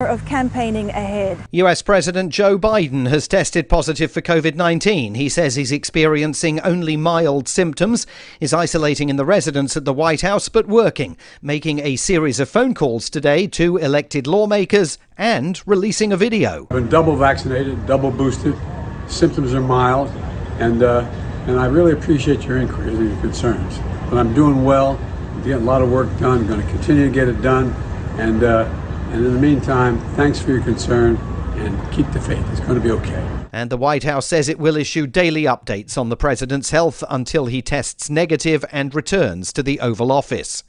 Of campaigning ahead. US President Joe Biden has tested positive for COVID-19. He says he's experiencing only mild symptoms, is isolating in the residence at the White House, but working, making a series of phone calls today to elected lawmakers and releasing a video. I've been double vaccinated, double boosted. Symptoms are mild, and I really appreciate your inquiries and your concerns. But I'm doing well. I'm getting a lot of work done. I'm going to continue to get it done, and in the meantime, thanks for your concern, and keep the faith. It's going to be okay. And the White House says it will issue daily updates on the president's health until he tests negative and returns to the Oval Office.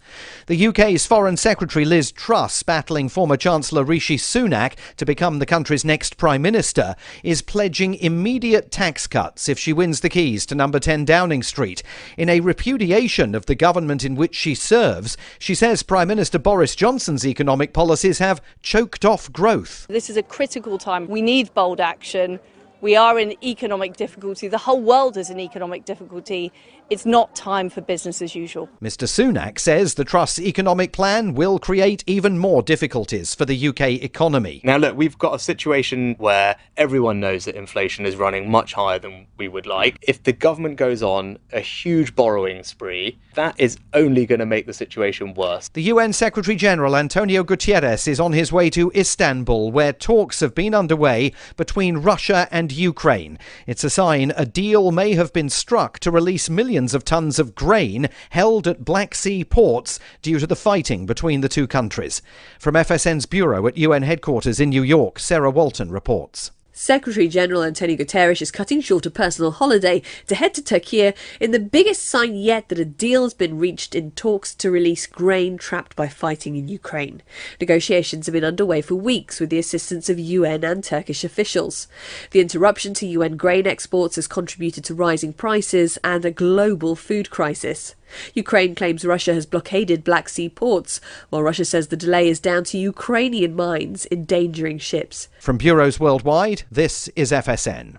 The UK's Foreign Secretary Liz Truss, battling former Chancellor Rishi Sunak to become the country's next Prime Minister, is pledging immediate tax cuts if she wins the keys to number 10 Downing Street. In a repudiation of the government in which she serves, she says Prime Minister Boris Johnson's economic policies have choked off growth. This is a critical time. We need bold action. We are in economic difficulty. The whole world is in economic difficulty. It's not time for business as usual. Mr Sunak says the Truss economic plan will create even more difficulties for the UK economy. Now, look, we've got a situation where everyone knows that inflation is running much higher than we would like. If the government goes on a huge borrowing spree, that is only going to make the situation worse. The UN Secretary-General Antonio Guterres is on his way to Istanbul, where talks have been underway between Russia and Ukraine. It's a sign a deal may have been struck to release millions of tons of grain held at Black Sea ports due to the fighting between the two countries. From FSN's bureau at UN headquarters in New York, Sarah Walton reports. Secretary-General Antonio Guterres is cutting short a personal holiday to head to Turkey in the biggest sign yet that a deal has been reached in talks to release grain trapped by fighting in Ukraine. Negotiations have been underway for weeks with the assistance of UN and Turkish officials. The interruption to UN grain exports has contributed to rising prices and a global food crisis. Ukraine claims Russia has blockaded Black Sea ports, while Russia says the delay is down to Ukrainian mines endangering ships. From bureaus worldwide, this is FSN.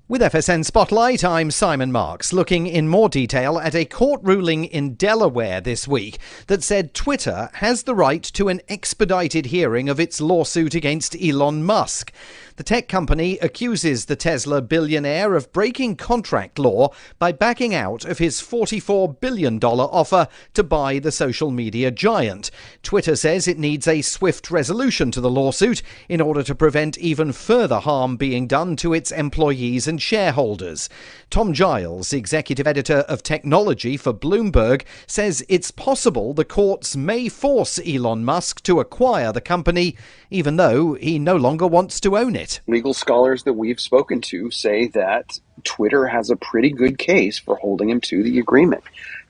With FSN Spotlight, I'm Simon Marks, looking in more detail at a court ruling in Delaware this week that said Twitter has the right to an expedited hearing of its lawsuit against Elon Musk. The tech company accuses the Tesla billionaire of breaking contract law by backing out of his $44 billion offer to buy the social media giant. Twitter says it needs a swift resolution to the lawsuit in order to prevent even further harm being done to its employees and shareholders. Tom Giles, executive editor of technology for Bloomberg, says it's possible the courts may force Elon Musk to acquire the company, even though he no longer wants to own it. Legal scholars that we've spoken to say that Twitter has a pretty good case for holding him to the agreement.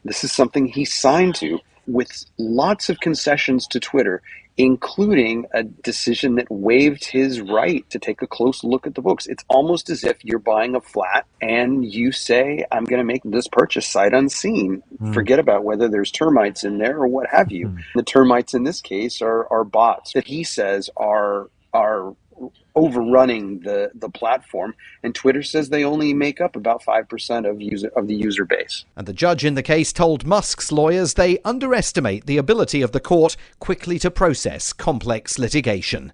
This is something he signed to with lots of concessions to Twitter, including a decision that waived his right to take a close look at the books. It's almost as if you're buying a flat and you say, I'm going to make this purchase sight unseen. Forget about whether there's termites in there or what have you. The termites in this case are bots that he says are overrunning the platform, and Twitter says they only make up about 5% of the user base. And the judge in the case told Musk's lawyers they underestimate the ability of the court quickly to process complex litigation.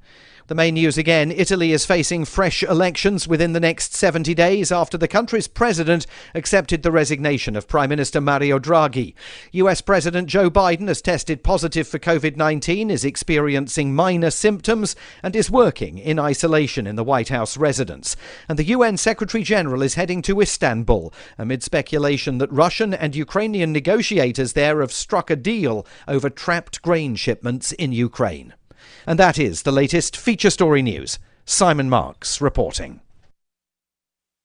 The main news again, Italy is facing fresh elections within the next 70 days after the country's president accepted the resignation of Prime Minister Mario Draghi. US President Joe Biden has tested positive for COVID-19, is experiencing minor symptoms and is working in isolation in the White House residence. And the UN Secretary-General is heading to Istanbul amid speculation that Russian and Ukrainian negotiators there have struck a deal over trapped grain shipments in Ukraine. And that is the latest feature story news. Simon Marks reporting.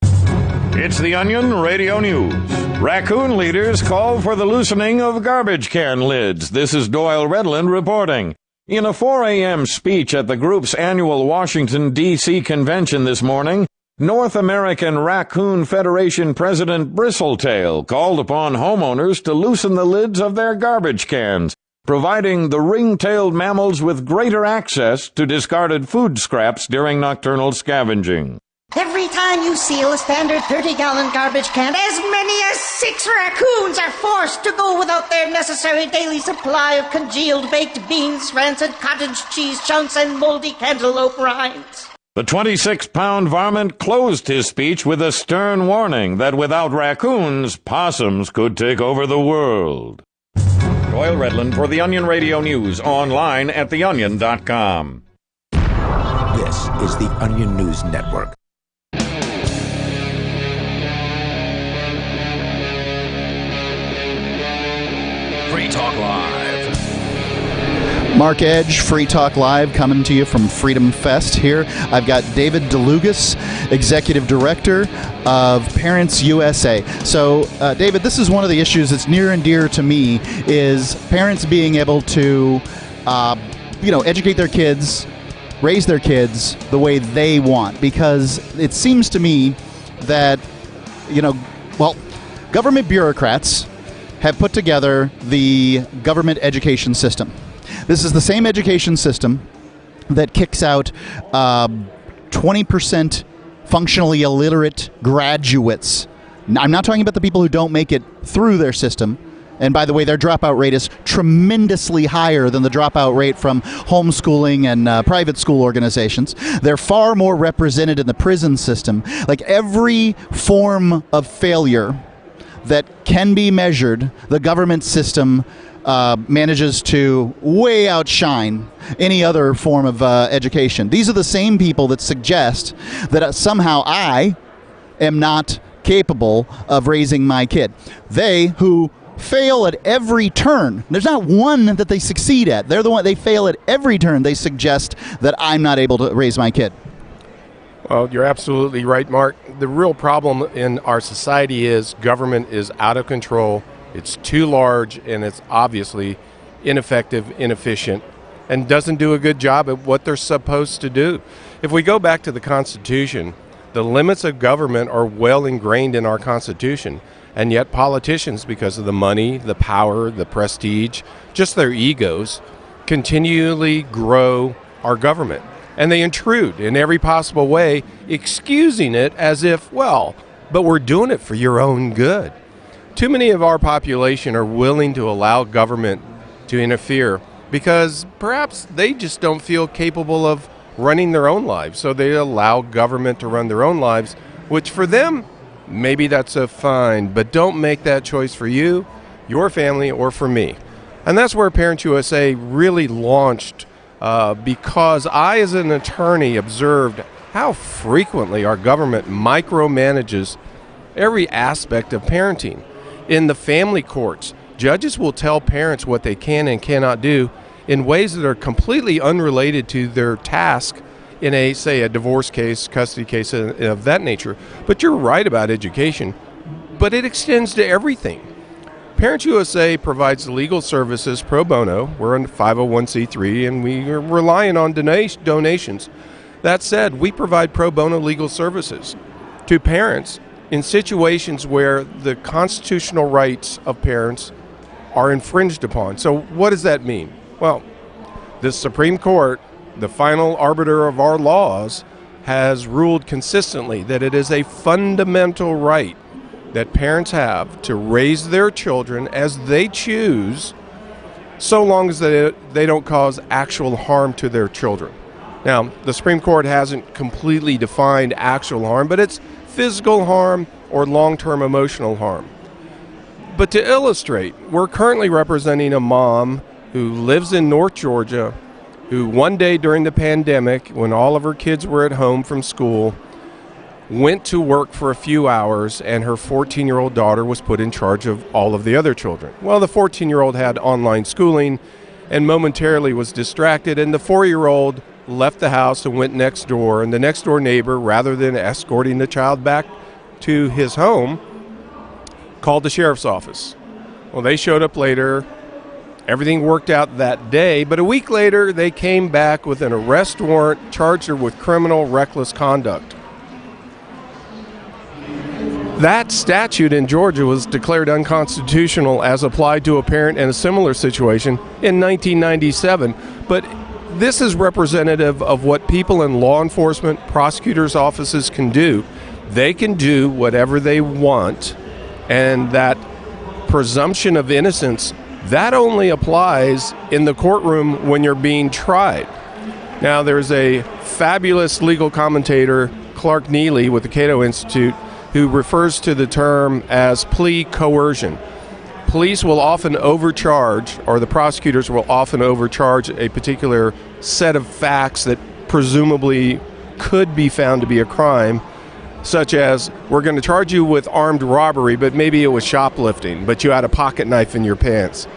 It's the Onion Radio News. Raccoon leaders call for the loosening of garbage can lids. This is Doyle Redland reporting. In a 4 a.m. speech at the group's annual Washington, D.C. convention this morning, North American Raccoon Federation President Bristletail called upon homeowners to loosen the lids of their garbage cans, providing the ring-tailed mammals with greater access to discarded food scraps during nocturnal scavenging. Every time you seal a standard 30-gallon garbage can, as many as 6 raccoons are forced to go without their necessary daily supply of congealed baked beans, rancid cottage cheese chunks, and moldy cantaloupe rinds. The 26-pound varmint closed his speech with a stern warning that without raccoons, possums could take over the world. Doyle Redland for the Onion Radio News, online at theonion.com. This is the Onion News Network. Free Talk Live. Mark Edge, Free Talk Live, coming to you from Freedom Fest here. I've got David DeLugas, Executive Director of Parents USA. So, David, this is one of the issues that's near and dear to me, is parents being able to, educate their kids, raise their kids the way they want. Because it seems to me that, government bureaucrats have put together the government education system. This is the same education system that kicks out 20% functionally illiterate graduates. I'm not talking about the people who don't make it through their system. And by the way, their dropout rate is tremendously higher than the dropout rate from homeschooling and private school organizations. They're far more represented in the prison system. Like every form of failure that can be measured, the government system manages to way outshine any other form of education. These are the same people that suggest that somehow I am not capable of raising my kid. They who fail at every turn. There's not one that they succeed at. They're the one they fail at every turn. They suggest that I'm not able to raise my kid. Well, you're absolutely right, Mark. The real problem in our society is government is out of control. It's too large, and it's obviously ineffective, inefficient, and doesn't do a good job at what they're supposed to do. If we go back to the Constitution, the limits of government are well ingrained in our Constitution, and yet politicians, because of the money, the power, the prestige, just their egos, continually grow our government. And they intrude in every possible way, excusing it as if, but we're doing it for your own good. Too many of our population are willing to allow government to interfere because perhaps they just don't feel capable of running their own lives. So they allow government to run their own lives, which for them, maybe that's a fine, but don't make that choice for you, your family, or for me. And that's where Parents USA really launched because I, as an attorney, observed how frequently our government micromanages every aspect of parenting. In the family courts, judges will tell parents what they can and cannot do in ways that are completely unrelated to their task in a divorce case, custody case of that nature. But you're right about education, but it extends to everything. Parents USA provides legal services pro bono. We're a 501c3 and we are relying on donations. That said, we provide pro bono legal services to parents in situations where the constitutional rights of parents are infringed upon. So what does that mean? Well, the Supreme Court, the final arbiter of our laws, has ruled consistently that it is a fundamental right that parents have to raise their children as they choose, so long as they don't cause actual harm to their children. Now, the Supreme Court hasn't completely defined actual harm, but it's physical harm or long-term emotional harm. But to illustrate, we're currently representing a mom who lives in North Georgia, who one day during the pandemic, when all of her kids were at home from school, went to work for a few hours, and her 14-year-old daughter was put in charge of all of the other children. Well, the 14-year-old had online schooling and momentarily was distracted, and the 4-year-old left the house and went next door, and the next door neighbor, rather than escorting the child back to his home, called the sheriff's office. Well, they showed up later. Everything worked out that day, but a week later they came back with an arrest warrant, charged her with criminal reckless conduct. That statute in Georgia was declared unconstitutional as applied to a parent in a similar situation in 1997, but this is representative of what people in law enforcement, prosecutors' offices can do. They can do whatever they want, and that presumption of innocence, that only applies in the courtroom when you're being tried. Now, there's a fabulous legal commentator, Clark Neely, with the Cato Institute, who refers to the term as plea coercion. Police will often overcharge, or the prosecutors will often overcharge a particular set of facts that presumably could be found to be a crime, such as, we're going to charge you with armed robbery, but maybe it was shoplifting, but you had a pocket knife in your pants.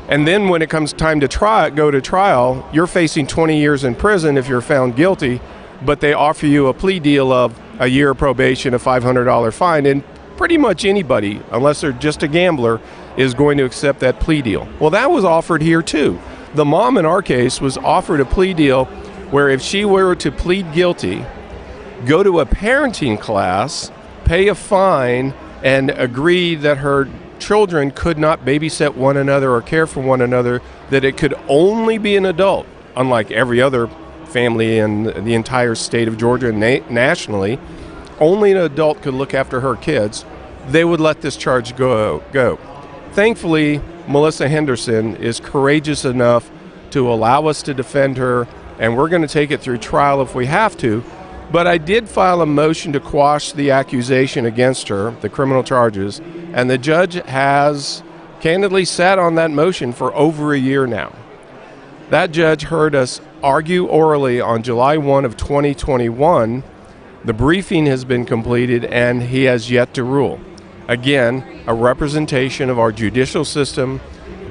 And then when it comes time to go to trial, you're facing 20 years in prison if you're found guilty, but they offer you a plea deal of a year of probation, a $500 fine, and pretty much anybody, unless they're just a gambler, is going to accept that plea deal. Well, that was offered here too. The mom in our case was offered a plea deal where if she were to plead guilty, go to a parenting class, pay a fine, and agree that her children could not babysit one another or care for one another, that it could only be an adult, unlike every other family in the entire state of Georgia and nationally, only an adult could look after her kids, they would let this charge go. Thankfully, Melissa Henderson is courageous enough to allow us to defend her, and we're going to take it through trial if we have to. But I did file a motion to quash the accusation against her, the criminal charges, and the judge has candidly sat on that motion for over a year now. That judge heard us argue orally on July 1 of 2021. The briefing has been completed, and he has yet to rule. Again, a representation of our judicial system,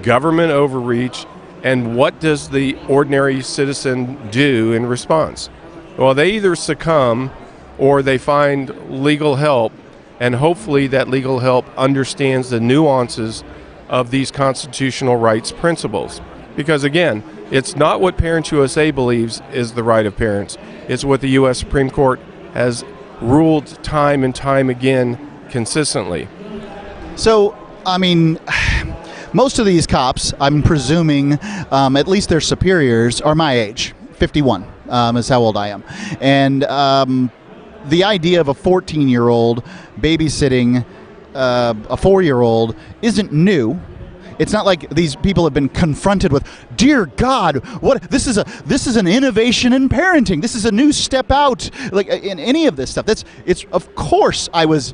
government overreach, and what does the ordinary citizen do in response? Well, they either succumb or they find legal help, and hopefully that legal help understands the nuances of these constitutional rights principles. Because again, it's not what Parents USA believes is the right of parents. It's what the U.S. Supreme Court has ruled time and time again consistently. So, I mean, most of these cops, I'm presuming, at least their superiors, are my age, 51. Is how old I am. And the idea of a 14-year-old babysitting a 4-year-old isn't new. It's not like these people have been confronted with, dear God, what this is an innovation in parenting. This is a new step out. Like in any of this stuff. It's of course I was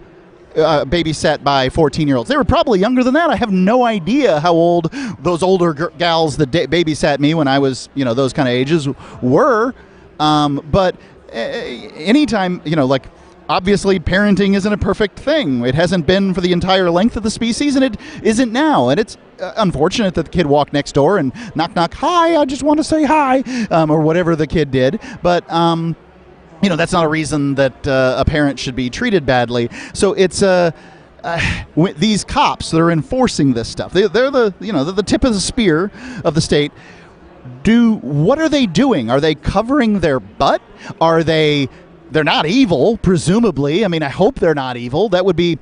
babysat by 14-year-olds. They were probably younger than that. I have no idea how old those older gals that babysat me when I was, those kind of ages were. But anytime, like, obviously parenting isn't a perfect thing. It hasn't been for the entire length of the species, and it isn't now. And it's unfortunate that the kid walked next door and knock, knock, hi, I just want to say hi, or whatever the kid did. But, that's not a reason that a parent should be treated badly. So it's these cops that are enforcing this stuff. They're the tip of the spear of the state. What are they doing? Are they covering their butt? They're not evil, presumably. I mean, I hope they're not evil. That would be,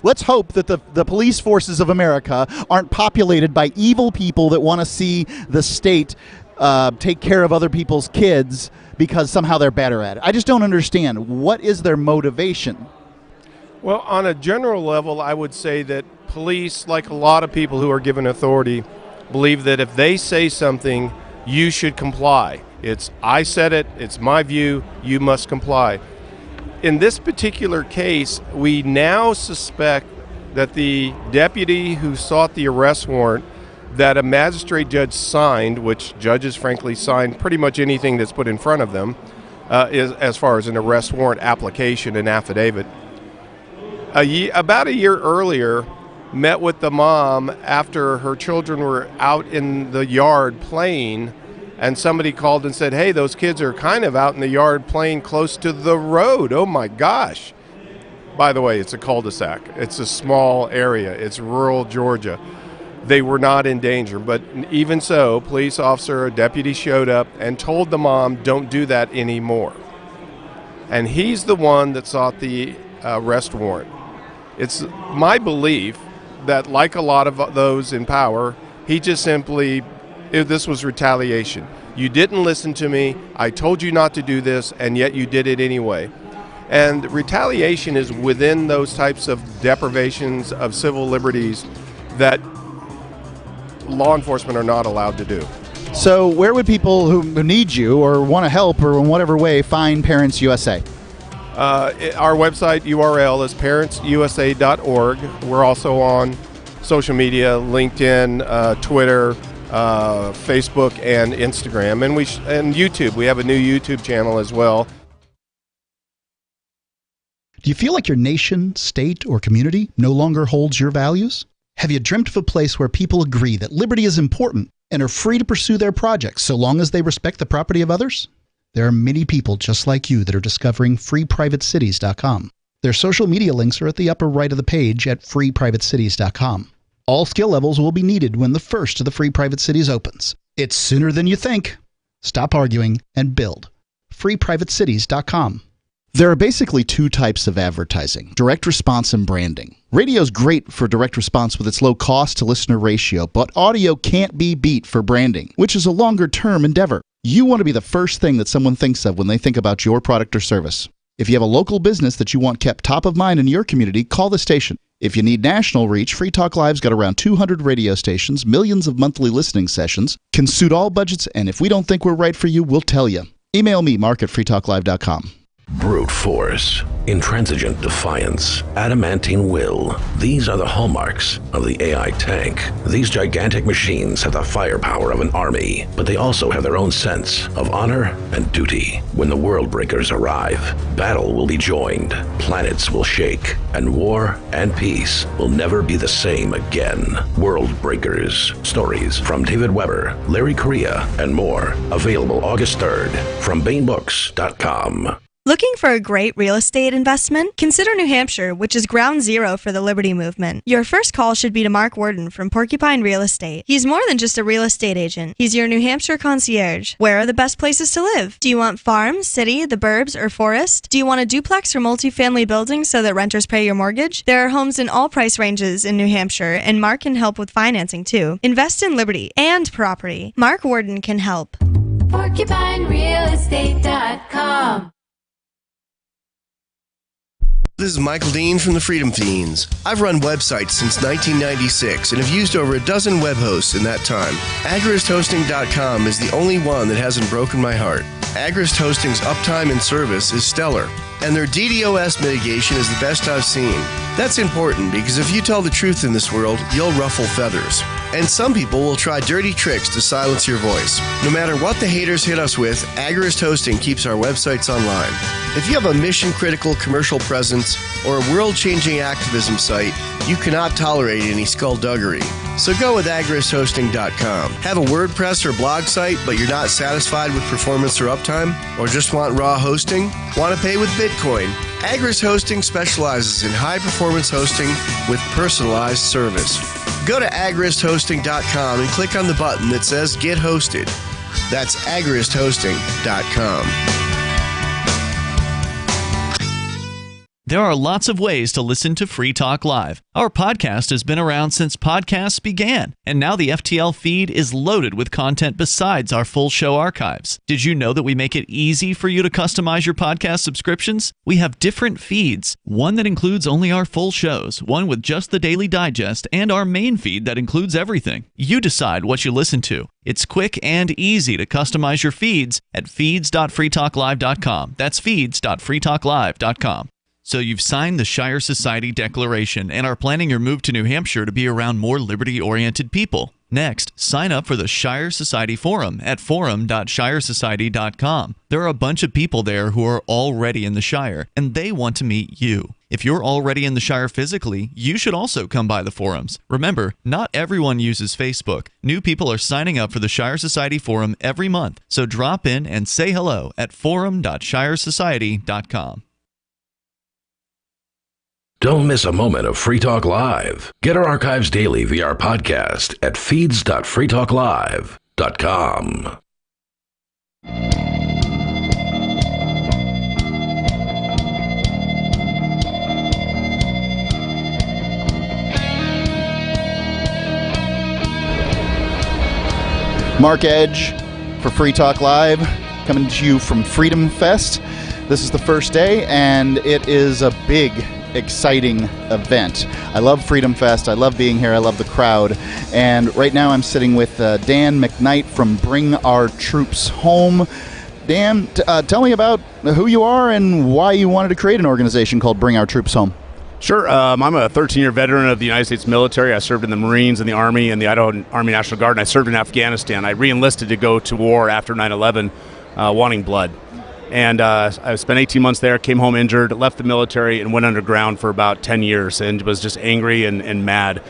let's hope that the police forces of America aren't populated by evil people that want to see the state take care of other people's kids because somehow they're better at it. I just don't understand. What is their motivation? Well, on a general level, I would say that police, like a lot of people who are given authority, believe that if they say something, you should comply. I said it, it's my view, you must comply. In this particular case, we now suspect that the deputy who sought the arrest warrant that a magistrate judge signed, which judges frankly sign pretty much anything that's put in front of them, is as far as an arrest warrant application and affidavit. About a year earlier, met with the mom after her children were out in the yard playing, and somebody called and said, hey, those kids are kind of out in the yard playing close to the road. Oh my gosh. By the way, it's a cul-de-sac. It's a small area. It's rural Georgia. They were not in danger, but even so, police officer, a deputy showed up and told the mom, don't do that anymore. And he's the one that sought the arrest warrant. It's my belief that, like a lot of those in power, he just simply, this was retaliation. You didn't listen to me. I told you not to do this, and yet you did it anyway. And retaliation is within those types of deprivations of civil liberties that law enforcement are not allowed to do. So where would people who need you or want to help or in whatever way find Parents USA? Our website URL is parentsusa.org. We're also on social media, LinkedIn, Twitter, Facebook, and Instagram, and YouTube. We have a new YouTube channel as well. Do you feel like your nation, state, or community no longer holds your values? Have you dreamt of a place where people agree that liberty is important and are free to pursue their projects so long as they respect the property of others? There are many people just like you that are discovering freeprivatecities.com. Their social media links are at the upper right of the page at freeprivatecities.com. All skill levels will be needed when the first of the Free Private Cities opens. It's sooner than you think. Stop arguing and build. freeprivatecities.com. There are basically two types of advertising, direct response and branding. Radio's great for direct response with its low cost to listener ratio, but audio can't be beat for branding, which is a longer term endeavor. You want to be the first thing that someone thinks of when they think about your product or service. If you have a local business that you want kept top of mind in your community, call the station. If you need national reach, Free Talk Live's got around 200 radio stations, millions of monthly listening sessions, can suit all budgets, and if we don't think we're right for you, we'll tell you. Email me, mark@freetalklive.com. Brute force, intransigent defiance, adamantine will. These are the hallmarks of the AI tank. These gigantic machines have the firepower of an army, but they also have their own sense of honor and duty. When the world breakers arrive, battle will be joined, planets will shake, and war and peace will never be the same again. World Breakers. Stories from David Weber, Larry Correia, and more. Available August 3rd from BaneBooks.com. Looking for a great real estate investment? Consider New Hampshire, which is ground zero for the Liberty Movement. Your first call should be to Mark Worden from Porcupine Real Estate. He's more than just a real estate agent. He's your New Hampshire concierge. Where are the best places to live? Do you want farm, city, the burbs, or forest? Do you want a duplex or multifamily building so that renters pay your mortgage? There are homes in all price ranges in New Hampshire, and Mark can help with financing too. Invest in liberty and property. Mark Worden can help. PorcupineRealEstate.com. This is Michael Dean from the Freedom Fiends. I've run websites since 1996 and have used over a dozen web hosts in that time. AgristHosting.com is the only one that hasn't broken my heart. Agrist Hosting's uptime and service is stellar, and their DDoS mitigation is the best I've seen. That's important because if you tell the truth in this world, you'll ruffle feathers. And some people will try dirty tricks to silence your voice. No matter what the haters hit us with, Agrist Hosting keeps our websites online. If you have a mission-critical commercial presence or a world-changing activism site, you cannot tolerate any skullduggery. So go with agristhosting.com. Have a WordPress or blog site, but you're not satisfied with performance or uptime? Or just want raw hosting? Want to pay with Bitcoin? Agrist Hosting specializes in high-performance hosting with personalized service. Go to agristhosting.com and click on the button that says Get Hosted. That's agristhosting.com. There are lots of ways to listen to Free Talk Live. Our podcast has been around since podcasts began, and now the FTL feed is loaded with content besides our full show archives. Did you know that we make it easy for you to customize your podcast subscriptions? We have different feeds, one that includes only our full shows, one with just the Daily Digest, and our main feed that includes everything. You decide what you listen to. It's quick and easy to customize your feeds at feeds.freetalklive.com. That's feeds.freetalklive.com. So you've signed the Shire Society Declaration and are planning your move to New Hampshire to be around more liberty-oriented people. Next, sign up for the Shire Society Forum at forum.shiresociety.com. There are a bunch of people there who are already in the Shire, and they want to meet you. If you're already in the Shire physically, you should also come by the forums. Remember, not everyone uses Facebook. New people are signing up for the Shire Society Forum every month, so drop in and say hello at forum.shiresociety.com. Don't miss a moment of Free Talk Live. Get our archives daily via our podcast at feeds.freetalklive.com. Mark Edge, for Free Talk Live, coming to you from Freedom Fest. This is the first day, and it is a big, exciting event. I love Freedom Fest. I love being here. I love the crowd. And right now I'm sitting with Dan McKnight from Bring Our Troops Home. Dan, tell me about who you are and why you wanted to create an organization called Bring Our Troops Home. Sure. I'm a 13-year veteran of the United States military. I served in the Marines and the Army and the Idaho Army National Guard, and I served in Afghanistan. I re-enlisted to go to war after 9/11, wanting blood. And I spent 18 months there, came home injured, left the military, and went underground for about 10 years and was just angry and mad.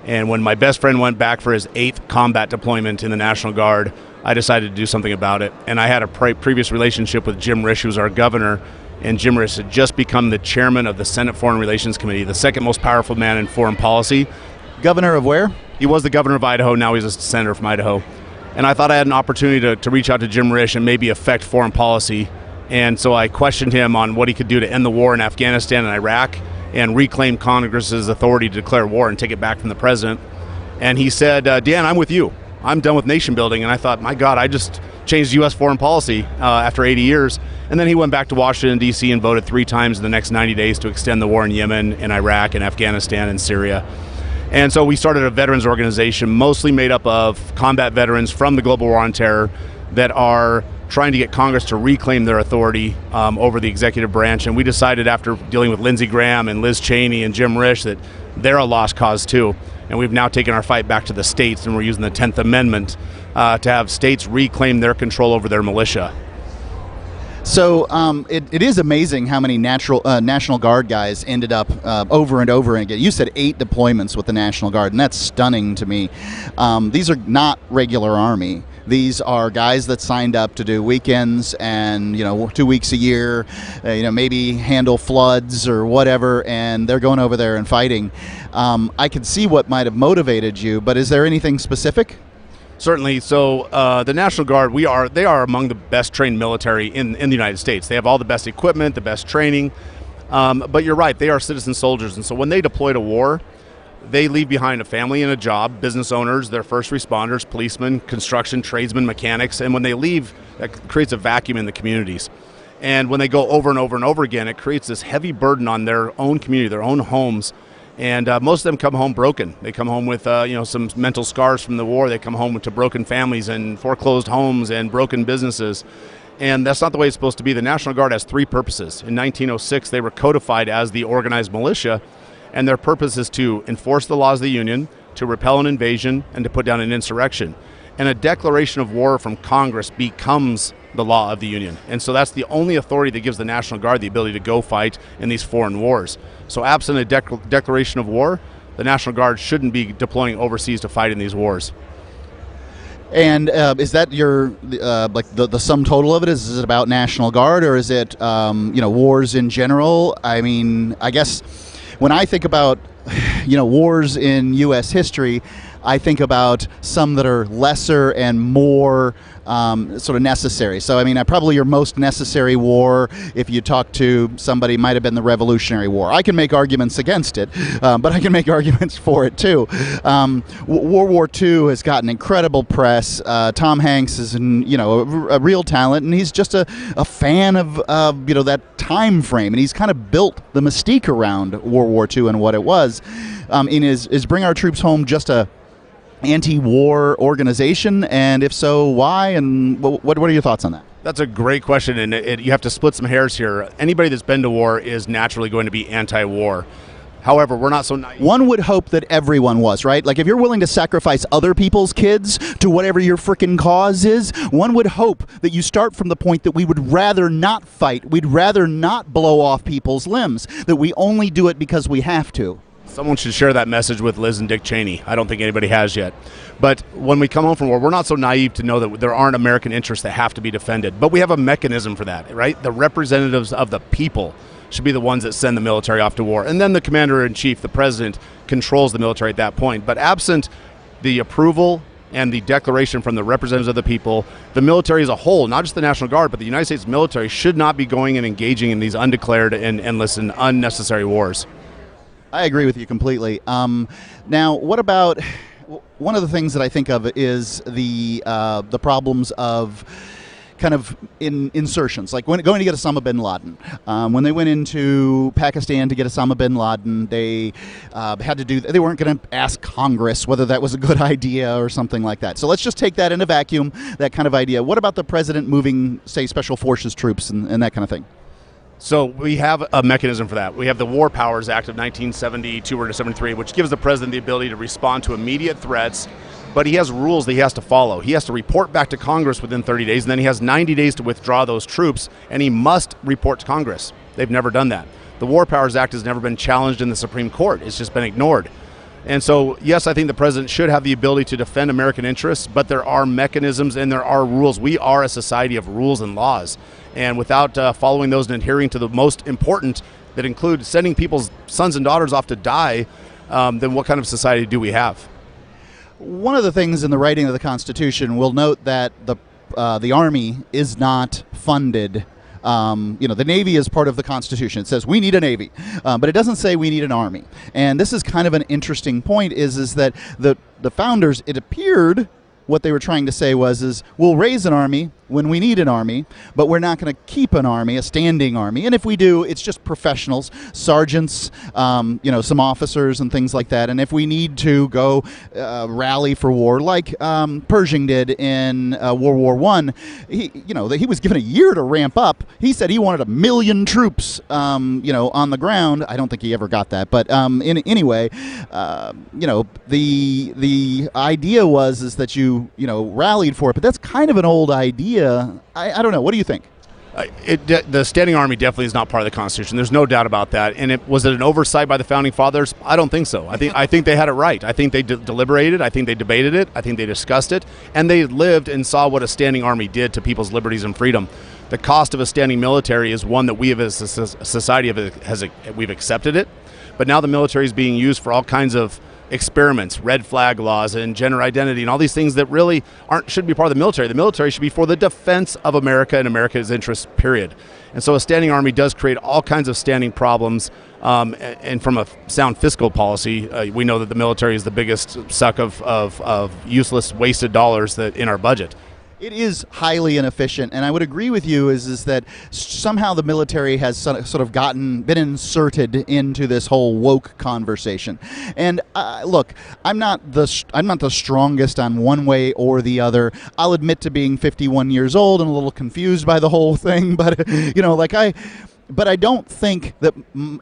And when my best friend went back for his 8th combat deployment in the National Guard, I decided to do something about it. And I had a previous relationship with Jim Risch, who was our governor, and Jim Risch had just become the chairman of the Senate Foreign Relations Committee, the second most powerful man in foreign policy. Governor of where? He was the governor of Idaho. Now he's a senator from Idaho. And I thought I had an opportunity to reach out to Jim Risch and maybe affect foreign policy. And so I questioned him on what he could do to end the war in Afghanistan and Iraq and reclaim Congress's authority to declare war and take it back from the president. And he said, Dan, I'm with you. I'm done with nation building. And I thought, my God, I just changed U.S. foreign policy after 80 years. And then he went back to Washington, D.C. and voted 3 times in the next 90 days to extend the war in Yemen and Iraq and Afghanistan and Syria. And so we started a veterans organization mostly made up of combat veterans from the global war on terror that are trying to get Congress to reclaim their authority over the executive branch. And we decided after dealing with Lindsey Graham and Liz Cheney and Jim Risch that they're a lost cause too. And we've now taken our fight back to the states, and we're using the 10th Amendment to have states reclaim their control over their militia. So it is amazing how many National Guard guys ended up over and over again. You said 8 deployments with the National Guard, and that's stunning to me. These are not regular Army. These are guys that signed up to do weekends and 2 weeks a year, maybe handle floods or whatever, and they're going over there and fighting. I can see what might have motivated you, but is there anything specific? Certainly. So the National Guard, they are among the best trained military in the United States. They have all the best equipment, the best training. But you're right, they are citizen soldiers. And so when they deploy to war, they leave behind a family and a job, business owners, they're first responders, policemen, construction, tradesmen, mechanics. And when they leave, that creates a vacuum in the communities. And when they go over and over and over again, it creates this heavy burden on their own community, their own homes. And most of them come home broken. They come home with some mental scars from the war. They come home to broken families and foreclosed homes and broken businesses. And that's not the way it's supposed to be. The National Guard has 3 purposes. In 1906, they were codified as the organized militia, and their purpose is to enforce the laws of the Union, to repel an invasion, and to put down an insurrection. And a declaration of war from Congress becomes the law of the Union. And so that's the only authority that gives the National Guard the ability to go fight in these foreign wars. So absent a declaration of war, the National Guard shouldn't be deploying overseas to fight in these wars. And is that your the sum total of it? Is it about National Guard, or is it wars in general? I mean, I guess when I think about wars in U.S. history, I think about some that are lesser and more sort of necessary. So, I mean, probably your most necessary war, if you talk to somebody, might have been the Revolutionary War. I can make arguments against it, but I can make arguments for it too. World War II has gotten incredible press. Tom Hanks is, a real talent, and he's just a fan of that time frame, and he's kind of built the mystique around World War II and what it was. Is Bring Our Troops Home just a anti-war organization, and if so, why, and what are your thoughts on that? That's a great question, and you have to split some hairs here. Anybody that's been to war is naturally going to be anti-war. However, we're not so naive. One would hope that everyone was, right? Like, if you're willing to sacrifice other people's kids to whatever your frickin' cause is, one would hope that you start from the point that we would rather not fight, we'd rather not blow off people's limbs, that we only do it because we have to. Someone should share that message with Liz and Dick Cheney. I don't think anybody has yet. But when we come home from war, we're not so naive to know that there aren't American interests that have to be defended. But we have a mechanism for that, right? The representatives of the people should be the ones that send the military off to war. And then the commander-in-chief, the president, controls the military at that point. But absent the approval and the declaration from the representatives of the people, the military as a whole, not just the National Guard, but the United States military, should not be going and engaging in these undeclared and endless and unnecessary wars. I agree with you completely. Now, what about One of the things that I think of is the problems of kind of insertions, like when going to get Osama bin Laden. When they went into Pakistan to get Osama bin Laden, they had to do. They weren't going to ask Congress whether that was a good idea or something like that. So let's just take that in a vacuum, that kind of idea. What about the president moving, say, special forces troops and that kind of thing? So we have a mechanism for that. We have the War Powers Act of 1972 or 73, which gives the president the ability to respond to immediate threats, but he has rules that he has to follow. He has to report back to Congress within 30 days, and then he has 90 days to withdraw those troops, and he must report to Congress. They've never done that. The War Powers Act has never been challenged in the Supreme Court. It's just been ignored. And so, yes, I think the president should have the ability to defend American interests, but there are mechanisms and there are rules. We are a society of rules and laws. And without following those and adhering to the most important, that include sending people's sons and daughters off to die, then what kind of society do we have? One of the things in the writing of the Constitution will note that the Army is not funded. The Navy is part of the Constitution. It says we need a Navy, but it doesn't say we need an Army. And this is kind of an interesting point, is that the founders, it appeared, what they were trying to say was we'll raise an army when we need an army, but we're not going to keep an army, a standing army. And if we do, it's just professionals, sergeants, some officers and things like that. And if we need to go rally for war, like Pershing did in World War I, he was given a year to ramp up. He said he wanted 1 million troops, on the ground. I don't think he ever got that, but anyway, the idea was that you rallied for it, but that's kind of an old idea. I don't know. What do you think? The standing army definitely is not part of the Constitution. There's no doubt about that. And was it an oversight by the founding fathers? I don't think so. I think they had it right. I think they deliberated. I think they debated it. I think they discussed it, and they lived and saw what a standing army did to people's liberties and freedom. The cost of a standing military is one that we as a society we've accepted it, but now the military is being used for all kinds of experiments, red flag laws, and gender identity, and all these things that really shouldn't be part of the military. The military should be for the defense of America and America's interests, period. And so a standing army does create all kinds of standing problems, and from a sound fiscal policy, we know that the military is the biggest suck of useless, wasted dollars that in our budget. It is highly inefficient, and I would agree with you is that somehow the military has sort of been inserted into this whole woke conversation. And look, I'm not the strongest on one way or the other. I'll admit to being 51 years old and a little confused by the whole thing, but But I don't think that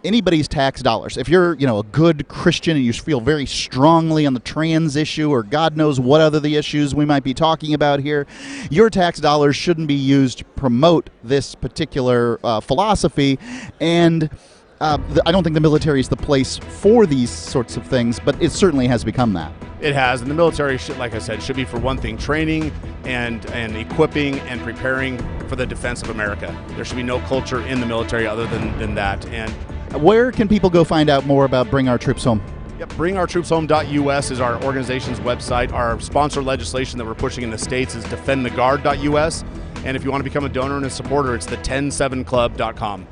anybody's tax dollars, if you're, a good Christian and you feel very strongly on the trans issue or God knows what other the issues we might be talking about here, your tax dollars shouldn't be used to promote this particular philosophy. And I don't think the military is the place for these sorts of things, but it certainly has become that. It has, and the military, like I said, should be, for one thing, training and equipping and preparing for the defense of America. There should be no culture in the military other than that. And where can people go find out more about Bring Our Troops Home? Yep, BringOurTroopsHome.us is our organization's website. Our sponsor legislation that we're pushing in the States is DefendTheGuard.us. And if you want to become a donor and a supporter, it's the 107club.com.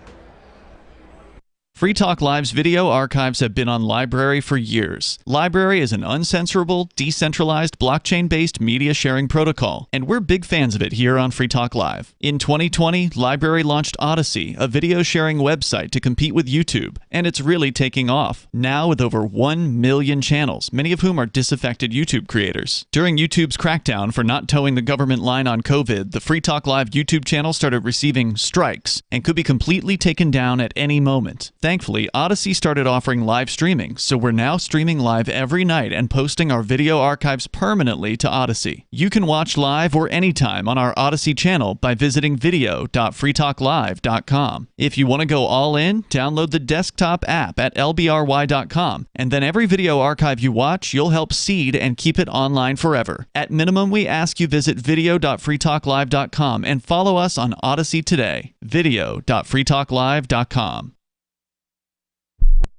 Free Talk Live's video archives have been on LBRY for years. LBRY is an uncensorable, decentralized, blockchain-based media sharing protocol, and we're big fans of it here on Free Talk Live. In 2020, LBRY launched Odysee, a video sharing website to compete with YouTube, and it's really taking off, now with over 1 million channels, many of whom are disaffected YouTube creators. During YouTube's crackdown for not towing the government line on COVID, the Free Talk Live YouTube channel started receiving strikes and could be completely taken down at any moment. Thankfully, Odysee started offering live streaming, so we're now streaming live every night and posting our video archives permanently to Odysee. You can watch live or anytime on our Odysee channel by visiting video.freetalklive.com. If you want to go all in, download the desktop app at lbry.com, and then every video archive you watch, you'll help seed and keep it online forever. At minimum, we ask you visit video.freetalklive.com and follow us on Odysee today. video.freetalklive.com.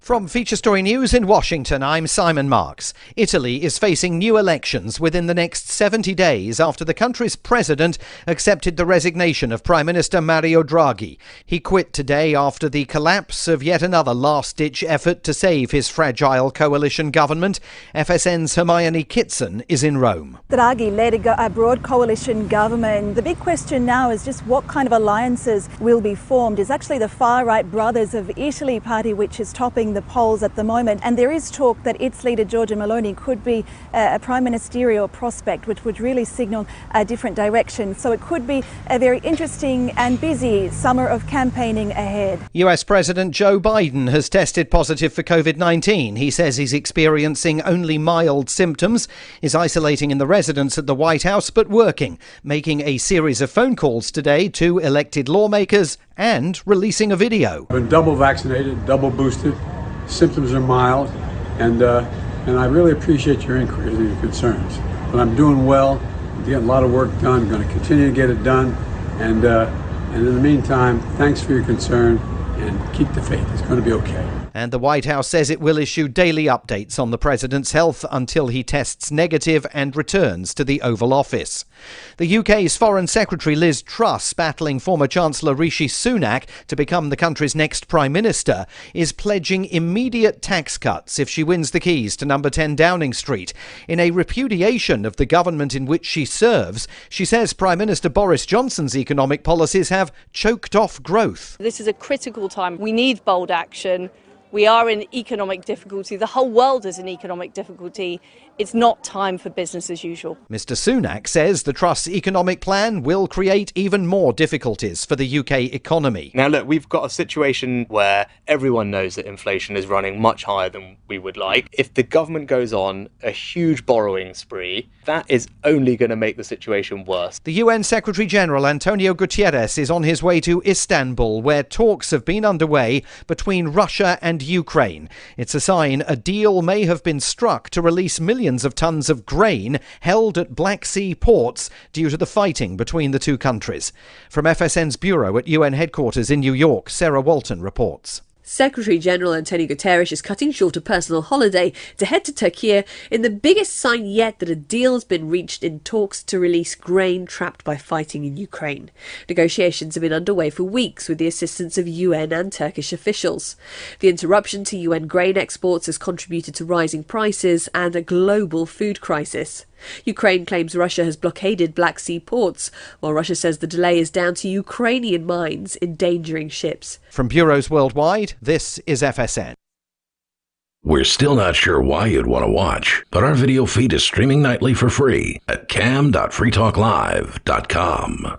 From Feature Story News in Washington, I'm Simon Marks. Italy is facing new elections within the next 70 days after the country's president accepted the resignation of Prime Minister Mario Draghi. He quit today after the collapse of yet another last-ditch effort to save his fragile coalition government. FSN's Hermione Kitson is in Rome. Draghi led a broad coalition government. The big question now is just what kind of alliances will be formed. It's actually the far-right Brothers of Italy party which is topping the polls at the moment, and there is talk that its leader Giorgia Meloni could be a prime ministerial prospect, which would really signal a different direction. So it could be a very interesting and busy summer of campaigning ahead. US President Joe Biden has tested positive for COVID-19. He says he's experiencing only mild symptoms, is isolating in the residence at the White House but working, making a series of phone calls today to elected lawmakers and releasing a video. I've been double vaccinated, double boosted. Symptoms are mild, and I really appreciate your inquiries and your concerns. But I'm doing well. I'm getting a lot of work done. I'm going to continue to get it done. And in the meantime, thanks for your concern, and keep the faith. It's going to be okay. And the White House says it will issue daily updates on the president's health until he tests negative and returns to the Oval Office. The UK's Foreign Secretary Liz Truss, battling former Chancellor Rishi Sunak to become the country's next Prime Minister, is pledging immediate tax cuts if she wins the keys to number 10 Downing Street. In a repudiation of the government in which she serves, she says Prime Minister Boris Johnson's economic policies have choked off growth. This is a critical time. We need bold action. We are in economic difficulty. The whole world is in economic difficulty. It's not time for business as usual. Mr. Sunak says the Truss economic plan will create even more difficulties for the UK economy. Now, look, we've got a situation where everyone knows that inflation is running much higher than we would like. If the government goes on a huge borrowing spree, that is only going to make the situation worse. The UN Secretary-General Antonio Guterres is on his way to Istanbul, where talks have been underway between Russia and Ukraine. It's a sign a deal may have been struck to release millions of tons of grain held at Black Sea ports due to the fighting between the two countries. From FSN's bureau at UN headquarters in New York, Sarah Walton reports. Secretary-General Antonio Guterres is cutting short a personal holiday to head to Turkey in the biggest sign yet that a deal has been reached in talks to release grain trapped by fighting in Ukraine. Negotiations have been underway for weeks with the assistance of UN and Turkish officials. The interruption to UN grain exports has contributed to rising prices and a global food crisis. Ukraine claims Russia has blockaded Black Sea ports, while Russia says the delay is down to Ukrainian mines endangering ships. From bureaus worldwide, this is FSN. We're still not sure why you'd want to watch, but our video feed is streaming nightly for free at cam.freetalklive.com.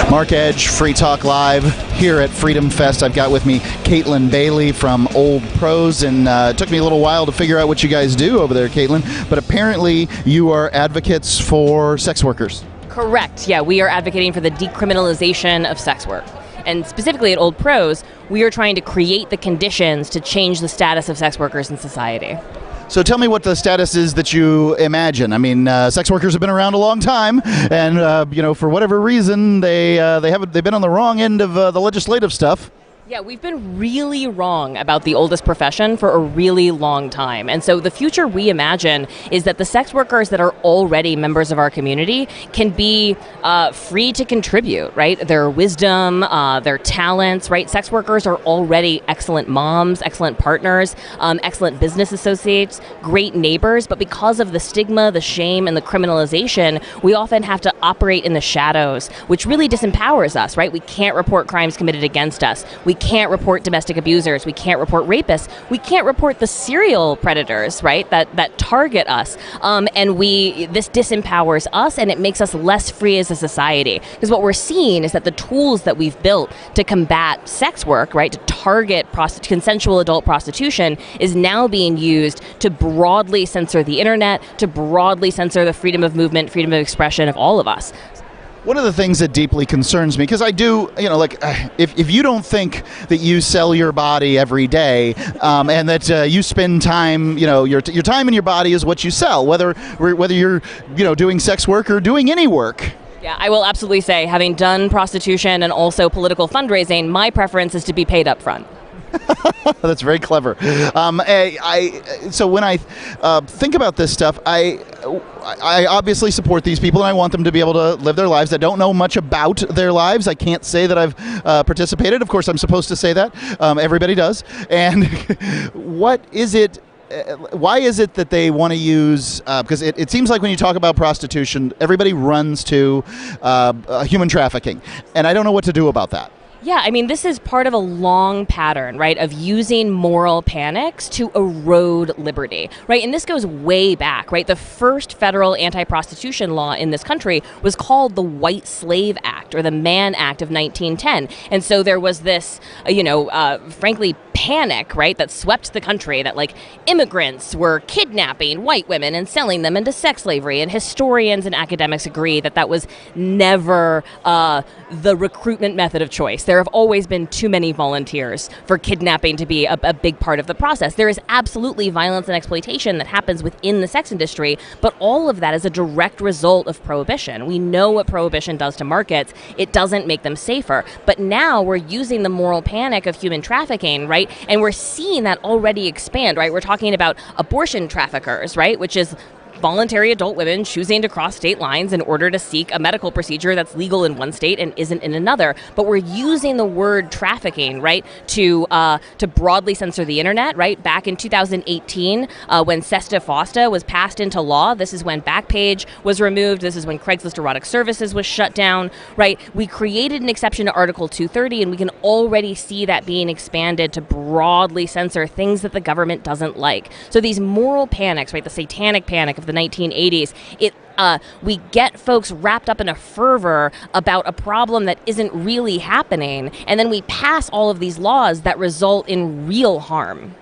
Mark Edge, Free Talk Live, here at Freedom Fest. I've got with me Caitlin Bailey from Old Pros, and it took me a little while to figure out what you guys do over there, Caitlin, but apparently you are advocates for sex workers. Correct. Yeah, we are advocating for the decriminalization of sex work. And specifically at Old Pros, we are trying to create the conditions to change the status of sex workers in society. So tell me what the status is that you imagine. I mean, sex workers have been around a long time, and for whatever reason, they've been on the wrong end of the legislative stuff. Yeah, we've been really wrong about the oldest profession for a really long time. And so the future we imagine is that the sex workers that are already members of our community can be free to contribute, right? Their wisdom, their talents, right? Sex workers are already excellent moms, excellent partners, excellent business associates, great neighbors. But because of the stigma, the shame, and the criminalization, we often have to operate in the shadows, which really disempowers us, right? We can't report crimes committed against us. We can't report domestic abusers. We can't report rapists. We can't report the serial predators, right, that target us. And this disempowers us, and it makes us less free as a society. Because what we're seeing is that the tools that we've built to combat sex work, right, to target consensual adult prostitution, is now being used to broadly censor the internet, to broadly censor the freedom of movement, freedom of expression of all of us. One of the things that deeply concerns me, because I do, if you don't think that you sell your body every day, and that you spend time, your time in your body is what you sell, whether you're, doing sex work or doing any work. Yeah, I will absolutely say, having done prostitution and also political fundraising, my preference is to be paid up front. That's very clever. So when I think about this stuff, I obviously support these people, and I want them to be able to live their lives. I don't know much about their lives. I can't say that I've participated. Of course, I'm supposed to say that. Everybody does. And what is it? Why is it that they want to use, because it seems like when you talk about prostitution, everybody runs to human trafficking, and I don't know what to do about that. Yeah, I mean, this is part of a long pattern, right, of using moral panics to erode liberty, right? And this goes way back, right? The first federal anti-prostitution law in this country was called the White Slave Act, or the Mann Act of 1910. And so there was this, frankly, panic, right, that swept the country, that like immigrants were kidnapping white women and selling them into sex slavery. And historians and academics agree that that was never the recruitment method of choice. There have always been too many volunteers for kidnapping to be a big part of the process. There is absolutely violence and exploitation that happens within the sex industry, but all of that is a direct result of prohibition. We know what prohibition does to markets. It doesn't make them safer. But now we're using the moral panic of human trafficking, right? And we're seeing that already expand, right? We're talking about abortion traffickers, right? Which is voluntary adult women choosing to cross state lines in order to seek a medical procedure that's legal in one state and isn't in another. But we're using the word trafficking, right, to broadly censor the internet, right? Back in 2018, when SESTA FOSTA was passed into law, this is when Backpage was removed. This is when Craigslist Erotic Services was shut down, right? We created an exception to Article 230, and we can already see that being expanded to broadly censor things that the government doesn't like. So these moral panics, right, the satanic panic of the 1980s, we get folks wrapped up in a fervor about a problem that isn't really happening, and then we pass all of these laws that result in real harm.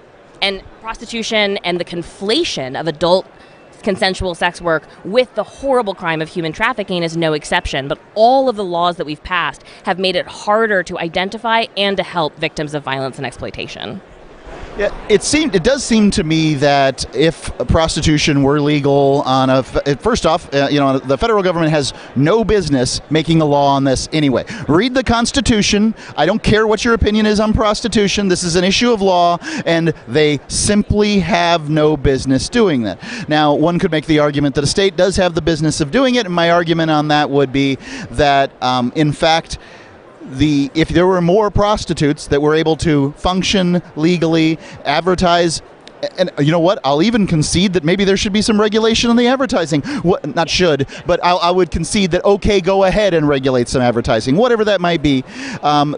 And prostitution and the conflation of adult consensual sex work with the horrible crime of human trafficking is no exception. But all of the laws that we've passed have made it harder to identify and to help victims of violence and exploitation. Yeah, it does seem to me that if prostitution were legal first off, the federal government has no business making a law on this anyway. Read the Constitution. I don't care what your opinion is on prostitution. This is an issue of law, and they simply have no business doing that. Now, one could make the argument that a state does have the business of doing it, and my argument on that would be that, in fact, if there were more prostitutes that were able to function legally, advertise, and you know what? I'll even concede that maybe there should be some regulation on the advertising. Not should, but I would concede that, okay, go ahead and regulate some advertising, whatever that might be.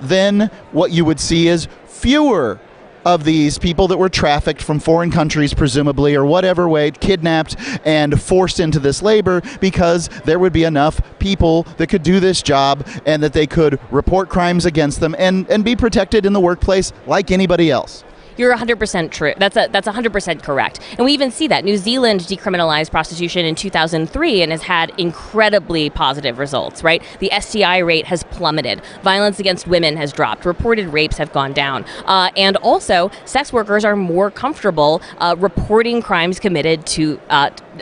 Then what you would see is fewer of these people that were trafficked from foreign countries, presumably, or whatever way, kidnapped and forced into this labor, because there would be enough people that could do this job and that they could report crimes against them and be protected in the workplace like anybody else. You're 100% true. That's 100% correct. And we even see that. New Zealand decriminalized prostitution in 2003 and has had incredibly positive results, right? The STI rate has plummeted. Violence against women has dropped. Reported rapes have gone down. And also, sex workers are more comfortable reporting crimes committed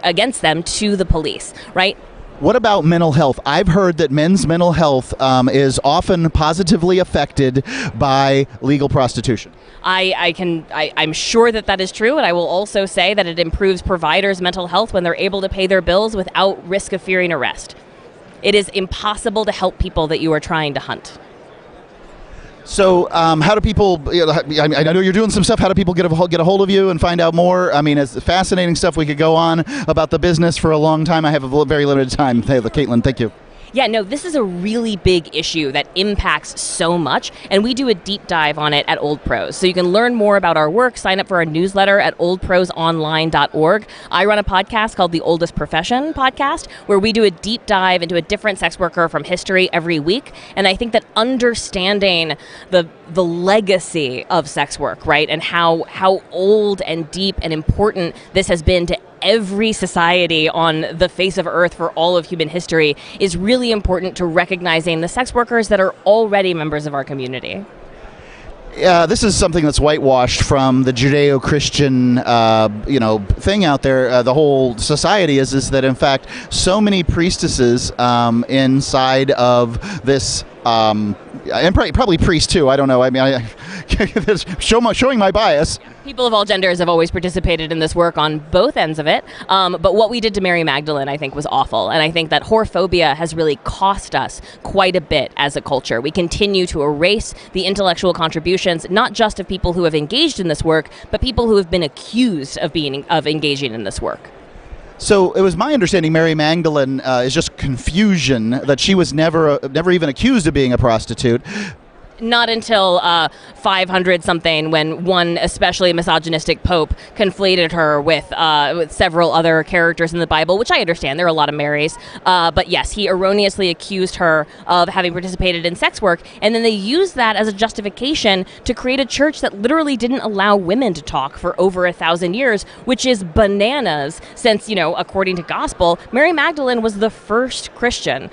against them to the police, right? What about mental health? I've heard that men's mental health is often positively affected by legal prostitution. I'm sure that is true, and I will also say that it improves providers' mental health when they're able to pay their bills without risk of fearing arrest. It is impossible to help people that you are trying to hunt. So how do people, I know you're doing some stuff, how do people get a hold of you and find out more? I mean, it's fascinating stuff. We could go on about the business for a long time. I have a very limited time. Caitlin, thank you. Yeah, no, this is a really big issue that impacts so much, and we do a deep dive on it at Old Pros. So you can learn more about our work, sign up for our newsletter at oldprosonline.org. I run a podcast called The Oldest Profession Podcast, where we do a deep dive into a different sex worker from history every week, and I think that understanding the legacy of sex work, right, and how old and deep and important this has been to every society on the face of Earth for all of human history is really important to recognizing the sex workers that are already members of our community. This is something that's whitewashed from the Judeo-Christian, thing out there. The whole society is that, in fact, so many priestesses inside of this, and probably priests too. I don't know. I mean, showing my bias. People of all genders have always participated in this work on both ends of it. But what we did to Mary Magdalene, I think, was awful. And I think that whorephobia has really cost us quite a bit as a culture. We continue to erase the intellectual contributions, not just of people who have engaged in this work, but people who have been accused of engaging in this work. So it was my understanding Mary Magdalene is just confusion, that she was never even accused of being a prostitute. Not until 500-something, when one especially misogynistic pope conflated her with several other characters in the Bible, which I understand. There are a lot of Marys. But yes, he erroneously accused her of having participated in sex work, and then they used that as a justification to create a church that literally didn't allow women to talk for over 1,000 years, which is bananas, since, according to gospel, Mary Magdalene was the first Christian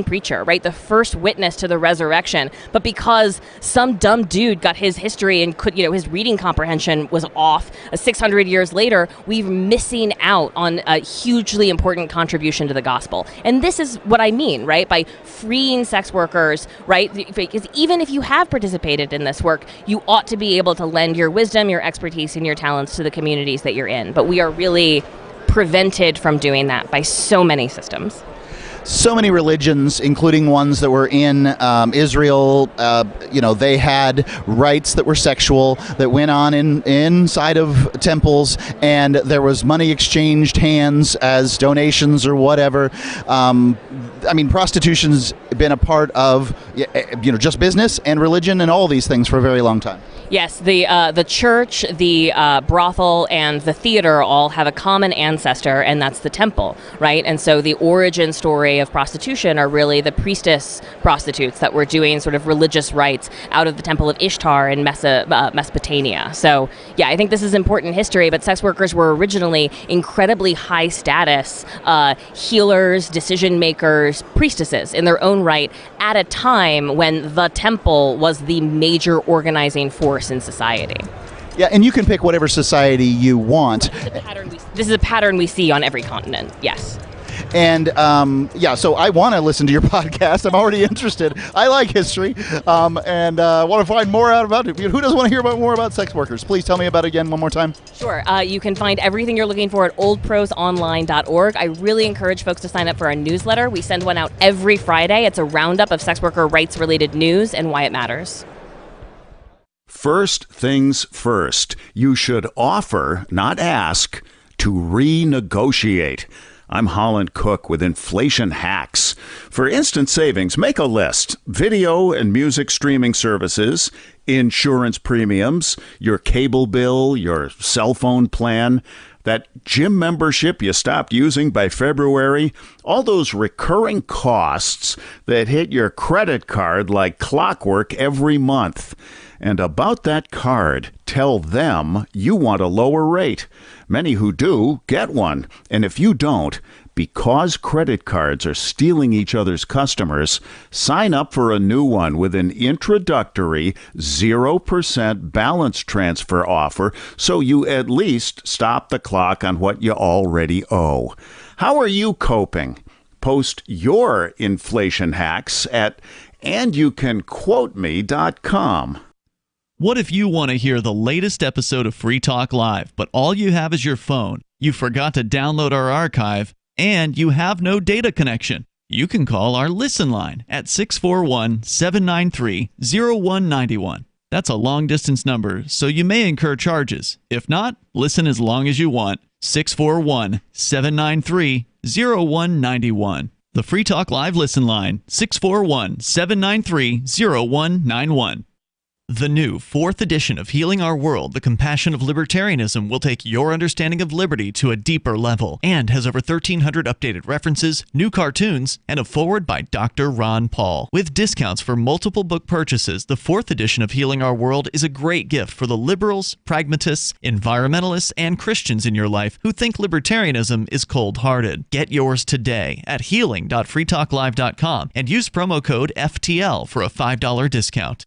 preacher, right? The first witness to the resurrection. But because some dumb dude got his history and his reading comprehension was off 600 years later, we're missing out on a hugely important contribution to the gospel. And this is what I mean, right? By freeing sex workers, right? Because even if you have participated in this work, you ought to be able to lend your wisdom, your expertise, and your talents to the communities that you're in. But we are really prevented from doing that by so many systems. So many religions, including ones that were in Israel, they had rites that were sexual that went on inside of temples, and there was money exchanged hands as donations or whatever. Prostitution's been a part of just business and religion and all these things for a very long time. Yes, the church, the brothel, and the theater all have a common ancestor, and that's the temple, right? And so the origin story of prostitution are really the priestess prostitutes that were doing sort of religious rites out of the temple of Ishtar in Mesopotamia. So, yeah, I think this is important history, but sex workers were originally incredibly high status healers, decision makers, priestesses in their own right at a time when the temple was the major organizing force in society. Yeah, and you can pick whatever society you want. This is a pattern we see on every continent, yes. And so I want to listen to your podcast. I'm already interested. I like history, and want to find more out about it. Who doesn't want to hear more about sex workers? Please tell me about it again one more time. Sure. You can find everything you're looking for at oldprosonline.org. I really encourage folks to sign up for our newsletter. We send one out every Friday. It's a roundup of sex worker rights-related news and why it matters. First things first, you should offer, not ask, to renegotiate. I'm Holland Cook with Inflation Hacks. For instant savings, make a list. Video and music streaming services, insurance premiums, your cable bill, your cell phone plan, that gym membership you stopped using by February, all those recurring costs that hit your credit card like clockwork every month. And about that card, tell them you want a lower rate. Many who do get one. And if you don't, because credit cards are stealing each other's customers, sign up for a new one with an introductory 0% balance transfer offer so you at least stop the clock on what you already owe. How are you coping? Post your inflation hacks at andyoucanquoteme.com. What if you want to hear the latest episode of Free Talk Live, but all you have is your phone, you forgot to download our archive, and you have no data connection? You can call our Listen line at 641-793-0191. That's a long-distance number, so you may incur charges. If not, listen as long as you want. 641-793-0191. The Free Talk Live Listen line, 641-793-0191. The new 4th edition of Healing Our World, The Compassion of Libertarianism, will take your understanding of liberty to a deeper level and has over 1,300 updated references, new cartoons, and a foreword by Dr. Ron Paul. With discounts for multiple book purchases, the 4th edition of Healing Our World is a great gift for the liberals, pragmatists, environmentalists, and Christians in your life who think libertarianism is cold-hearted. Get yours today at healing.freetalklive.com and use promo code FTL for a $5 discount.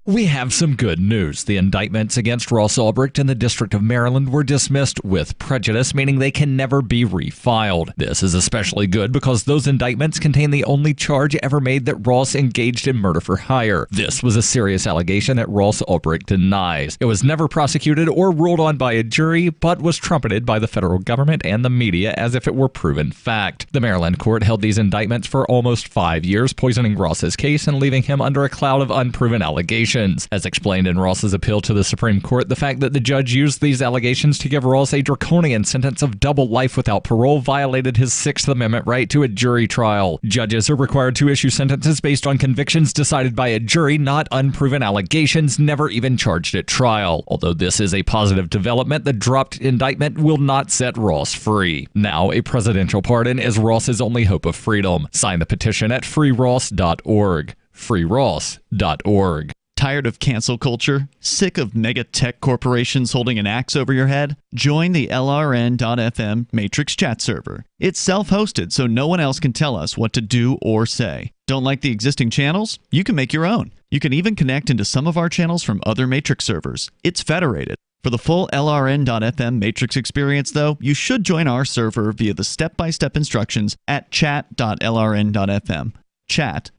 We have some good news. The indictments against Ross Ulbricht in the District of Maryland were dismissed with prejudice, meaning they can never be refiled. This is especially good because those indictments contain the only charge ever made that Ross engaged in murder for hire. This was a serious allegation that Ross Ulbricht denies. It was never prosecuted or ruled on by a jury, but was trumpeted by the federal government and the media as if it were proven fact. The Maryland court held these indictments for almost 5 years, poisoning Ross's case and leaving him under a cloud of unproven allegations. As explained in Ross's appeal to the Supreme Court, the fact that the judge used these allegations to give Ross a draconian sentence of double life without parole violated his Sixth Amendment right to a jury trial. Judges are required to issue sentences based on convictions decided by a jury, not unproven allegations never even charged at trial. Although this is a positive development, the dropped indictment will not set Ross free. Now, a presidential pardon is Ross's only hope of freedom. Sign the petition at freeross.org. freeross.org. Tired of cancel culture? Sick of mega tech corporations holding an axe over your head? Join the LRN.FM Matrix chat server. It's self-hosted, so no one else can tell us what to do or say. Don't like the existing channels? You can make your own. You can even connect into some of our channels from other Matrix servers. It's federated. For the full LRN.FM Matrix experience, though, you should join our server via the step-by-step instructions at chat.lrn.fm. chat.lrn.fm.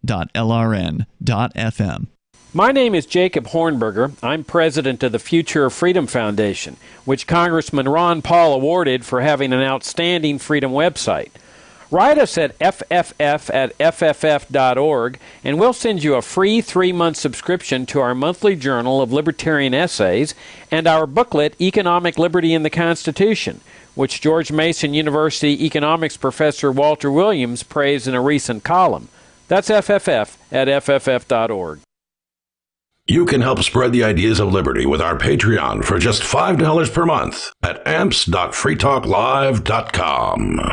My name is Jacob Hornberger. I'm president of the Future of Freedom Foundation, which Congressman Ron Paul awarded for having an outstanding freedom website. Write us at fff@fff.org, and we'll send you a free 3-month subscription to our monthly journal of libertarian essays and our booklet, Economic Liberty in the Constitution, which George Mason University economics professor Walter Williams praised in a recent column. That's fff@fff.org. You can help spread the ideas of liberty with our Patreon for just $5 per month at amps.freetalklive.com.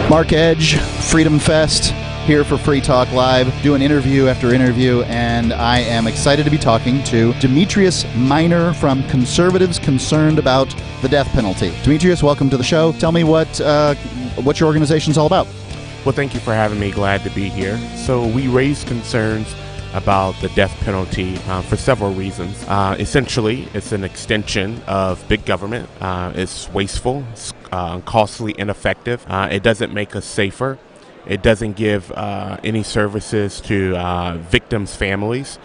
Mark Edge, Freedom Fest, here for Free Talk Live, doing interview after interview, and I am excited to be talking to Demetrius Minor from Conservatives Concerned About the Death Penalty. Demetrius, welcome to the show. Tell me what your organization's all about. Well, thank you for having me. Glad to be here. So we raise concerns about the death penalty for several reasons. Essentially, it's an extension of big government. It's wasteful, it's costly, ineffective. It doesn't make us safer. It doesn't give any services to victims' families.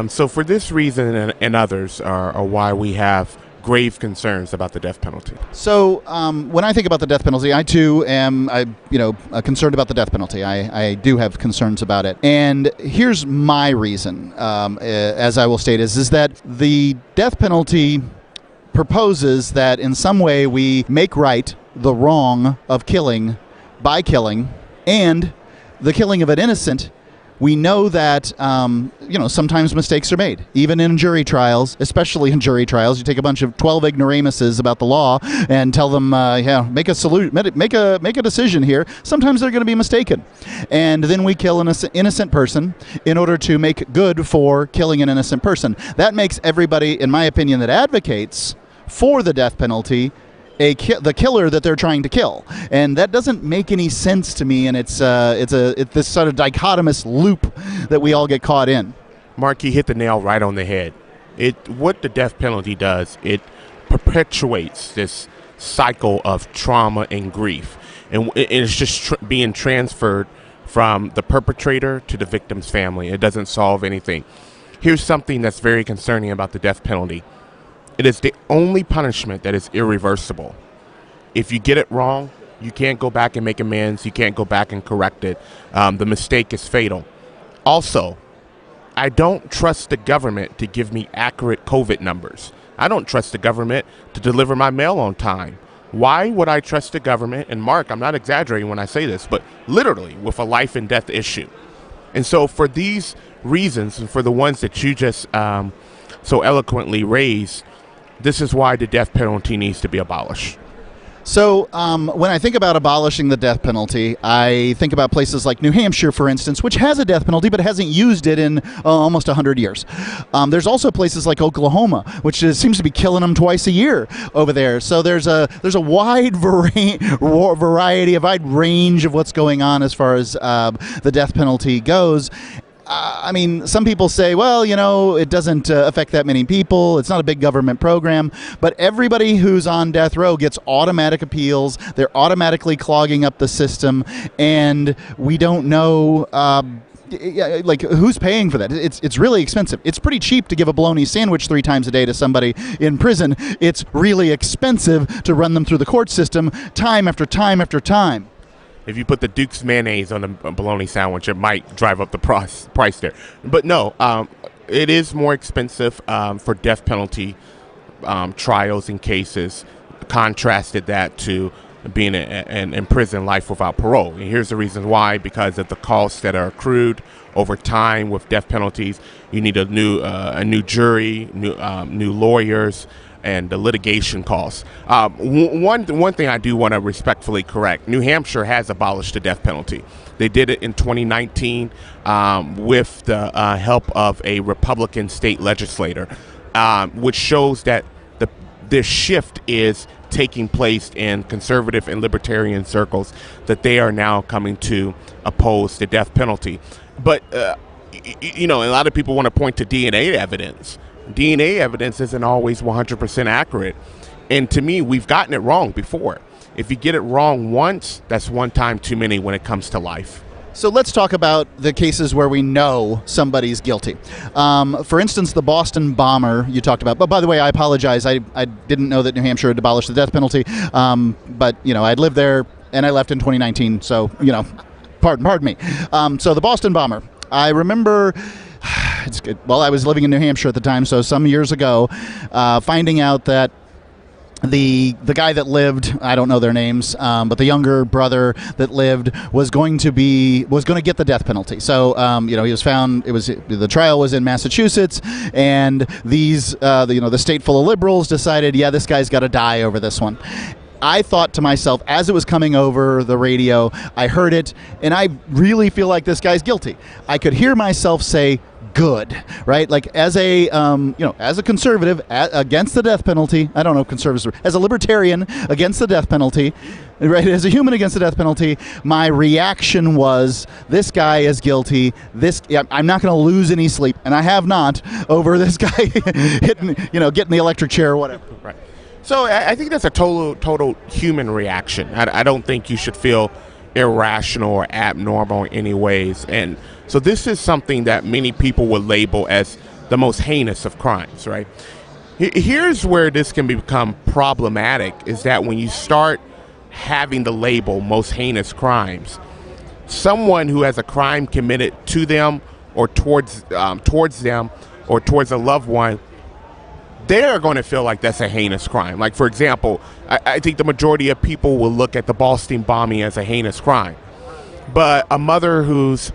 So for this reason and others are why we have grave concerns about the death penalty. So when I think about the death penalty, I too am concerned about the death penalty. I do have concerns about it. And here's my reason, as I will state, is that the death penalty proposes that in some way we make right the wrong of killing by killing, and the killing of an innocent. We know that, sometimes mistakes are made, even in jury trials, especially in jury trials. You take a bunch of 12 ignoramuses about the law and tell them, make a decision here. Sometimes they're going to be mistaken. And then we kill an innocent person in order to make good for killing an innocent person. That makes everybody, in my opinion, that advocates for the death penalty the killer that they're trying to kill, and that doesn't make any sense to me. And it's this sort of dichotomous loop that we all get caught in. Mark, you hit the nail right on the head. What the death penalty does, it perpetuates this cycle of trauma and grief, and it's just being transferred from the perpetrator to the victim's family. It doesn't solve anything. Here's something that's very concerning about the death penalty. It is the only punishment that is irreversible. If you get it wrong, you can't go back and make amends. You can't go back and correct it. The mistake is fatal. Also, I don't trust the government to give me accurate COVID numbers. I don't trust the government to deliver my mail on time. Why would I trust the government? And Mark, I'm not exaggerating when I say this, but literally with a life and death issue. And so for these reasons, and for the ones that you just so eloquently raised, this is why the death penalty needs to be abolished. So when I think about abolishing the death penalty, I think about places like New Hampshire, for instance, which has a death penalty but hasn't used it in almost 100 years. There's also places like Oklahoma, which seems to be killing them twice a year over there. So there's a wide variety, a wide range of what's going on as far as the death penalty goes. I mean, some people say, well, it doesn't affect that many people. It's not a big government program. But everybody who's on death row gets automatic appeals. They're automatically clogging up the system. And we don't know, who's paying for that? It's really expensive. It's pretty cheap to give a bologna sandwich 3 times a day to somebody in prison. It's really expensive to run them through the court system time after time after time. If you put the Duke's mayonnaise on a bologna sandwich, it might drive up the price there. But no, it is more expensive for death penalty trials and cases. Contrasted that to being in prison life without parole. And here's the reason why: because of the costs that are accrued over time with death penalties. You need a new jury, new lawyers, and the litigation costs. One thing I do want to respectfully correct: New Hampshire has abolished the death penalty. They did it in 2019 with the help of a Republican state legislator, which shows that this shift is taking place in conservative and libertarian circles, that they are now coming to oppose the death penalty. But, a lot of people want to point to DNA evidence. DNA evidence isn't always 100% accurate. And to me, we've gotten it wrong before. If you get it wrong once, that's one time too many when it comes to life. So let's talk about the cases where we know somebody's guilty. For instance, the Boston bomber you talked about. But by the way, I apologize. I didn't know that New Hampshire had abolished the death penalty. But, I'd lived there and I left in 2019. So, pardon me. So the Boston bomber, I remember... I was living in New Hampshire at the time, so some years ago, finding out that the guy that lived, I don't know their names, but the younger brother that lived was going to get the death penalty. So he was found. The trial was in Massachusetts, and the state full of liberals decided, yeah, this guy's got to die over this one. I thought to myself, as it was coming over the radio, I heard it, and I really feel like this guy's guilty. I could hear myself say, good, right? Like as a conservative against the death penalty, I don't know, conservative, as a libertarian against the death penalty, right? As a human against the death penalty, my reaction was, this guy is guilty. I'm not going to lose any sleep, and I have not, over this guy getting the electric chair or whatever. Right. So I think that's a total human reaction. I don't think you should feel irrational or abnormal in any ways. And so this is something that many people would label as the most heinous of crimes, right? Here's where this can become problematic, is that when you start having the label most heinous crimes, someone who has a crime committed to them or towards them or towards a loved one, they're going to feel like that's a heinous crime. Like, for example, I think the majority of people will look at the Boston bombing as a heinous crime. But a mother whose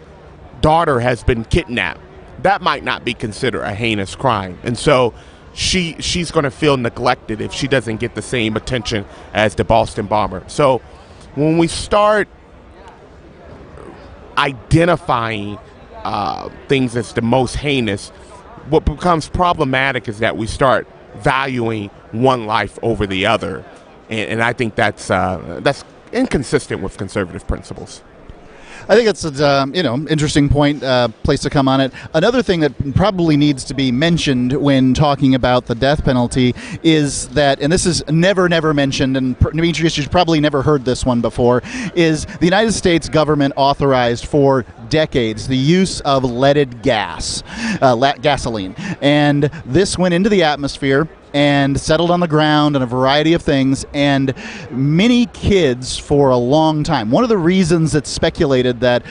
daughter has been kidnapped, that might not be considered a heinous crime. And so she's going to feel neglected if she doesn't get the same attention as the Boston bomber. So when we start identifying things as the most heinous, what becomes problematic is that we start valuing one life over the other, and I think that's inconsistent with conservative principles. I think it's an interesting point, place to come on it. Another thing that probably needs to be mentioned when talking about the death penalty is that, and this is never mentioned, and Demetrius, you've probably never heard this one before, is the United States government authorized for decades the use of leaded gas, gasoline. And this went into the atmosphere and settled on the ground and a variety of things, and many kids for a long time. One of the reasons it's speculated that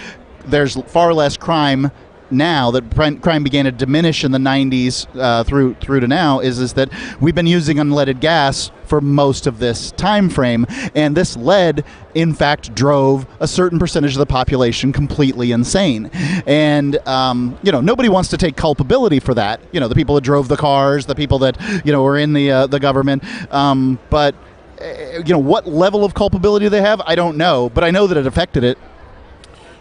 there's far less crime now, that crime began to diminish in the 90s through to now, is that we've been using unleaded gas for most of this time frame, and this lead, in fact, drove a certain percentage of the population completely insane. And nobody wants to take culpability for that. The people that drove the cars, the people that were in the government. But what level of culpability they have, I don't know. But I know that it affected it.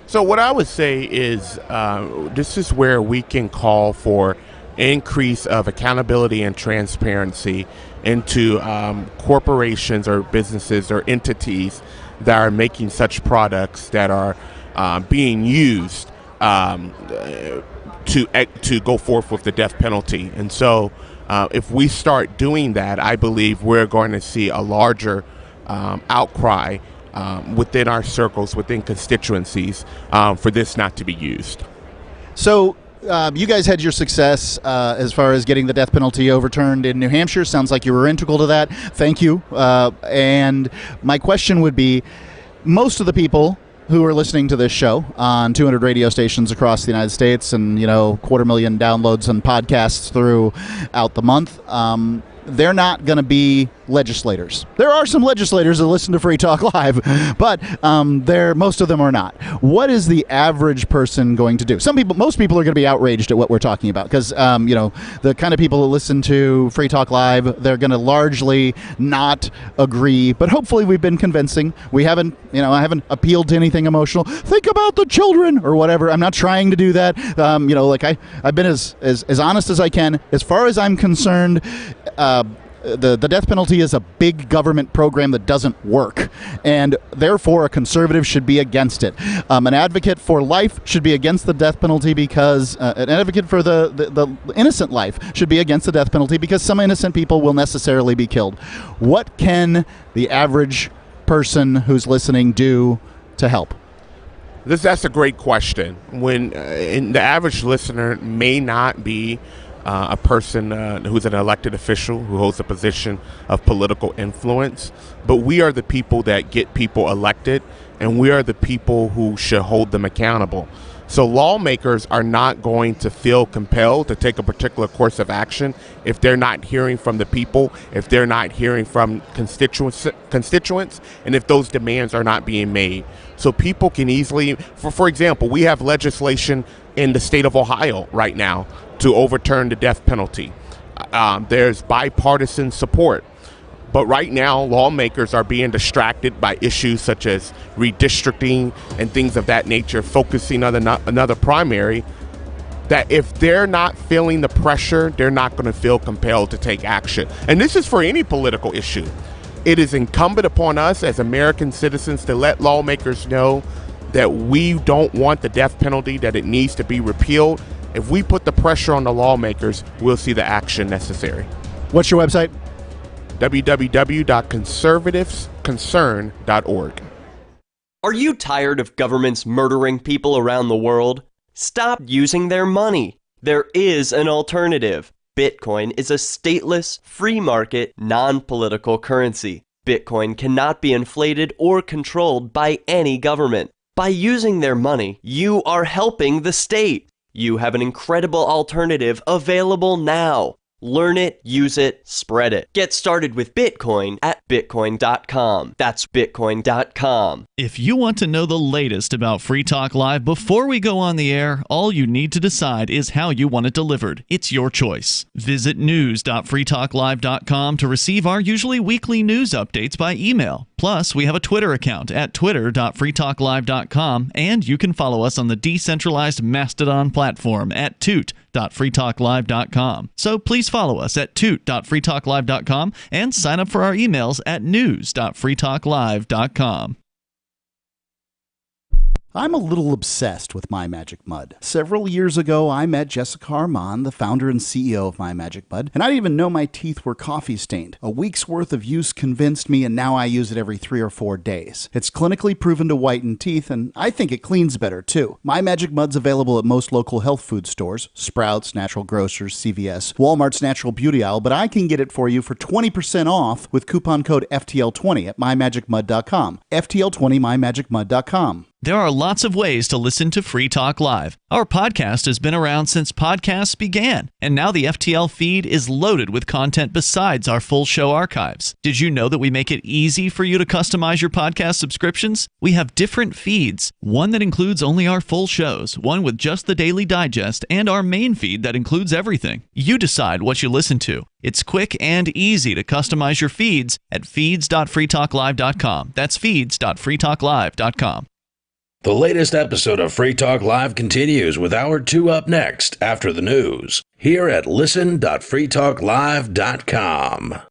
So what I would say is this is where we can call for increase of accountability and transparency into corporations or businesses or entities that are making such products that are being used to go forth with the death penalty. And so if we start doing that, I believe we're going to see a larger outcry within our circles, within constituencies, for this not to be used. So you guys had your success as far as getting the death penalty overturned in New Hampshire. Sounds like you were integral to that. Thank you. And my question would be, most of the people who are listening to this show on 200 radio stations across the United States and, 250,000 downloads and podcasts throughout the month, they're not going to be legislators. There are some legislators that listen to Free Talk Live, but most of them are not. What is the average person going to do? Most people are going to be outraged at what we're talking about because, the kind of people that listen to Free Talk Live, they're going to largely not agree, but hopefully we've been convincing. I haven't appealed to anything emotional. Think about the children or whatever. I'm not trying to do that. I've been as honest as I can. As far as I'm concerned, the death penalty is a big government program that doesn't work, and therefore a conservative should be against it. An advocate for life should be against the death penalty because an advocate for the innocent life should be against the death penalty because some innocent people will necessarily be killed. What can the average person who's listening do to help? That's a great question. When the average listener may not be a person who's an elected official who holds a position of political influence, but we are the people that get people elected, and we are the people who should hold them accountable. So lawmakers are not going to feel compelled to take a particular course of action if they're not hearing from the people, if they're not hearing from constituents, and if those demands are not being made. So people can easily, for example, we have legislation in the state of Ohio right now to overturn the death penalty. There's bipartisan support. But right now, lawmakers are being distracted by issues such as redistricting and things of that nature, focusing on another primary, that if they're not feeling the pressure, they're not going to feel compelled to take action. And this is for any political issue. It is incumbent upon us as American citizens to let lawmakers know that we don't want the death penalty, that it needs to be repealed. If we put the pressure on the lawmakers, we'll see the action necessary. What's your website? www.conservativesconcern.org. Are you tired of governments murdering people around the world? Stop using their money. There is an alternative. Bitcoin is a stateless, free market, non-political currency. Bitcoin cannot be inflated or controlled by any government. By using their money, you are helping the state. You have an incredible alternative available now. Learn it, use it, spread it. Get started with Bitcoin at Bitcoin.com. That's Bitcoin.com. If you want to know the latest about Free Talk Live before we go on the air, all you need to decide is how you want it delivered. It's your choice. Visit news.freetalklive.com to receive our usually weekly news updates by email. Plus, we have a Twitter account at twitter.freetalklive.com, and you can follow us on the decentralized Mastodon platform at toot.freetalklive.com. So please follow us at toot.freetalklive.com and sign up for our emails at news.freetalklive.com. I'm a little obsessed with My Magic Mud. Several years ago, I met Jessica Armand, the founder and CEO of My Magic Mud, and I didn't even know my teeth were coffee stained. A week's worth of use convinced me, and now I use it every 3 or 4 days. It's clinically proven to whiten teeth, and I think it cleans better, too. My Magic Mud's available at most local health food stores, Sprouts, Natural Grocers, CVS, Walmart's Natural Beauty Aisle, but I can get it for you for 20% off with coupon code FTL20 at mymagicmud.com. FTL20 mymagicmud.com. There are lots of ways to listen to Free Talk Live. Our podcast has been around since podcasts began, and now the FTL feed is loaded with content besides our full show archives. Did you know that we make it easy for you to customize your podcast subscriptions? We have different feeds, one that includes only our full shows, one with just the Daily Digest, and our main feed that includes everything. You decide what you listen to. It's quick and easy to customize your feeds at feeds.freetalklive.com. That's feeds.freetalklive.com. The latest episode of Free Talk Live continues with Hour 2 up next after the news here at listen.freetalklive.com.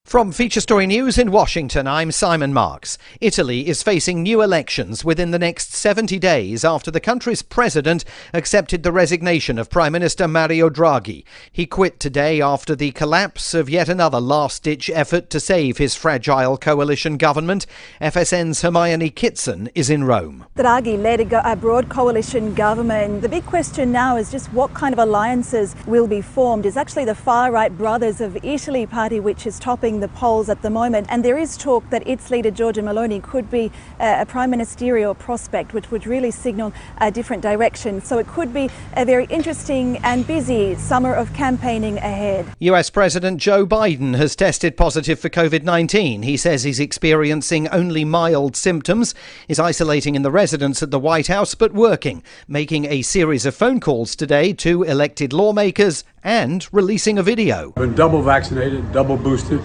From Feature Story News in Washington, I'm Simon Marks. Italy is facing new elections within the next 70 days after the country's president accepted the resignation of Prime Minister Mario Draghi. He quit today after the collapse of yet another last-ditch effort to save his fragile coalition government. FSN's Hermione Kitson is in Rome. Draghi led a broad coalition government. The big question now is just what kind of alliances will be formed. Is actually the far-right Brothers of Italy party, which is topping the polls at the moment, and there is talk that its leader Giorgia Meloni could be a prime ministerial prospect, which would really signal a different direction. So it could be a very interesting and busy summer of campaigning ahead. US President Joe Biden has tested positive for COVID-19. He says he's experiencing only mild symptoms, is isolating in the residence at the White House but working, making a series of phone calls today to elected lawmakers and releasing a video. I've been double vaccinated, double boosted.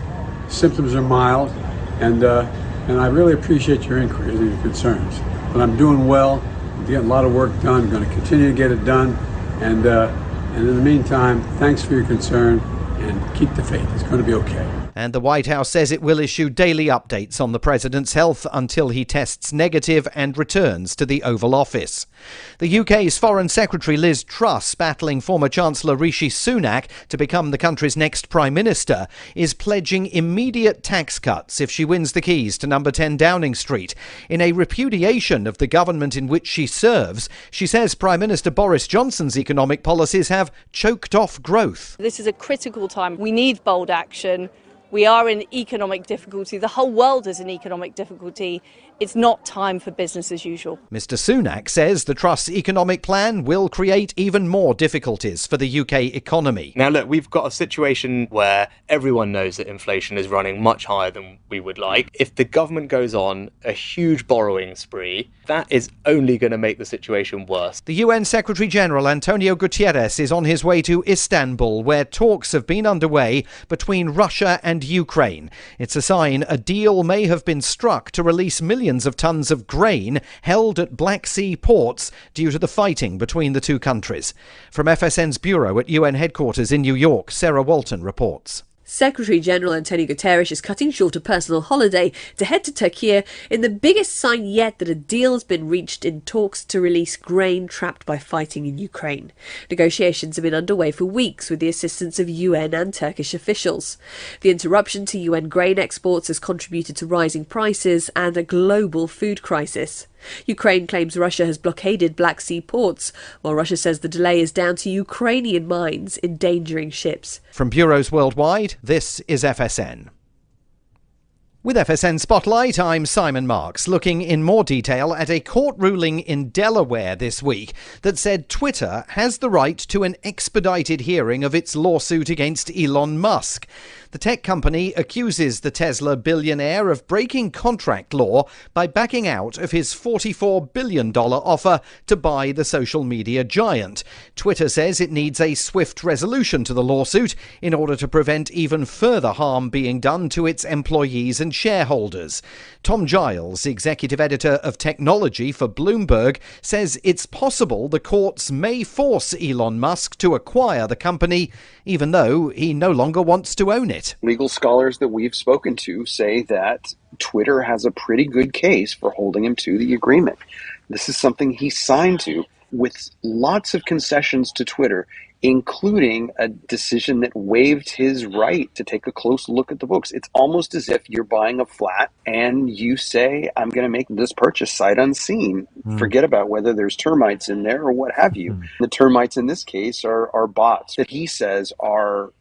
Symptoms are mild, and I really appreciate your inquiries and your concerns. But I'm doing well. I'm getting a lot of work done. I'm going to continue to get it done. And in the meantime, thanks for your concern, and keep the faith. It's going to be okay. And the White House says it will issue daily updates on the president's health until he tests negative and returns to the Oval Office. The UK's Foreign Secretary Liz Truss, battling former Chancellor Rishi Sunak to become the country's next Prime Minister, is pledging immediate tax cuts if she wins the keys to number 10 Downing Street. In a repudiation of the government in which she serves, she says Prime Minister Boris Johnson's economic policies have choked off growth. This is a critical time. We need bold action. We are in economic difficulty. The whole world is in economic difficulty. It's not time for business as usual. Mr. Sunak says the Truss economic plan will create even more difficulties for the UK economy. Now, look, we've got a situation where everyone knows that inflation is running much higher than we would like. If the government goes on a huge borrowing spree, that is only going to make the situation worse. The UN Secretary-General Antonio Guterres is on his way to Istanbul, where talks have been underway between Russia and Ukraine. It's a sign a deal may have been struck to release millions of tons of grain held at Black Sea ports due to the fighting between the two countries. From FSN's bureau at UN headquarters in New York, Sarah Walton reports. Secretary-General Antonio Guterres is cutting short a personal holiday to head to Turkey in the biggest sign yet that a deal has been reached in talks to release grain trapped by fighting in Ukraine. Negotiations have been underway for weeks with the assistance of UN and Turkish officials. The interruption to UN grain exports has contributed to rising prices and a global food crisis. Ukraine claims Russia has blockaded Black Sea ports, while Russia says the delay is down to Ukrainian mines endangering ships. From bureaus worldwide, this is FSN. With FSN Spotlight, I'm Simon Marks, looking in more detail at a court ruling in Delaware this week that said Twitter has the right to an expedited hearing of its lawsuit against Elon Musk. The tech company accuses the Tesla billionaire of breaking contract law by backing out of his $44 billion offer to buy the social media giant. Twitter says it needs a swift resolution to the lawsuit in order to prevent even further harm being done to its employees and shareholders. Tom Giles, executive editor of technology for Bloomberg, says it's possible the courts may force Elon Musk to acquire the company, even though he no longer wants to own it. Legal scholars that we've spoken to say that Twitter has a pretty good case for holding him to the agreement. This is something he signed to with lots of concessions to Twitter, including a decision that waived his right to take a close look at the books. It's almost as if you're buying a flat and you say, I'm going to make this purchase sight unseen. Forget about whether there's termites in there or what have you. The termites in this case are bots that he says are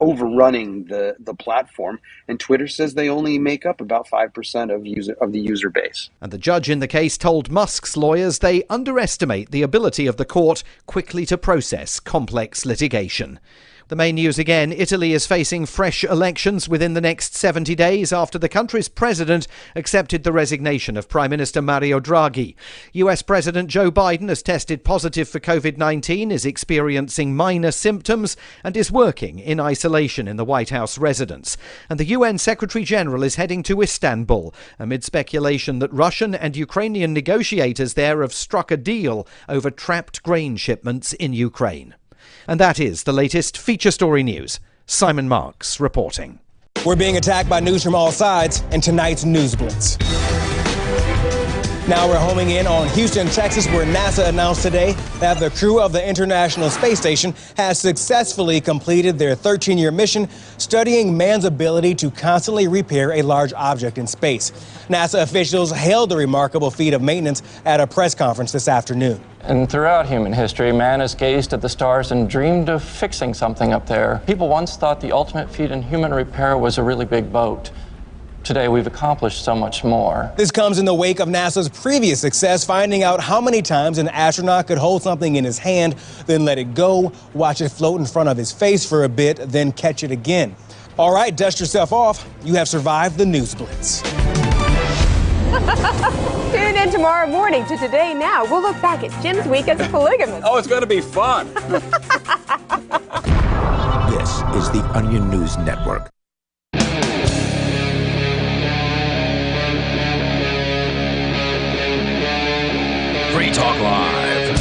overrunning the platform, and Twitter says they only make up about 5% of the user base. And the judge in the case told Musk's lawyers they underestimate the ability of the court quickly to process complex litigation. The main news again, Italy is facing fresh elections within the next 70 days after the country's president accepted the resignation of Prime Minister Mario Draghi. US President Joe Biden has tested positive for COVID-19, is experiencing minor symptoms and is working in isolation in the White House residence. And the UN Secretary General is heading to Istanbul amid speculation that Russian and Ukrainian negotiators there have struck a deal over trapped grain shipments in Ukraine. And that is the latest feature story news. Simon Marks reporting. We're being attacked by news from all sides in tonight's News Blitz. Now we're homing in on Houston, Texas, where NASA announced today that the crew of the International Space Station has successfully completed their 13-year mission studying man's ability to constantly repair a large object in space. NASA officials hailed the remarkable feat of maintenance at a press conference this afternoon. And throughout human history, man has gazed at the stars and dreamed of fixing something up there. People once thought the ultimate feat in human repair was a really big boat. Today, we've accomplished so much more. This comes in the wake of NASA's previous success, finding out how many times an astronaut could hold something in his hand, then let it go, watch it float in front of his face for a bit, then catch it again. All right, dust yourself off. You have survived the News Blitz. Tune in tomorrow morning to Today Now. We'll look back at Jim's week as a polygamist. Oh, it's going to be fun. This is the Onion News Network. Free Talk Live.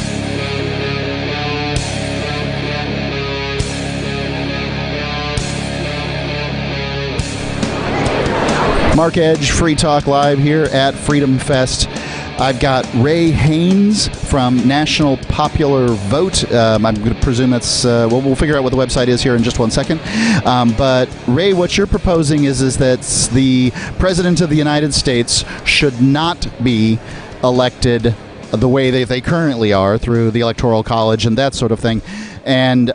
Mark Edge, Free Talk Live here at Freedom Fest. I've got Ray Haynes from National Popular Vote. I'm going to presume that's, we'll figure out what the website is here in just one second. But Ray, what you're proposing is that the President of the United States should not be elected the way they currently are through the Electoral College and that sort of thing, and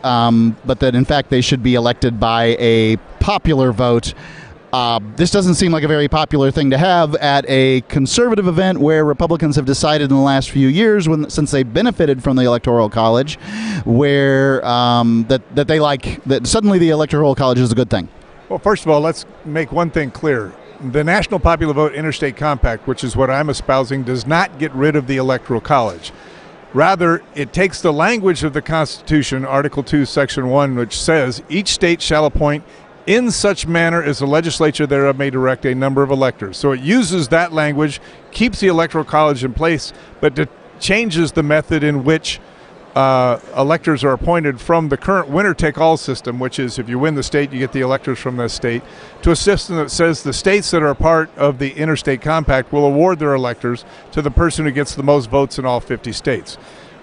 but that in fact they should be elected by a popular vote. This doesn't seem like a very popular thing to have at a conservative event where Republicans have decided in the last few years, since they benefited from the Electoral College, where that they like that suddenly the Electoral College is a good thing. Well, first of all, let's make one thing clear. The National Popular Vote Interstate Compact, which is what I'm espousing, does not get rid of the Electoral College. Rather, it takes the language of the Constitution, Article 2, Section 1, which says, each state shall appoint in such manner as the legislature thereof may direct a number of electors. So it uses that language, keeps the Electoral College in place, but changes the method in which electors are appointed from the current winner-take-all system, which is if you win the state, you get the electors from that state, to a system that says the states that are part of the Interstate Compact will award their electors to the person who gets the most votes in all 50 states.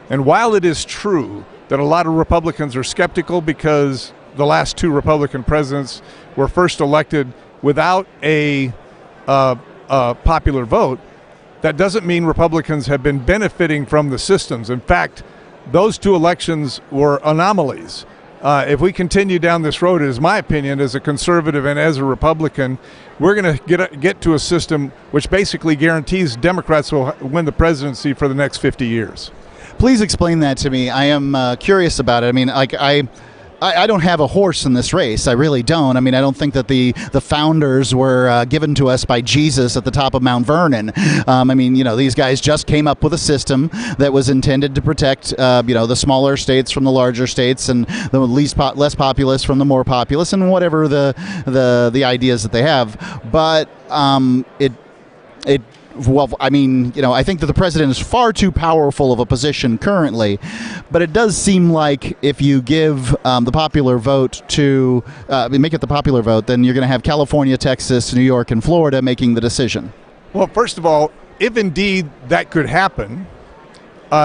And while it is true that a lot of Republicans are skeptical because the last two Republican presidents were first elected without a popular vote, that doesn't mean Republicans have been benefiting from the systems. In fact, those two elections were anomalies. If we continue down this road, it is my opinion as a conservative and as a Republican, we're going to get to a system which basically guarantees Democrats will win the presidency for the next 50 years. Please explain that to me. I am curious about it. I mean, like I don't have a horse in this race. I really don't. I mean, I don't think that the founders were given to us by Jesus at the top of Mount Vernon. I mean, you know, these guys just came up with a system that was intended to protect, you know, the smaller states from the larger states and the less populous from the more populous and whatever the ideas that they have. But well, I mean, you know, I think that the president is far too powerful of a position currently, but it does seem like if you give the popular vote to make it the popular vote, then you're going to have California, Texas, New York, and Florida making the decision. Well, first of all, if indeed that could happen,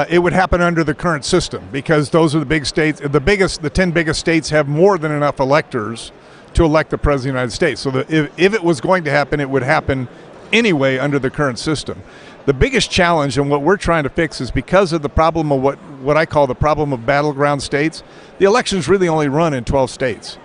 it would happen under the current system because those are the big states. The 10 biggest states have more than enough electors to elect the president of the United States. So if it was going to happen, it would happen anyway under the current system. The biggest challenge and what we're trying to fix is because of the problem of what I call the problem of battleground states, the elections really only run in 12 states.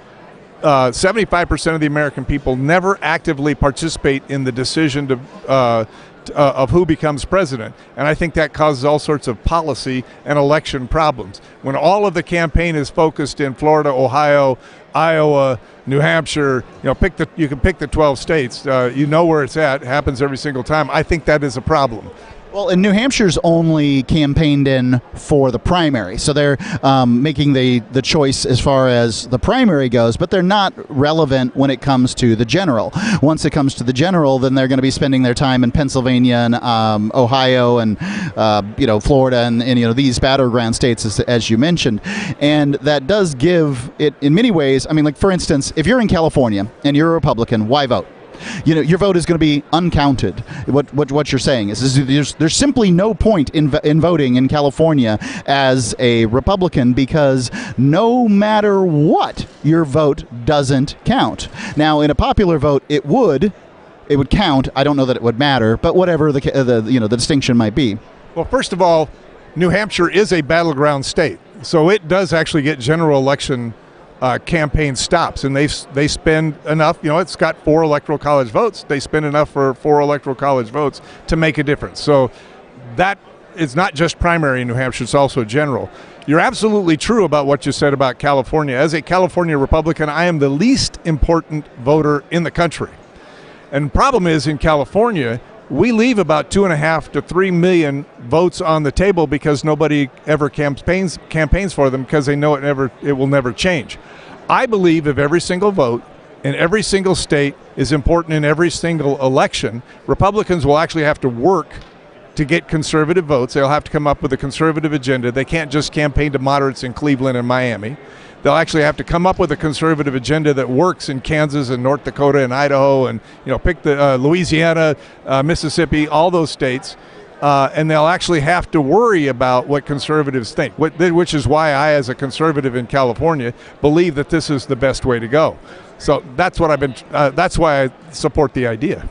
75% of the American people never actively participate in the decision of who becomes president. And I think that causes all sorts of policy and election problems. When all of the campaign is focused in Florida, Ohio, Iowa, New Hampshire, you can pick the 12 states. You know where it's at. It happens every single time. I think that is a problem. Well, and New Hampshire's only campaigned in for the primary, so they're making the choice as far as the primary goes, but they're not relevant when it comes to the general. Once it comes to the general, then they're going to be spending their time in Pennsylvania and Ohio and Florida and these battleground states, as you mentioned, and that does give it in many ways. I mean, like for instance, if you're in California and you're a Republican, why vote? Your vote is going to be uncounted. What you're saying is there's simply no point in voting in California as a Republican because no matter what, your vote doesn't count. Now, in a popular vote, it would count. I don't know that it would matter, but whatever the distinction might be. Well, first of all, New Hampshire is a battleground state, so it does actually get general election campaign stops, and they spend enough. It's got 4 electoral college votes. They spend enough for 4 electoral college votes to make a difference. So that is not just primary in New Hampshire, it's also general. You're absolutely true about what you said about California. As a California Republican, I am the least important voter in the country. And the problem is in California, we leave about 2.5 to 3 million votes on the table because nobody ever campaigns for them because they know it will never change. I believe if every single vote in every single state is important in every single election, Republicans will actually have to work to get conservative votes. They'll have to come up with a conservative agenda. They can't just campaign to moderates in Cleveland and Miami. They'll actually have to come up with a conservative agenda that works in Kansas and North Dakota and Idaho and pick the Louisiana, Mississippi, all those states, and they'll actually have to worry about what conservatives think, which is why I, as a conservative in California, believe that this is the best way to go. So that's that's why I support the idea.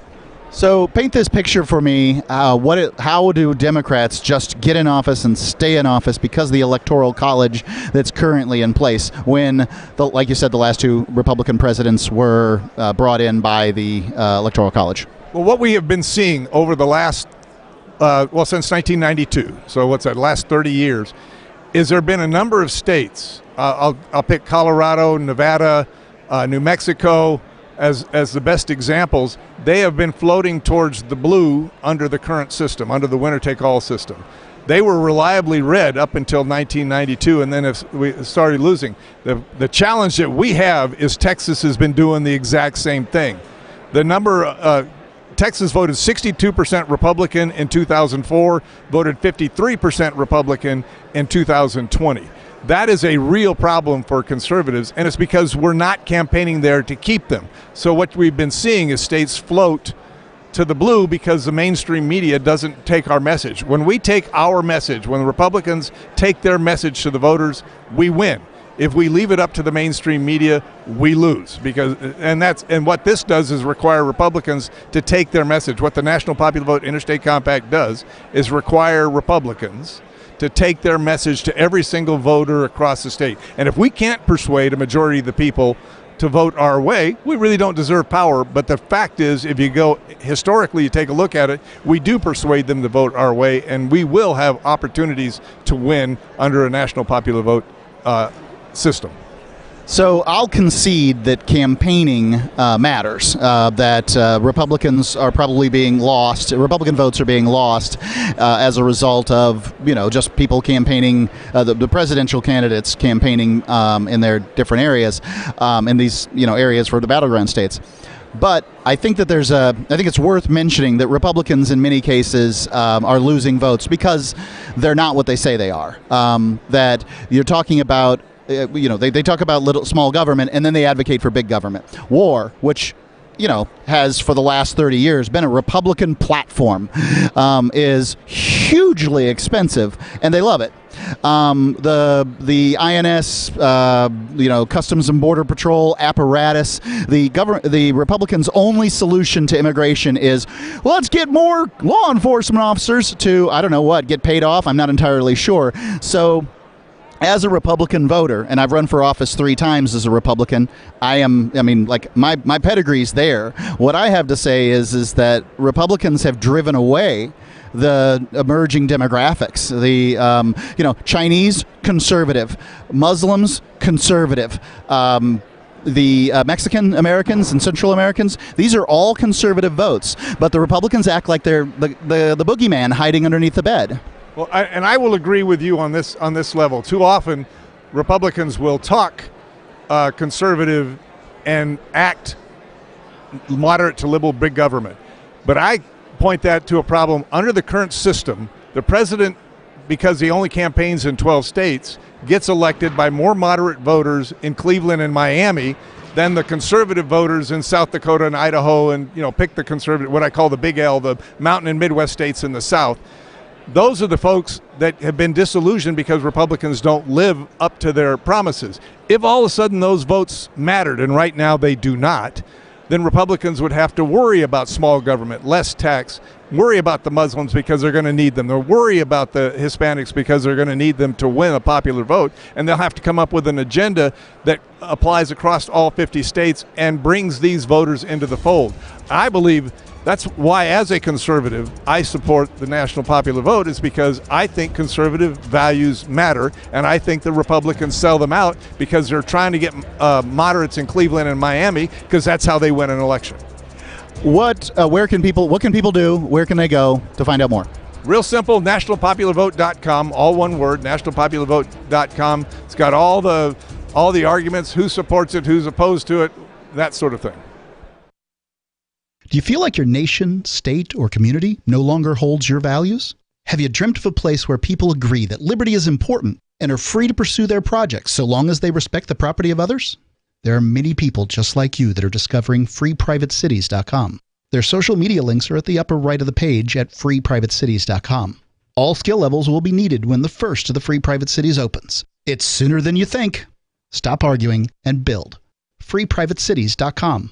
So paint this picture for me. How do Democrats just get in office and stay in office because of the Electoral College that's currently in place when, like you said, the last 2 Republican presidents were brought in by the Electoral College? Well, what we have been seeing over the last, since 1992, so what's that, last 30 years, is there have been a number of states, I'll pick Colorado, Nevada, New Mexico, as the best examples. They have been floating towards the blue under the current system, under the winner-take-all system. They were reliably red up until 1992, and then we started losing. The challenge that we have is Texas has been doing the exact same thing. Texas voted 62% Republican in 2004, voted 53% Republican in 2020. That is a real problem for conservatives, and it's because we're not campaigning there to keep them. So what we've been seeing is states float to the blue because the mainstream media doesn't take our message. When we take our message, when the Republicans take their message to the voters, we win. If we leave it up to the mainstream media, we lose. And what this does is require Republicans to take their message. What the National Popular Vote Interstate Compact does is require Republicans to take their message to every single voter across the state. And if we can't persuade a majority of the people to vote our way, we really don't deserve power. But the fact is, if you go historically, you take a look at it, we do persuade them to vote our way, and we will have opportunities to win under a national popular vote system. So I'll concede that campaigning matters, that Republicans are probably being lost, Republican votes are being lost as a result of, just people campaigning, the presidential candidates campaigning in their different areas, in these, areas for the battleground states. But I think that I think it's worth mentioning that Republicans in many cases are losing votes because they're not what they say they are. That you're talking about, they talk about small government, and then they advocate for big government. War, which, has for the last 30 years been a Republican platform, is hugely expensive, and they love it. The INS, Customs and Border Patrol apparatus, the Republicans' only solution to immigration is, let's get more law enforcement officers to, I don't know what, get paid off. I'm not entirely sure. So as a Republican voter, and I've run for office 3 times as a Republican, my pedigree's there. What I have to say is that Republicans have driven away the emerging demographics. The Chinese, conservative; Muslims, conservative; the Mexican Americans and Central Americans, these are all conservative votes. But the Republicans act like they're the boogeyman hiding underneath the bed. Well, I will agree with you on this level. Too often, Republicans will talk conservative and act moderate to liberal big government. But I point that to a problem under the current system. The president, because he only campaigns in 12 states, gets elected by more moderate voters in Cleveland and Miami than the conservative voters in South Dakota and Idaho, and pick the conservative, what I call the Big L, the mountain and Midwest states in the South. Those are the folks that have been disillusioned because Republicans don't live up to their promises. If all of a sudden those votes mattered, and right now they do not, then Republicans would have to worry about small government, less tax, worry about the Muslims because they're going to need them. They'll worry about the Hispanics because they're going to need them to win a popular vote, and they'll have to come up with an agenda that applies across all 50 states and brings these voters into the fold. I believe that's why, as a conservative, I support the national popular vote, is because I think conservative values matter, and I think the Republicans sell them out because they're trying to get moderates in Cleveland and Miami, because that's how they win an election. What can people do? Where can they go to find out more? Real simple, nationalpopularvote.com, all one word, nationalpopularvote.com. It's got all the arguments, who supports it, who's opposed to it, that sort of thing. Do you feel like your nation, state, or community no longer holds your values? Have you dreamt of a place where people agree that liberty is important and are free to pursue their projects so long as they respect the property of others? There are many people just like you that are discovering freeprivatecities.com. Their social media links are at the upper right of the page at freeprivatecities.com. All skill levels will be needed when the first of the Free Private Cities opens. It's sooner than you think. Stop arguing and build. freeprivatecities.com.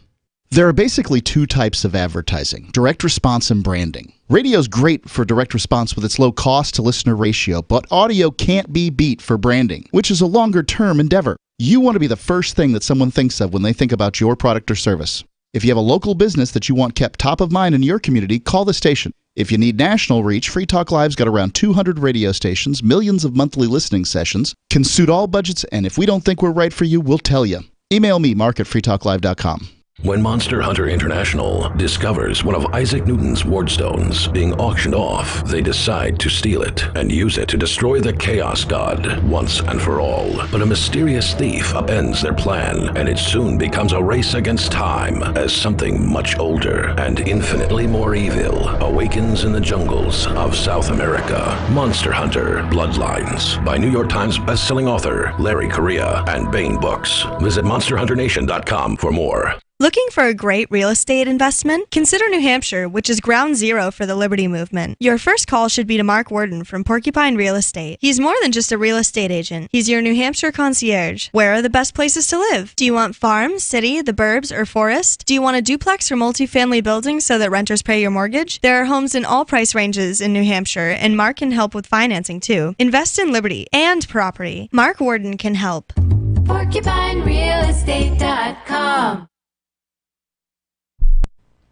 There are basically 2 types of advertising: direct response and branding. Radio's great for direct response with its low cost to listener ratio, but audio can't be beat for branding, which is a longer term endeavor. You want to be the first thing that someone thinks of when they think about your product or service. If you have a local business that you want kept top of mind in your community, call the station. If you need national reach, Free Talk Live's got around 200 radio stations, millions of monthly listening sessions, can suit all budgets, and if we don't think we're right for you, we'll tell you. Email me, mark@freetalklive.com. When Monster Hunter International discovers one of Isaac Newton's wardstones being auctioned off, they decide to steal it and use it to destroy the Chaos God once and for all. But a mysterious thief upends their plan, and it soon becomes a race against time as something much older and infinitely more evil awakens in the jungles of South America. Monster Hunter Bloodlines by New York Times bestselling author Larry Correia and Baen Books. Visit monsterhunternation.com for more. Looking for a great real estate investment? Consider New Hampshire, which is ground zero for the Liberty Movement. Your first call should be to Mark Worden from Porcupine Real Estate. He's more than just a real estate agent. He's your New Hampshire concierge. Where are the best places to live? Do you want farm, city, the burbs, or forest? Do you want a duplex or multifamily building so that renters pay your mortgage? There are homes in all price ranges in New Hampshire, and Mark can help with financing too. Invest in liberty and property. Mark Worden can help. PorcupineRealEstate.com.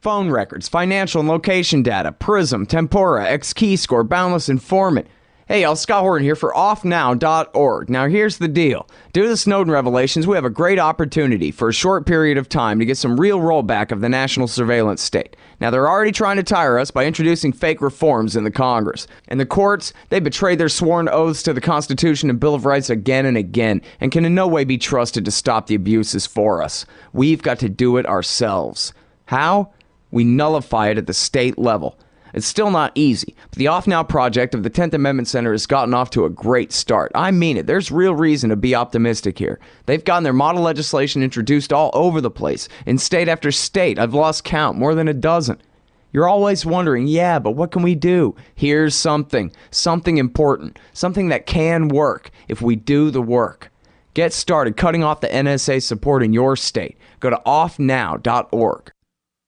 Phone records, financial and location data, Prism, Tempora, X-Keyscore, Boundless Informant. Hey y'all, Scott Horton here for offnow.org. Now here's the deal. Due to the Snowden revelations, we have a great opportunity for a short period of time to get some real rollback of the national surveillance state. Now they're already trying to tire us by introducing fake reforms in the Congress. And the courts, they betrayed their sworn oaths to the Constitution and Bill of Rights again and again, and can in no way be trusted to stop the abuses for us. We've got to do it ourselves. How? We nullify it at the state level. It's still not easy, but the Off Now project of the 10th Amendment Center has gotten off to a great start. I mean it. There's real reason to be optimistic here. They've gotten their model legislation introduced all over the place, in state after state. I've lost count, more than a dozen. You're always wondering, yeah, but what can we do? Here's something important, something that can work if we do the work. Get started cutting off the NSA support in your state. Go to offnow.org.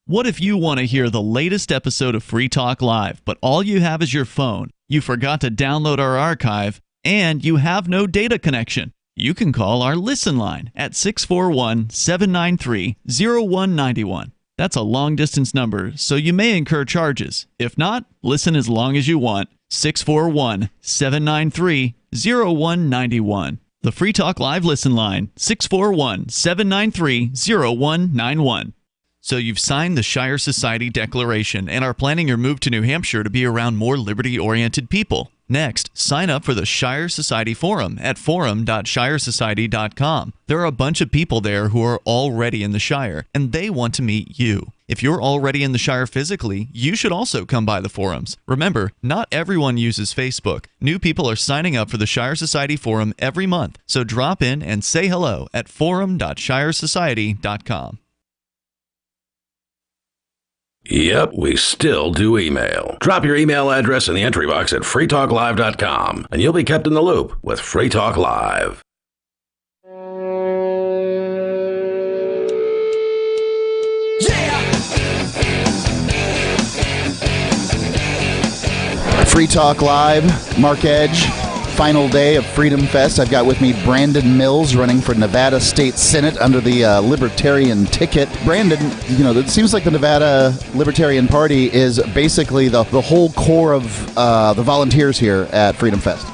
What if you want to hear the latest episode of Free Talk Live, but all you have is your phone, you forgot to download our archive, and you have no data connection, you can call our Listen line at 641-793-0191. That's a long-distance number, so you may incur charges. If not, listen as long as you want. 641-793-0191. The Free Talk Live Listen line, 641-793-0191. So you've signed the Shire Society Declaration and are planning your move to New Hampshire to be around more liberty-oriented people. Next, sign up for the Shire Society Forum at forum.shiresociety.com. There are a bunch of people there who are already in the Shire, and they want to meet you. If you're already in the Shire physically, you should also come by the forums. Remember, not everyone uses Facebook. New people are signing up for the Shire Society Forum every month, so drop in and say hello at forum.shiresociety.com. Yep, we still do email. Drop your email address in the entry box at freetalklive.com, and you'll be kept in the loop with Free Talk Live. Free Talk Live, Mark Edge, final day of Freedom Fest. I've got with me Brandon Mills, running for Nevada State Senate under the Libertarian ticket. Brandon, you know, it seems like the Nevada Libertarian Party is basically the whole core of the volunteers here at Freedom Fest.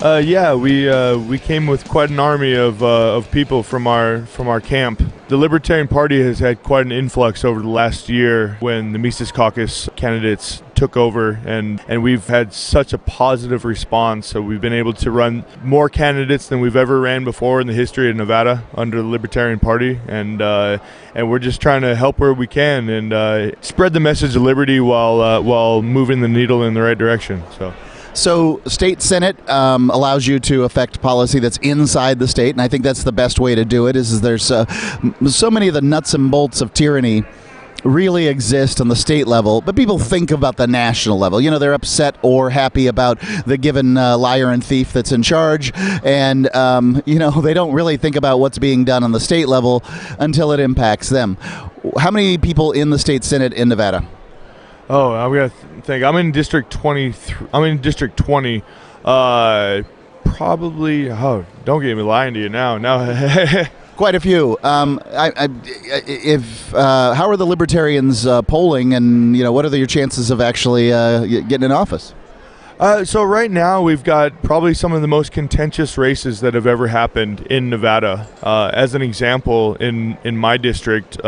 Yeah, we came with quite an army of people from our camp. The Libertarian Party has had quite an influx over the last year when the Mises Caucus candidates took over, and we've had such a positive response. So we've been able to run more candidates than we've ever ran before in the history of Nevada under the Libertarian Party, and we're just trying to help where we can and spread the message of liberty while moving the needle in the right direction. So state senate allows you to affect policy that's inside the state, and I think that's the best way to do it. Is there's so many of the nuts and bolts of tyranny really exist on the state level, but people think about the national level. You know, they're upset or happy about the given liar and thief that's in charge, and you know, they don't really think about what's being done on the state level until it impacts them. How many people in the state senate in Nevada? Oh, I'm gonna think. I'm in District 23. I'm in District 20. Probably. Oh, don't get me lying to you now. Quite a few. How are the Libertarians polling, and you know, what are your chances of actually getting in office? So right now we've got probably some of the most contentious races that have ever happened in Nevada. As an example, in my district,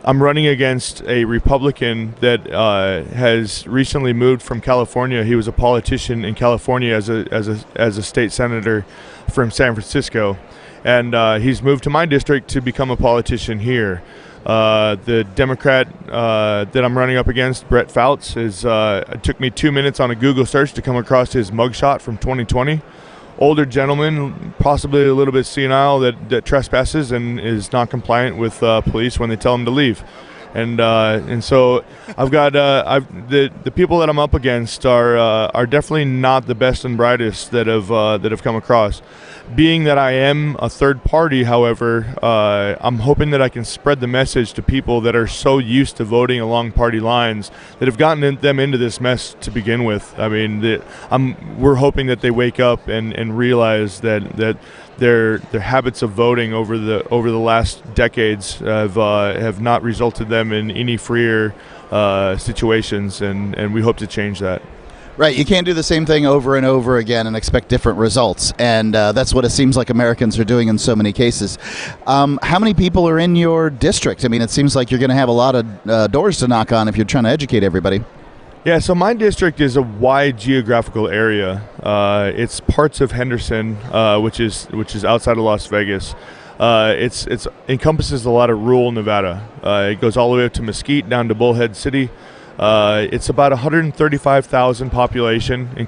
I'm running against a Republican that has recently moved from California. He was a politician in California as a state senator from San Francisco, and he's moved to my district to become a politician here. The Democrat that I'm running up against, Brett Fouts, it took me 2 minutes on a Google search to come across his mugshot from 2020. Older gentleman, possibly a little bit senile, that trespasses and is not compliant with police when they tell him to leave. And so I've got the people that I'm up against are definitely not the best and brightest that have come across. Being that I am a third party, however, I'm hoping that I can spread the message to people that are so used to voting along party lines that have gotten them into this mess to begin with. I mean, we're hoping that they wake up and realize that their habits of voting over the last decades have not resulted them in any freer situations, and we hope to change that. Right, you can't do the same thing over and over again and expect different results, and that's what it seems like Americans are doing in so many cases. How many people are in your district? I mean, it seems like you're going to have a lot of doors to knock on if you're trying to educate everybody. Yeah, so my district is a wide geographical area. It's parts of Henderson, which is outside of Las Vegas. It encompasses a lot of rural Nevada. It goes all the way up to Mesquite, down to Bullhead City. It's about 135,000 population,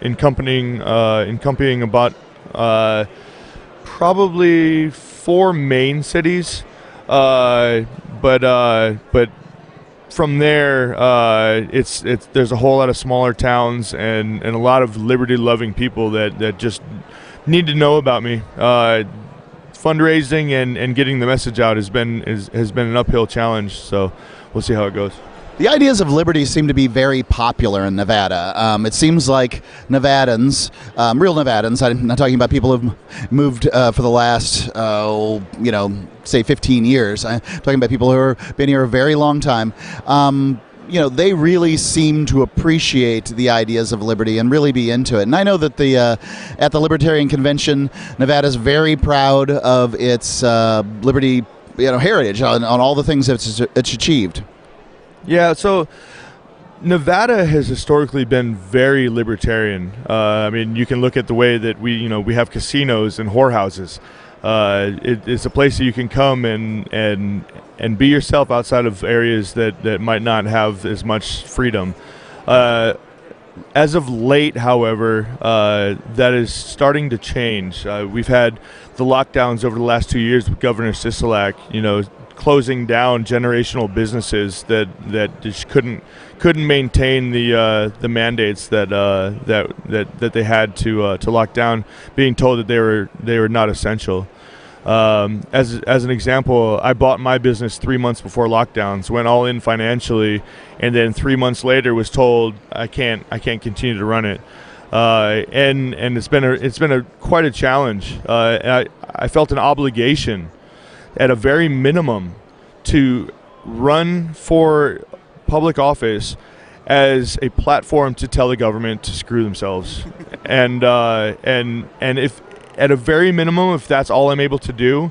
encompassing about probably 4 main cities, but from there, there's a whole lot of smaller towns and a lot of liberty-loving people that just need to know about me. Fundraising and getting the message out has been an uphill challenge, so we'll see how it goes. The ideas of liberty seem to be very popular in Nevada. It seems like Nevadans, real Nevadans, I'm not talking about people who've moved for the last, say 15 years. I'm talking about people who have been here a very long time. They really seem to appreciate the ideas of liberty and really be into it. And I know that at the Libertarian Convention, Nevada's very proud of its liberty, heritage on all the things it's achieved. Yeah, so Nevada has historically been very libertarian. You can look at the way that we have casinos and whorehouses. It's a place that you can come and be yourself outside of areas that might not have as much freedom. As of late, however, that is starting to change. We've had the lockdowns over the last 2 years with Governor Sisolak, closing down generational businesses that just couldn't maintain the mandates that they had to lock down, being told that they were not essential. As an example, I bought my business 3 months before lockdowns, went all in financially, and then 3 months later was told I can't continue to run it. And it's been quite a challenge. I felt an obligation, at a very minimum, to run for public office as a platform to tell the government to screw themselves. and if at a very minimum, if that's all I'm able to do,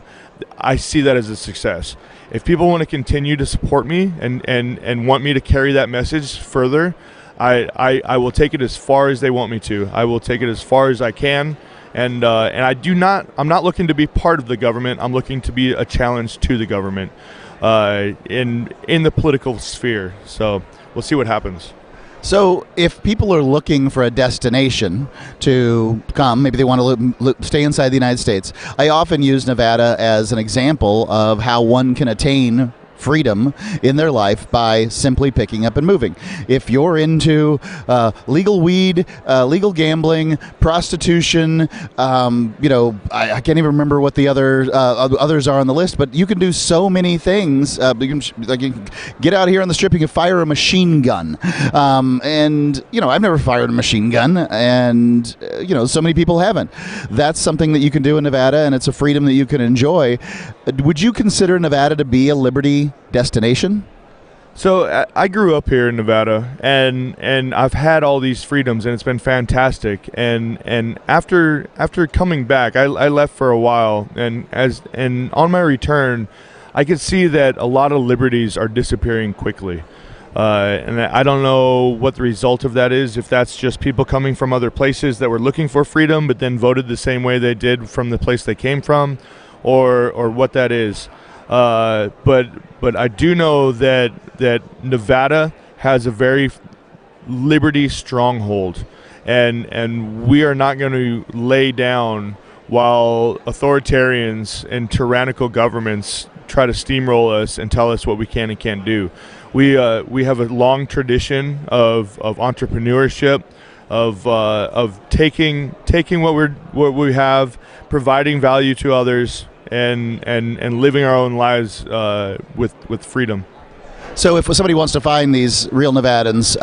I see that as a success. If people want to continue to support me and want me to carry that message further, I will take it as far as they want me to. I will take it as far as I can. And I'm not looking to be part of the government. I'm looking to be a challenge to the government in the political sphere. So we'll see what happens. So if people are looking for a destination to come, maybe they want to stay inside the United States, I often use Nevada as an example of how one can attain freedom in their life by simply picking up and moving. If you're into legal weed, legal gambling, prostitution, I can't even remember what the others are on the list, but you can do so many things. You can get out here on the strip, you can fire a machine gun. I've never fired a machine gun, and so many people haven't. That's something that you can do in Nevada, and it's a freedom that you can enjoy. Would you consider Nevada to be a liberty destination? So I grew up here in Nevada, and I've had all these freedoms, and it's been fantastic. And after coming back, I left for a while, and on my return, I could see that a lot of liberties are disappearing quickly. And I don't know what the result of that is, if that's just people coming from other places that were looking for freedom but then voted the same way they did from the place they came from, or what that is. But I do know that Nevada has a very liberty stronghold, and we are not going to lay down while authoritarians and tyrannical governments try to steamroll us and tell us what we can and can't do. We have a long tradition of entrepreneurship, of taking what we have, providing value to others, and living our own lives with freedom. So if somebody wants to find these real Nevadans,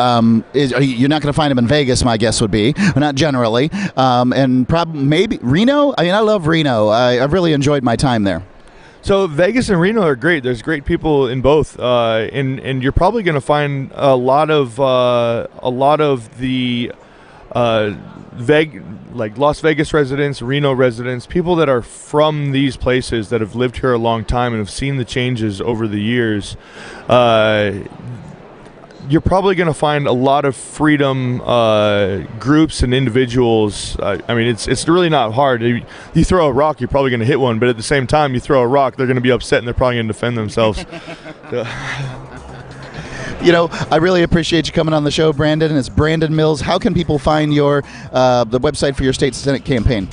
you're not going to find them in Vegas, my guess would be, not generally, and maybe Reno. I love Reno. I've really enjoyed my time there. So Vegas and Reno are great. There's great people in both, and you're probably going to find a lot of the Las Vegas residents, Reno residents, people that are from these places that have lived here a long time and have seen the changes over the years. You're probably going to find a lot of freedom groups and individuals. It's really not hard. You throw a rock, you're probably going to hit one, but at the same time, you throw a rock, they're going to be upset and they're probably going to defend themselves. I really appreciate you coming on the show, Brandon, and it's Brandon Mills. How can people find the website for your state Senate campaign?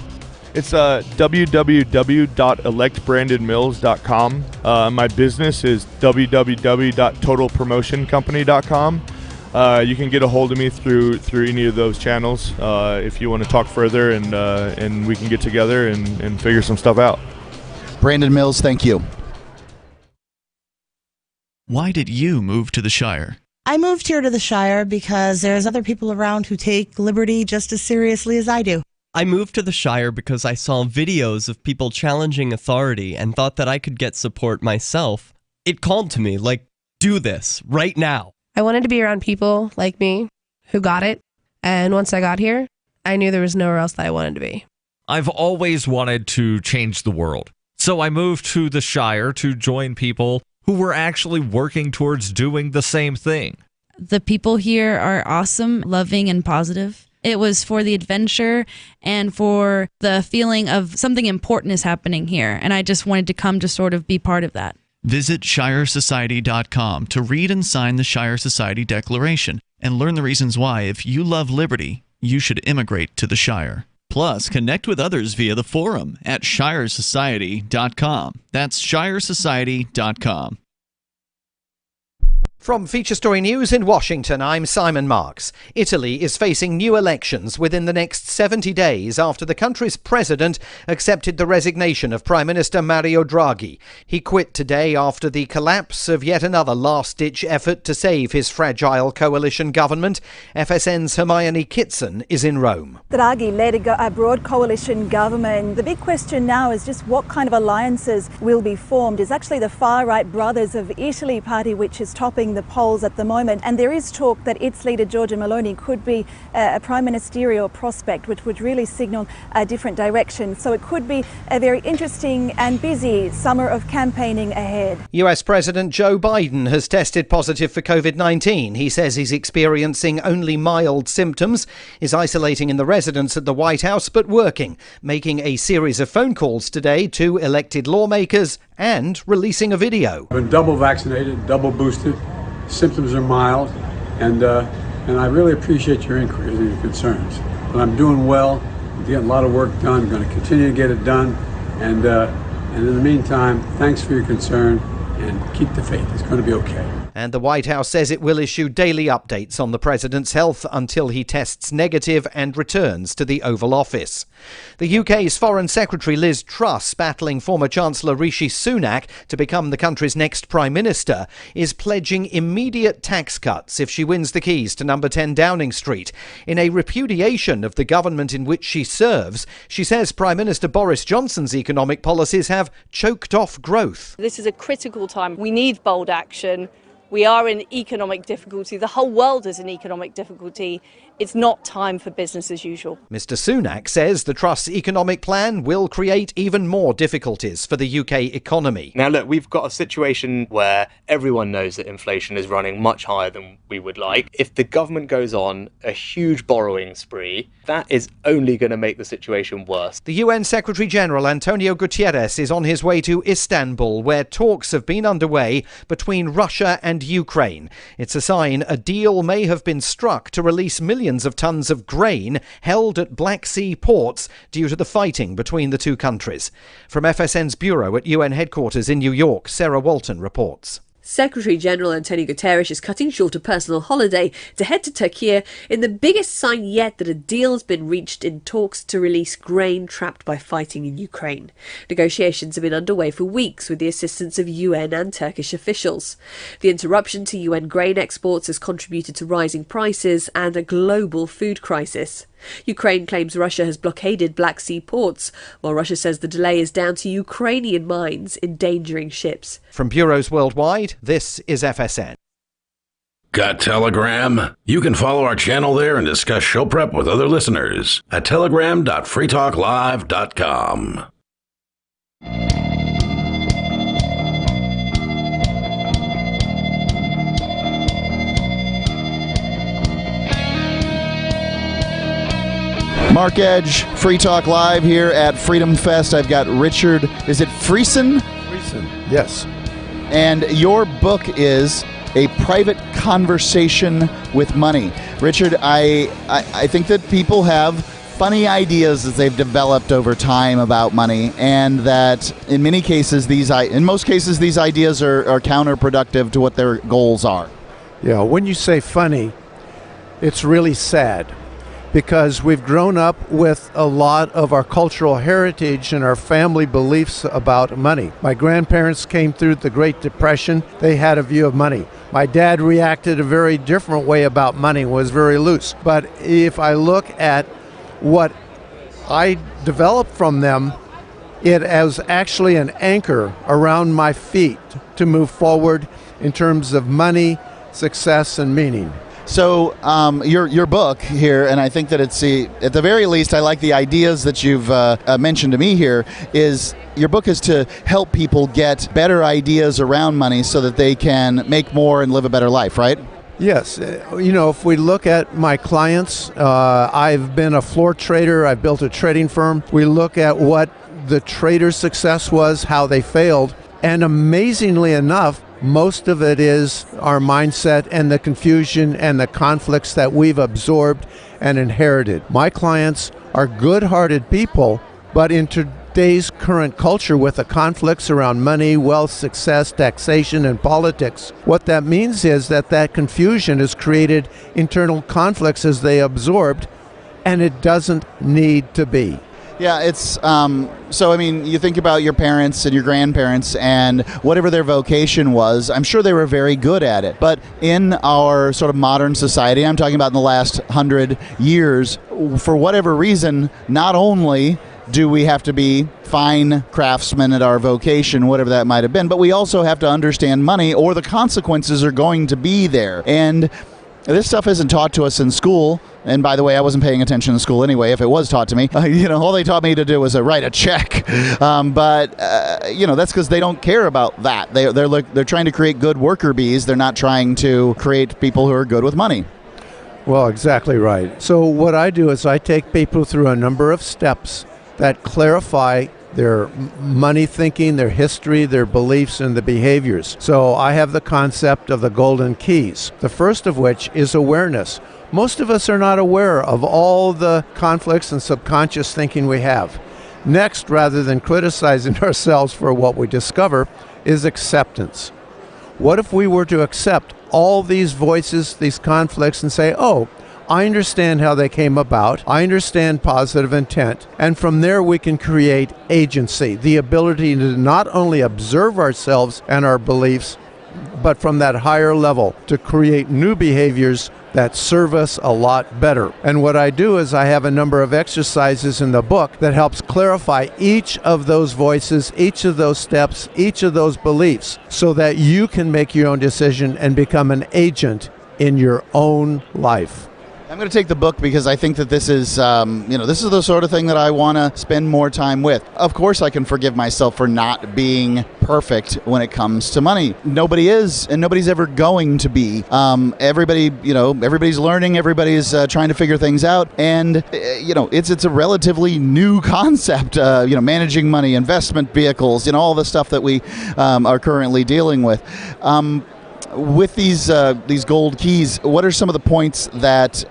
It's www.electbrandonmills.com. My business is www.totalpromotioncompany.com. You can get a hold of me through any of those channels if you want to talk further, and we can get together and figure some stuff out. Brandon Mills, thank you. Why did you move to the Shire? I moved here to the Shire because there's other people around who take liberty just as seriously as I do. I moved to the Shire because I saw videos of people challenging authority and thought that I could get support myself. It called to me, like, do this, right now. I wanted to be around people like me who got it, and once I got here, I knew there was nowhere else that I wanted to be. I've always wanted to change the world, so I moved to the Shire to join people who were actually working towards doing the same thing. The people here are awesome, loving, and positive. It was for the adventure and for the feeling of something important is happening here, and I just wanted to come to sort of be part of that. Visit ShireSociety.com to read and sign the Shire Society Declaration and learn the reasons why, if you love liberty, you should immigrate to the Shire. Plus, connect with others via the forum at ShireSociety.com. That's ShireSociety.com. From Feature Story News in Washington, I'm Simon Marks. Italy is facing new elections within the next 70 days after the country's president accepted the resignation of Prime Minister Mario Draghi. He quit today after the collapse of yet another last-ditch effort to save his fragile coalition government. FSN's Hermione Kitson is in Rome. Draghi led a broad coalition government. The big question now is just what kind of alliances will be formed. It's actually the far-right Brothers of Italy party which is topping the polls at the moment, and there is talk that its leader Giorgia Meloni could be a prime ministerial prospect, which would really signal a different direction. So it could be a very interesting and busy summer of campaigning ahead. US President Joe Biden has tested positive for COVID-19. He says he's experiencing only mild symptoms, is isolating in the residence at the White House but working, making a series of phone calls today to elected lawmakers and releasing a video. I've been double vaccinated, double boosted. Symptoms are mild, and I really appreciate your inquiries and your concerns. But I'm doing well. I'm getting a lot of work done. I'm going to continue to get it done. And in the meantime, thanks for your concern, and keep the faith. It's going to be okay. And the White House says it will issue daily updates on the president's health until he tests negative and returns to the Oval Office. The UK's Foreign Secretary Liz Truss, battling former Chancellor Rishi Sunak to become the country's next Prime Minister, is pledging immediate tax cuts if she wins the keys to number 10 Downing Street. In a repudiation of the government in which she serves, she says Prime Minister Boris Johnson's economic policies have choked off growth. This is a critical time. We need bold action. We are in economic difficulty. The whole world is in economic difficulty. It's not time for business as usual. Mr. Sunak says the Truss economic plan will create even more difficulties for the UK economy. Now, look, we've got a situation where everyone knows that inflation is running much higher than we would like. If the government goes on a huge borrowing spree, that is only going to make the situation worse. The UN Secretary-General Antonio Guterres is on his way to Istanbul, where talks have been underway between Russia and Ukraine. It's a sign a deal may have been struck to release millions of tons of grain held at Black Sea ports due to the fighting between the two countries. From FSN's bureau at UN headquarters in New York, Sarah Walton reports. Secretary-General Antonio Guterres is cutting short a personal holiday to head to Turkey in the biggest sign yet that a deal has been reached in talks to release grain trapped by fighting in Ukraine. Negotiations have been underway for weeks with the assistance of UN and Turkish officials. The interruption to UN grain exports has contributed to rising prices and a global food crisis. Ukraine claims Russia has blockaded Black Sea ports, while Russia says the delay is down to Ukrainian mines endangering ships. From bureaus worldwide, this is FSN. Got Telegram? You can follow our channel there and discuss show prep with other listeners at telegram.freetalklive.com. Mark Edge, Free Talk Live here at Freedom Fest. I've got Richard, is it Friesen? Friesen, yes. And your book is A Private Conversation with Money. Richard, I think that people have funny ideas that they've developed over time about money, and that in most cases these ideas are counterproductive to what their goals are. Yeah, when you say funny, it's really sad. because we've grown up with a lot of our cultural heritage and our family beliefs about money. My grandparents came through the Great Depression. They had a view of money. My dad reacted a very different way about money, was very loose. But if I look at what I developed from them, it as actually an anchor around my feet to move forward in terms of money, success, and meaning. So your book here, and I think that it's at the very least, I like the ideas that you've mentioned to me here, is your book is to help people get better ideas around money so that they can make more and live a better life, right? Yes. If we look at my clients, I've been a floor trader. I've built a trading firm. We look at what the trader's success was, how they failed, and amazingly enough, most of it is our mindset and the confusion and the conflicts that we've absorbed and inherited. My clients are good-hearted people, but in today's current culture with the conflicts around money, wealth, success, taxation, and politics, what that means is that confusion has created internal conflicts as they absorbed, and it doesn't need to be. Yeah, it's so I mean, you think about your parents and your grandparents and whatever their vocation was, I'm sure they were very good at it. But in our sort of modern society, I'm talking about in the last 100 years, for whatever reason, not only do we have to be fine craftsmen at our vocation, whatever that might have been, but we also have to understand money, or the consequences are going to be there. And this stuff isn't taught to us in school. And by the way, I wasn't paying attention in school anyway. If it was taught to me, all they taught me to do was write a check. But that's because they don't care about that. They're trying to create good worker bees. They're not trying to create people who are good with money. Well, exactly right. So what I do is I take people through a number of steps that clarify their money thinking, their history, their beliefs, and the behaviors. So I have the concept of the golden keys, the first of which is awareness. Most of us are not aware of all the conflicts and subconscious thinking we have. Next, rather than criticizing ourselves for what we discover, is acceptance. What if we were to accept all these voices, these conflicts, and say, oh, I understand how they came about. I understand positive intent. And from there, we can create agency, the ability to not only observe ourselves and our beliefs, but from that higher level to create new behaviors that serve us a lot better. And what I do is I have a number of exercises in the book that helps clarify each of those voices, each of those steps, each of those beliefs, so that you can make your own decision and become an agent in your own life. I'm going to take the book because I think that this is the sort of thing that I want to spend more time with. Of course, I can forgive myself for not being perfect when it comes to money. Nobody is, and nobody's ever going to be. Everybody's learning, everybody's trying to figure things out, and it's a relatively new concept. Managing money, investment vehicles, all the stuff that we are currently dealing with. With these gold keys, what are some of the points that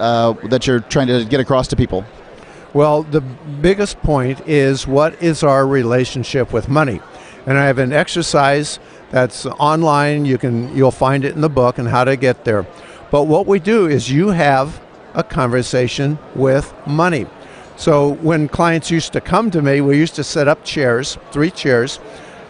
you're trying to get across to people? Well, the biggest point is, what is our relationship with money? And I have an exercise that's online. You'll find it in the book and how to get there. But what we do is you have a conversation with money. So when clients used to come to me, we used to set up chairs, 3 chairs.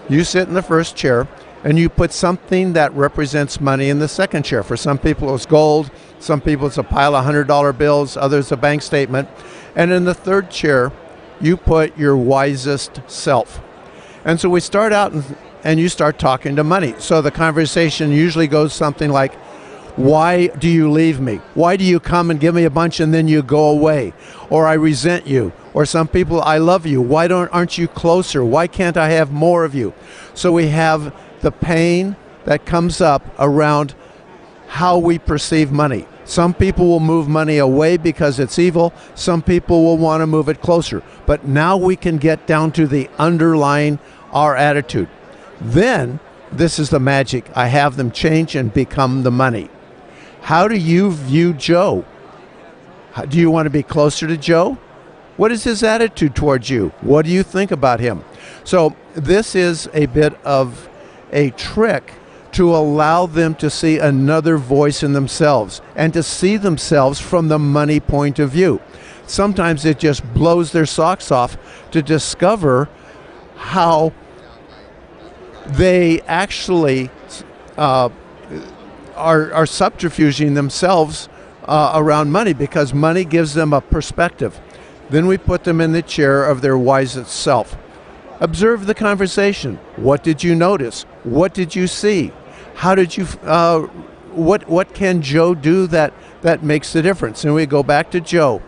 You sit in the first chair, and you put something that represents money in the second chair. For some people it's gold, some people it's a pile of $100 bills, others a bank statement. And in the third chair, you put your wisest self. And so we start out and you start talking to money. So the conversation usually goes something like, why do you leave me? Why do you come and give me a bunch and then you go away? Or I resent you. Or some people, I love you. Why aren't you closer? Why can't I have more of you? So we have the pain that comes up around how we perceive money. Some people will move money away because it's evil. Some people will want to move it closer. But now we can get down to the underlying our attitude. Then, this is the magic. I have them change and become the money. How do you view Joe? Do you want to be closer to Joe? What is his attitude towards you? What do you think about him? So this is a bit of a trick to to allow them to see another voice in themselves and to see themselves from the money point of view. Sometimes it just blows their socks off to discover how they actually are subterfuging themselves around money, because money gives them a perspective. Then we put them in the chair of their wisest self. Observe the conversation. What did you notice? What did you see? How did you? What can Joe do that makes the difference? And we go back to Joe,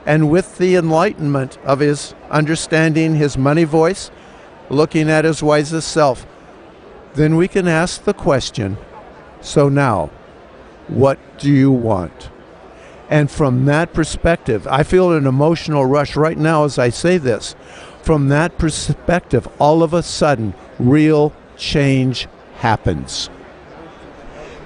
and with the enlightenment of his understanding his money voice, looking at his wisest self, then we can ask the question, so now, what do you want? And from that perspective, I feel an emotional rush right now as I say this. From that perspective, all of a sudden, real change happens.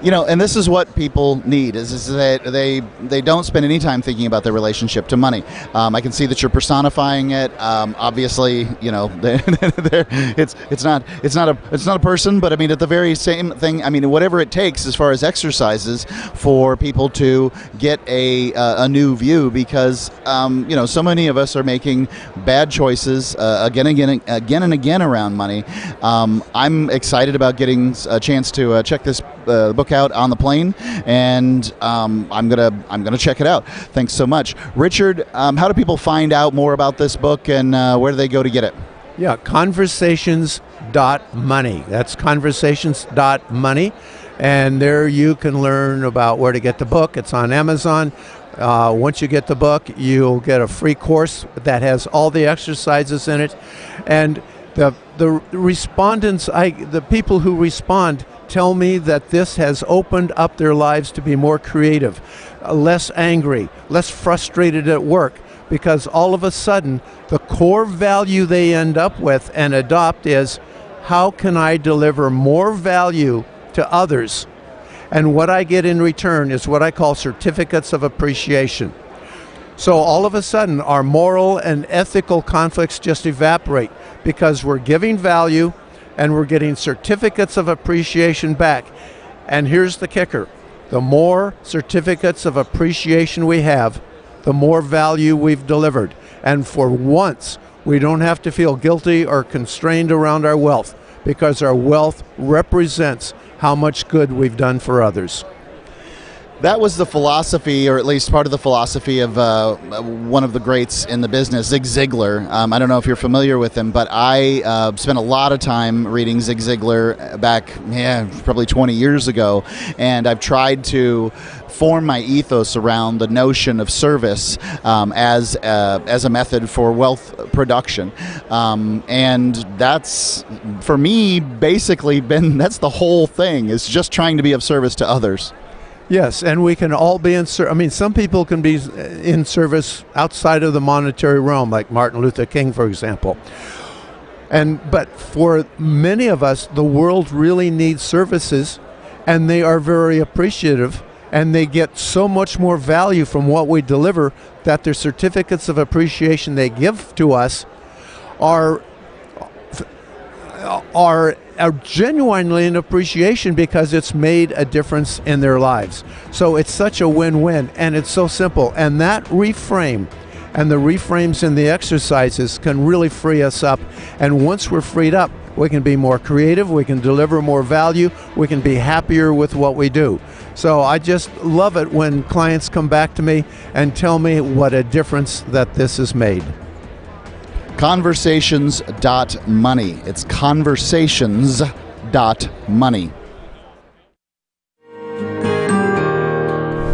You know, and this is what people need, is that they don't spend any time thinking about their relationship to money. I can see that you're personifying it. Obviously, you know, it's not a person, but I mean, at the very same thing, I mean, whatever it takes as far as exercises for people to get a new view, because you know, so many of us are making bad choices again and again around money. I'm excited about getting a chance to check this book out on the plane, and I'm gonna check it out. Thanks so much, Richard. How do people find out more about this book, and where do they go to get it? Yeah, conversations.money. That's conversations.money, and there you can learn about where to get the book. It's on Amazon. Once you get the book, you'll get a free course that has all the exercises in it, and the respondents, the people who respond, tell me that this has opened up their lives to be more creative, less angry, less frustrated at work, because all of a sudden the core value they end up with and adopt is, how can I deliver more value to others? And what I get in return is what I call certificates of appreciation. So all of a sudden our moral and ethical conflicts just evaporate, because we're giving value and we're getting certificates of appreciation back. And here's the kicker. The more certificates of appreciation we have, the more value we've delivered. And for once, we don't have to feel guilty or constrained around our wealth, because our wealth represents how much good we've done for others. That was the philosophy, or at least part of the philosophy, of one of the greats in the business, Zig Ziglar. I don't know if you're familiar with him, but I spent a lot of time reading Zig Ziglar back, probably 20 years ago, and I've tried to form my ethos around the notion of service as a method for wealth production, and that's, for me, basically that's the whole thing, is just trying to be of service to others. Yes, and we can all be in service. I mean, some people can be in service outside of the monetary realm, like Martin Luther King, for example. But for many of us, the world really needs services, and they are very appreciative, and they get so much more value from what we deliver that their certificates of appreciation they give to us are genuinely an appreciation, because it's made a difference in their lives. So it's such a win-win, and it's so simple. And that reframe and the reframes in the exercises can really free us up. And once we're freed up, we can be more creative, we can deliver more value, we can be happier with what we do. So I just love it when clients come back to me and tell me what a difference that this has made. Conversations.money. It's conversations.money.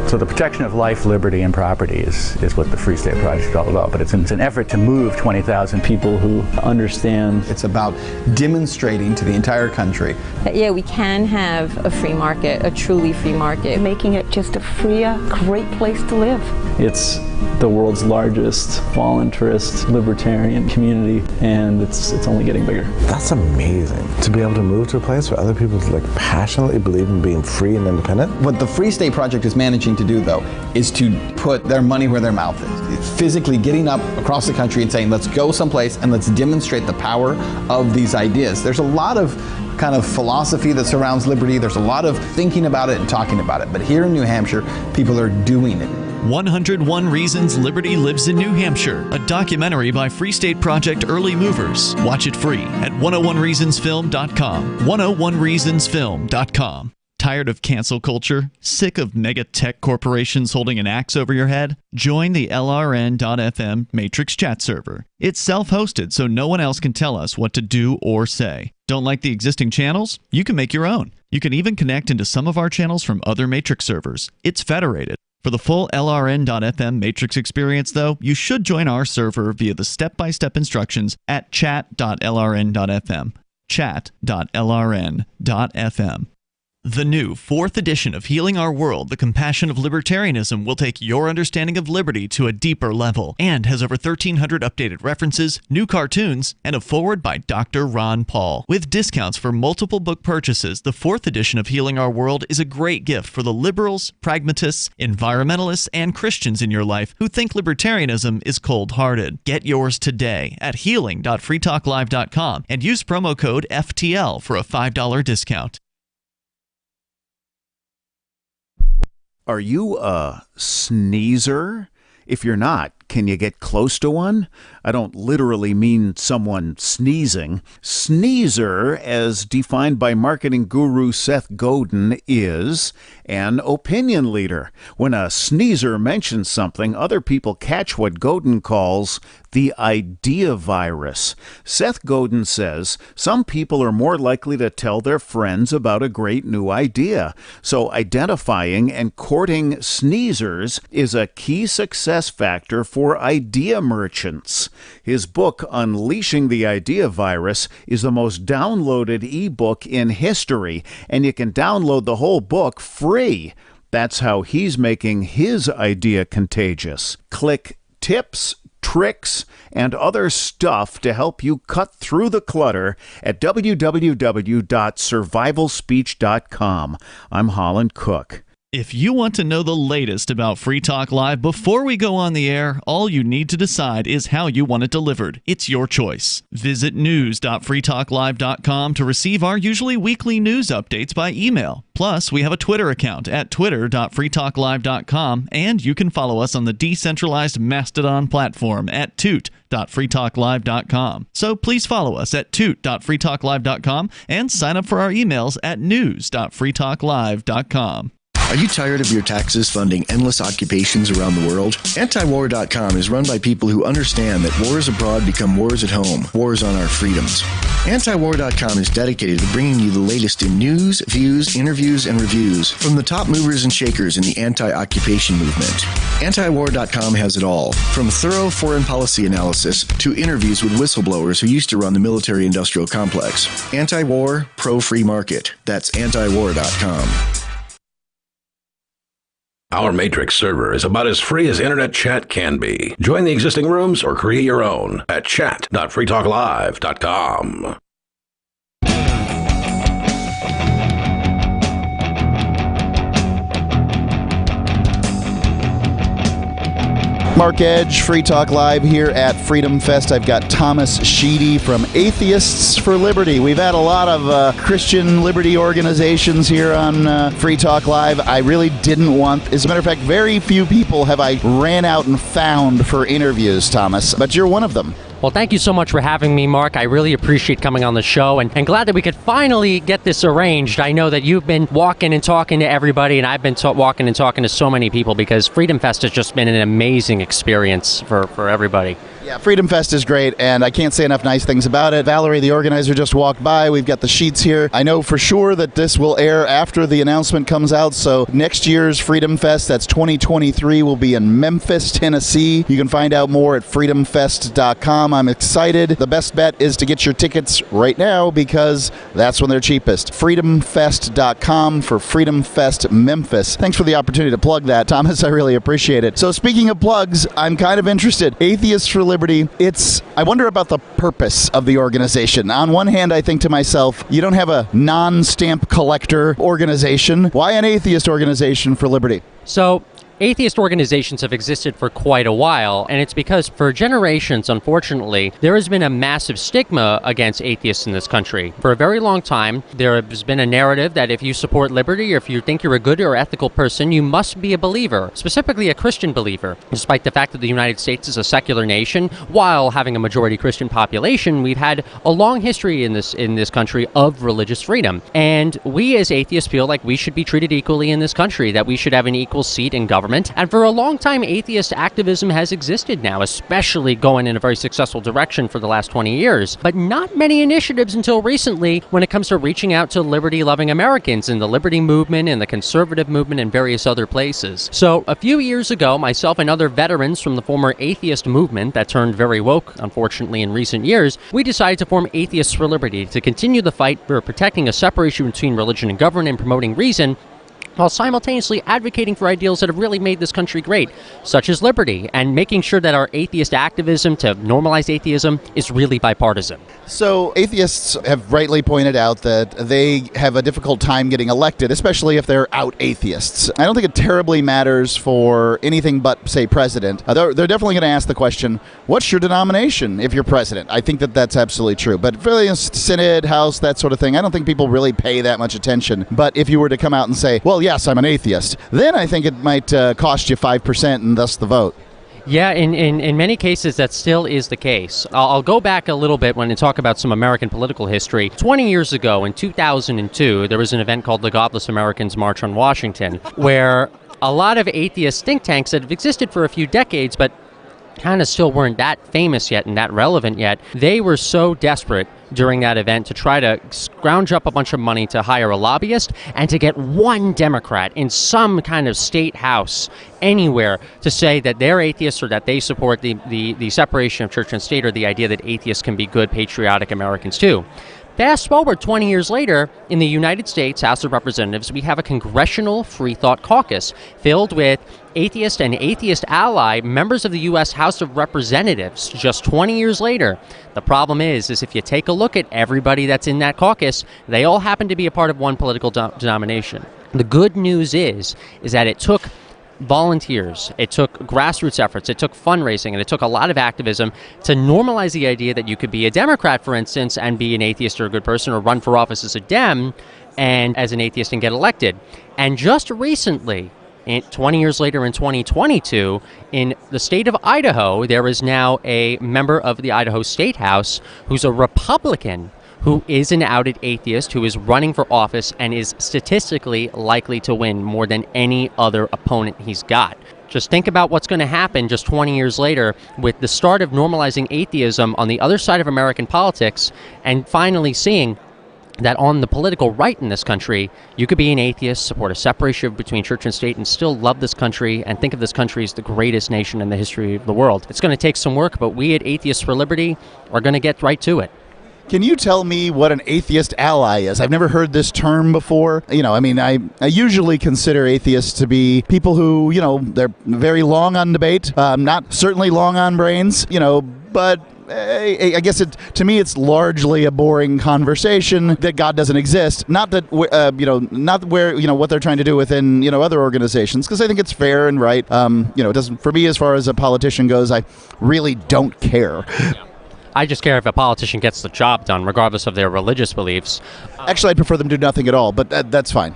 So the protection of life, liberty, and property is what the Free State Project is all about. But it's an effort to move 20,000 people who understand. It's about demonstrating to the entire country that, we can have a free market, a truly free market. Making it just a freer, great place to live. It's the world's largest voluntarist libertarian community, and it's only getting bigger. That's amazing, to be able to move to a place where other people passionately believe in being free and independent. What the Free State Project is managing to do, though, is to put their money where their mouth is. It's physically getting up across the country and saying, let's go someplace and let's demonstrate the power of these ideas. There's a lot of kind of philosophy that surrounds liberty. There's a lot of thinking about it and talking about it. But here in New Hampshire, people are doing it. 101 Reasons Liberty Lives in New Hampshire, a documentary by Free State Project Early Movers. Watch it free at 101reasonsfilm.com. 101reasonsfilm.com. Tired of cancel culture? Sick of mega tech corporations holding an axe over your head? Join the LRN.FM Matrix chat server. It's self-hosted, so no one else can tell us what to do or say. Don't like the existing channels? You can make your own. You can even connect into some of our channels from other Matrix servers. It's federated. For the full LRN.FM Matrix experience, though, you should join our server via the step-by-step instructions at chat.lrn.fm. Chat.lrn.fm. The new 4th edition of Healing Our World, The Compassion of Libertarianism will take your understanding of liberty to a deeper level and has over 1,300 updated references, new cartoons, and a foreword by Dr. Ron Paul. With discounts for multiple book purchases, the 4th edition of Healing Our World is a great gift for the liberals, pragmatists, environmentalists, and Christians in your life who think libertarianism is cold-hearted. Get yours today at healing.freetalklive.com and use promo code FTL for a $5 discount. Are you a sneezer? If you're not, can you get close to one? I don't literally mean someone sneezing. Sneezer, as defined by marketing guru Seth Godin, is an opinion leader. When a sneezer mentions something, other people catch what Godin calls the idea virus. Seth Godin says some people are more likely to tell their friends about a great new idea. So identifying and courting sneezers is a key success factor for idea merchants. His book, Unleashing the Idea Virus, is the most downloaded ebook in history, and you can download the whole book free. That's how he's making his idea contagious. Click tips, tricks, and other stuff to help you cut through the clutter at www.survivalspeech.com. I'm Holland Cook. If you want to know the latest about Free Talk Live before we go on the air, all you need to decide is how you want it delivered. It's your choice. Visit news.freetalklive.com to receive our usually weekly news updates by email. Plus, we have a Twitter account at twitter.freetalklive.com, and you can follow us on the decentralized Mastodon platform at toot.freetalklive.com. So please follow us at toot.freetalklive.com and sign up for our emails at news.freetalklive.com. Are you tired of your taxes funding endless occupations around the world? Antiwar.com is run by people who understand that wars abroad become wars at home, wars on our freedoms. Antiwar.com is dedicated to bringing you the latest in news, views, interviews, and reviews from the top movers and shakers in the anti-occupation movement. Antiwar.com has it all, from thorough foreign policy analysis to interviews with whistleblowers who used to run the military-industrial complex. Anti-war, pro-free market. That's antiwar.com. Our Matrix server is about as free as internet chat can be. Join the existing rooms or create your own at chat.freetalklive.com. Mark Edge, Free Talk Live here at Freedom Fest. I've got Thomas Sheedy from Atheists for Liberty. We've had a lot of Christian liberty organizations here on Free Talk Live. I really didn't want, as a matter of fact, very few people have I ran out and found for interviews, Thomas, but you're one of them. Well, thank you so much for having me, Mark. I really appreciate coming on the show and glad that we could finally get this arranged. I know that you've been walking and talking to everybody, and I've been walking and talking to so many people because Freedom Fest has just been an amazing experience for everybody. Yeah, Freedom Fest is great, and I can't say enough nice things about it. Valerie, the organizer, just walked by. We've got the sheets here. I know for sure that this will air after the announcement comes out, so next year's Freedom Fest, that's 2023, will be in Memphis, Tennessee. You can find out more at freedomfest.com. I'm excited. The best bet is to get your tickets right now because that's when they're cheapest. freedomfest.com for Freedom Fest Memphis. Thanks for the opportunity to plug that, Thomas. I really appreciate it. So speaking of plugs, I'm kind of interested. Atheists for Liberty. I wonder about the purpose of the organization. On one hand, I think to myself, you don't have a non-stamp collector organization. Why an atheist organization for liberty? So Atheist organizations have existed for quite a while, and it's because for generations, unfortunately, there has been a massive stigma against atheists in this country. For a very long time, there has been a narrative that if you support liberty or if you think you're a good or ethical person, you must be a believer, specifically a Christian believer. Despite the fact that the United States is a secular nation, while having a majority Christian population, we've had a long history in this country of religious freedom. And we as atheists feel like we should be treated equally in this country, that we should have an equal seat in government. And for a long time, atheist activism has existed now, especially going in a very successful direction for the last 20 years. But not many initiatives until recently when it comes to reaching out to liberty-loving Americans in the liberty movement and the conservative movement and various other places. So a few years ago, myself and other veterans from the former atheist movement that turned very woke, unfortunately, in recent years, we decided to form Atheists for Liberty to continue the fight for protecting a separation between religion and government and promoting reason, while simultaneously advocating for ideals that have really made this country great, such as liberty, and making sure that our atheist activism to normalize atheism is really bipartisan. So atheists have rightly pointed out that they have a difficult time getting elected, especially if they're out atheists. I don't think it terribly matters for anything but, say, president. They're definitely going to ask the question, what's your denomination if you're president? I think that that's absolutely true. But for the Synod, House, that sort of thing, I don't think people really pay that much attention. But if you were to come out and say, well, yes, I'm an atheist, then I think it might cost you 5% and thus the vote. Yeah, in many cases, that still is the case. I'll go back a little bit when I talk about some American political history. 20 years ago, in 2002, there was an event called the Godless Americans March on Washington, where a lot of atheist think tanks that have existed for a few decades, but kind of still weren't that famous yet and that relevant yet, they were so desperate during that event to try to scrounge up a bunch of money to hire a lobbyist and to get one Democrat in some kind of state house anywhere to say that they're atheists or that they support the separation of church and state, or the idea that atheists can be good, patriotic Americans too. Fast forward 20 years later, in the United States House of Representatives, we have a Congressional Free Thought Caucus filled with atheist and atheist ally members of the U.S. House of Representatives just 20 years later. The problem is if you take a look at everybody that's in that caucus, they all happen to be a part of one political denomination. The good news is that it took volunteers, it took grassroots efforts, it took fundraising, and it took a lot of activism to normalize the idea that you could be a Democrat, for instance, and be an atheist or a good person, or run for office as a Dem and as an atheist and get elected. And just recently, 20 years later in 2022, in the state of Idaho, there is now a member of the Idaho State House who's a Republican who is an outed atheist, who is running for office and is statistically likely to win more than any other opponent he's got. Just think about what's going to happen just 20 years later with the start of normalizing atheism on the other side of American politics, and finally seeing that on the political right in this country, you could be an atheist, support a separation between church and state, and still love this country and think of this country as the greatest nation in the history of the world. It's going to take some work, but we at Atheists for Liberty are going to get right to it. Can you tell me what an atheist ally is? I've never heard this term before. I usually consider atheists to be people who, they're very long on debate, not certainly long on brains, but I guess to me it's largely a boring conversation that God doesn't exist. Not that not where what they're trying to do within other organizations, because I think it's fair and right. It doesn't, for me, as far as a politician goes, I really don't care. I just care if a politician gets the job done, regardless of their religious beliefs. Actually, I prefer them do nothing at all, but that's fine.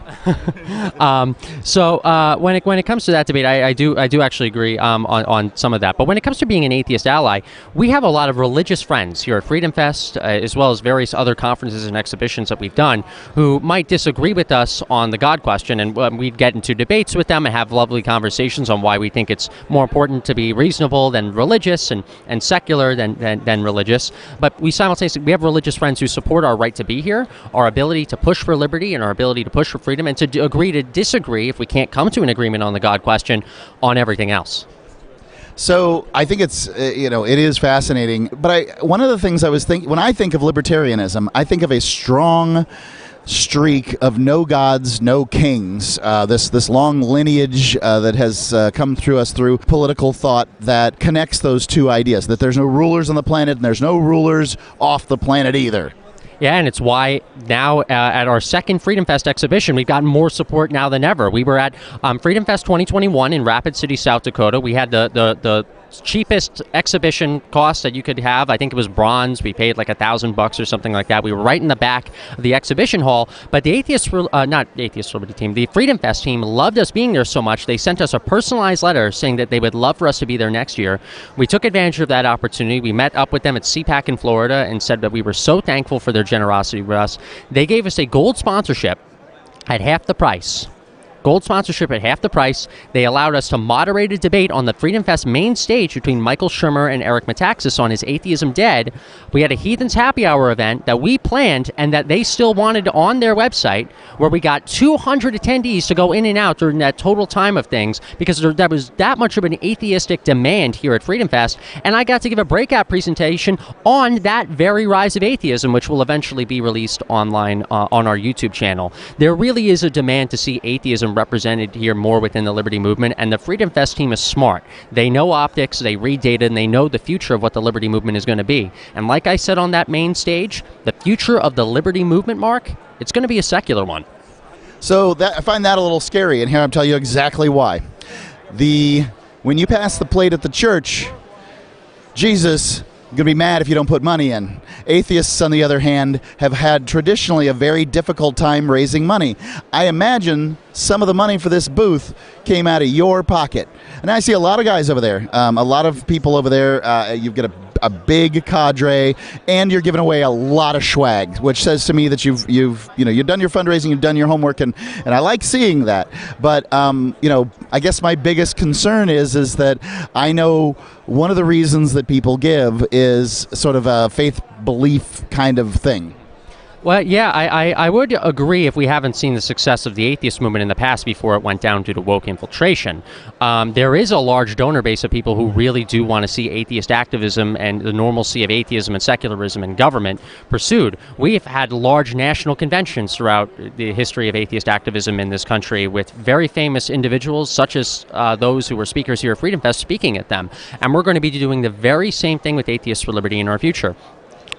So when it comes to that debate, I do actually agree on some of that. But when it comes to being an atheist ally, we have a lot of religious friends here at Freedom Fest, as well as various other conferences and exhibitions that we've done, who might disagree with us on the God question, and we'd get into debates with them and have lovely conversations on why we think it's more important to be reasonable than religious and secular than religious. But we have religious friends who support our right to be here, our ability to push for liberty, and our ability to push for freedom, and to agree to disagree if we can't come to an agreement on the God question on everything else. So I think it's, it is fascinating. But one of the things I was thinking, when I think of libertarianism, I think of a strong streak of no gods, no kings, this long lineage that has come through us through political thought that connects those two ideas, that there's no rulers on the planet and there's no rulers off the planet either. Yeah, and it's why now at our second Freedom Fest exhibition, we've gotten more support now than ever. We were at Freedom Fest 2021 in Rapid City, South Dakota. We had the cheapest exhibition cost that you could have. I think it was bronze. We paid like $1,000 or something like that. We were right in the back of the exhibition hall. But the the Freedom Fest team loved us being there so much. They sent us a personalized letter saying that they would love for us to be there next year. We took advantage of that opportunity. We met up with them at CPAC in Florida and said that we were so thankful for their generosity with us. They gave us a gold sponsorship at half the price. Gold sponsorship at half the price. They allowed us to moderate a debate on the Freedom Fest main stage between Michael Shermer and Eric Metaxas on Is Atheism Dead? We had a Heathens Happy Hour event that we planned and that they still wanted on their website, where we got 200 attendees to go in and out during that total time of things, because there was that much of an atheistic demand here at Freedom Fest. And I got to give a breakout presentation on that very rise of atheism, which will eventually be released online on our YouTube channel. There really is a demand to see atheism represented here more within the Liberty Movement, and the Freedom Fest team is smart. They know optics, they read data, and they know the future of what the Liberty Movement is going to be. And like I said on that main stage, the future of the Liberty Movement, Mark, it's going to be a secular one. So I find that a little scary, and here I'll tell you exactly why. When you pass the plate at the church, Jesus going to be mad if you don't put money in. Atheists, on the other hand, have had traditionally a very difficult time raising money. I imagine some of the money for this booth came out of your pocket. And I see a lot of guys over there, a lot of people over there. You've got a big cadre, and you're giving away a lot of swag, which says to me that you've done your fundraising, you've done your homework, and I like seeing that. But I guess my biggest concern is that I know one of the reasons that people give is sort of a faith belief kind of thing. Well, yeah, I would agree if we haven't seen the success of the atheist movement in the past before it went down due to woke infiltration. There is a large donor base of people who really do want to see atheist activism and the normalcy of atheism and secularism in government pursued. We've had large national conventions throughout the history of atheist activism in this country with very famous individuals, such as those who were speakers here at Freedom Fest, speaking at them. And we're going to be doing the very same thing with Atheists for Liberty in our future.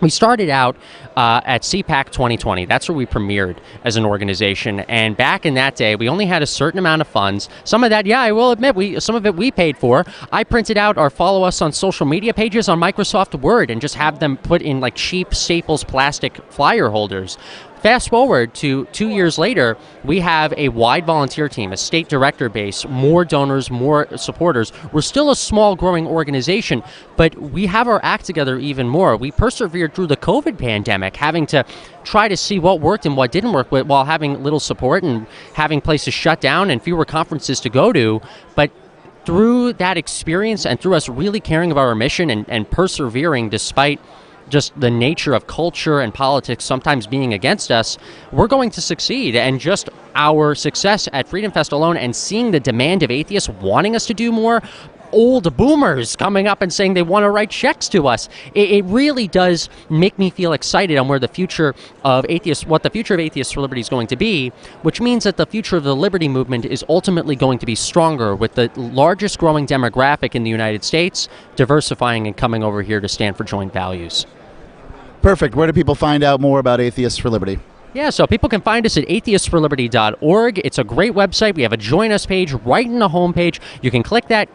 We started out at CPAC 2020. That's where we premiered as an organization. And back in that day, we only had a certain amount of funds. Some of that, yeah, I will admit, some of it we paid for. I printed out our follow us on social media pages on Microsoft Word and just have them put in like cheap Staples plastic flyer holders. Fast forward to 2 years later, we have a wide volunteer team, a state director base, more donors, more supporters. We're still a small growing organization, but we have our act together even more. We persevered through the COVID pandemic, having to try to see what worked and what didn't work while having little support and having places shut down and fewer conferences to go to. But through that experience and through us really caring about our mission and persevering despite just the nature of culture and politics sometimes being against us, we're going to succeed. And just our success at Freedom Fest alone and seeing the demand of atheists wanting us to do more, old boomers coming up and saying they want to write checks to us, it really does make me feel excited on what the future of Atheists for Liberty is going to be, which means that the future of the Liberty Movement is ultimately going to be stronger with the largest growing demographic in the United States, diversifying and coming over here to stand for joint values. Perfect. Where do people find out more about Atheists for Liberty? Yeah, so people can find us at atheistsforliberty.org. It's a great website. We have a Join Us page right in the homepage. You can click that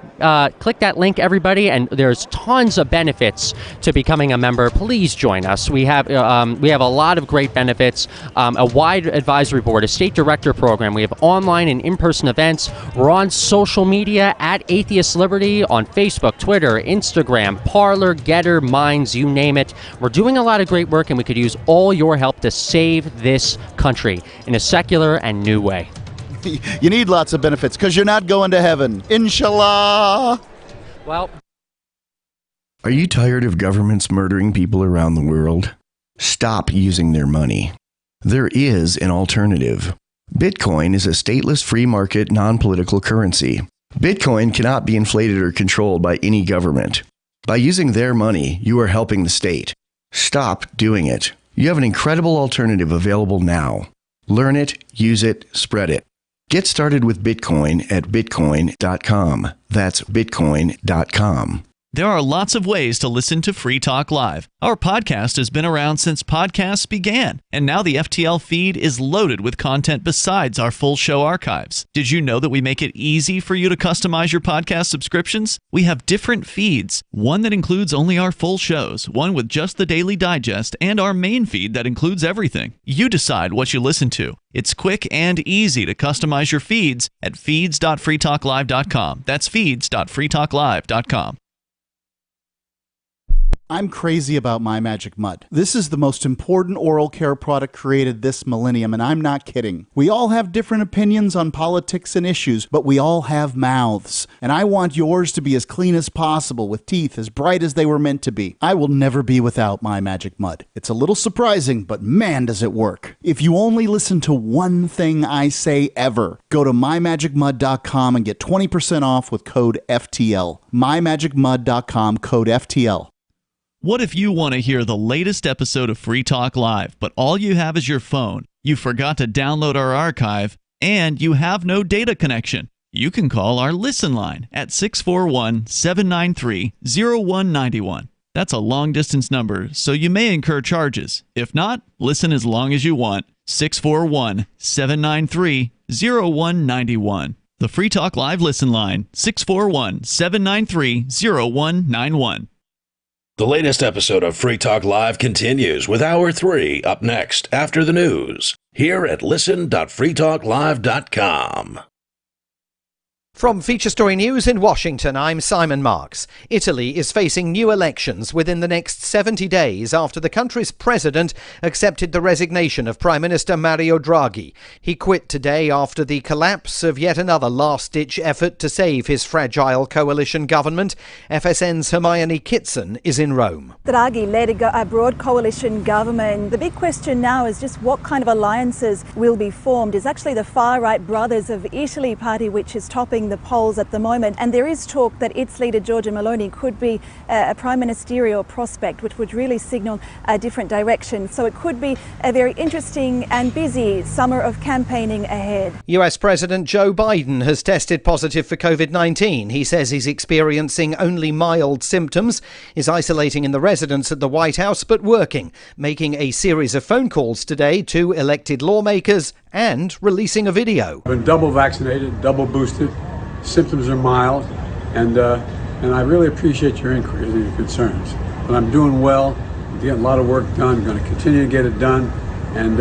link, everybody, and there's tons of benefits to becoming a member. Please join us. We have a lot of great benefits, a wide advisory board, a state director program. We have online and in-person events. We're on social media at Atheist Liberty on Facebook, Twitter, Instagram, Parler, Getter, Minds, you name it. We're doing a lot of great work, and we could use all your help to save this country in a secular and new way. You need lots of benefits because you're not going to heaven. Inshallah. Well, are you tired of governments murdering people around the world? Stop using their money. There is an alternative. Bitcoin is a stateless free market non-political currency. Bitcoin cannot be inflated or controlled by any government. By using their money, you are helping the state. Stop doing it. You have an incredible alternative available now. Learn it, use it, spread it. Get started with Bitcoin at bitcoin.com. That's bitcoin.com. There are lots of ways to listen to Free Talk Live. Our podcast has been around since podcasts began, and now the FTL feed is loaded with content besides our full show archives. Did you know that we make it easy for you to customize your podcast subscriptions? We have different feeds, one that includes only our full shows, one with just the Daily Digest, and our main feed that includes everything. You decide what you listen to. It's quick and easy to customize your feeds at feeds.freetalklive.com. That's feeds.freetalklive.com. I'm crazy about My Magic Mud. This is the most important oral care product created this millennium, and I'm not kidding. We all have different opinions on politics and issues, but we all have mouths. And I want yours to be as clean as possible, with teeth as bright as they were meant to be. I will never be without My Magic Mud. It's a little surprising, but man, does it work. If you only listen to one thing I say ever, go to mymagicmud.com and get 20% off with code FTL. mymagicmud.com, code FTL. What if you want to hear the latest episode of Free Talk Live, but all you have is your phone, you forgot to download our archive, and you have no data connection? You can call our Listen line at 641-793-0191. That's a long-distance number, so you may incur charges. If not, listen as long as you want. 641-793-0191. The Free Talk Live Listen line, 641-793-0191. The latest episode of Free Talk Live continues with Hour 3 up next after the news here at listen.freetalklive.com. From Feature Story News in Washington, I'm Simon Marks. Italy is facing new elections within the next 70 days after the country's president accepted the resignation of Prime Minister Mario Draghi. He quit today after the collapse of yet another last-ditch effort to save his fragile coalition government. FSN's Hermione Kitson is in Rome. Draghi led a broad coalition government. The big question now is just what kind of alliances will be formed. It's actually the far-right Brothers of Italy party which is topping the polls at the moment, and there is talk that its leader Giorgia Meloni could be a prime ministerial prospect, which would really signal a different direction. So it could be a very interesting and busy summer of campaigning ahead. US President Joe Biden has tested positive for COVID-19. He says he's experiencing only mild symptoms, is isolating in the residence at the White House but working, making a series of phone calls today to elected lawmakers and releasing a video. I've been double vaccinated, double boosted. Symptoms are mild, and I really appreciate your inquiries and your concerns. But I'm doing well. I'm getting a lot of work done. I'm going to continue to get it done. And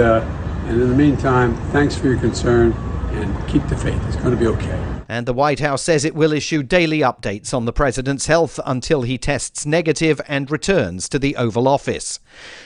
in the meantime, thanks for your concern, and keep the faith. It's going to be okay. And the White House says it will issue daily updates on the president's health until he tests negative and returns to the Oval Office.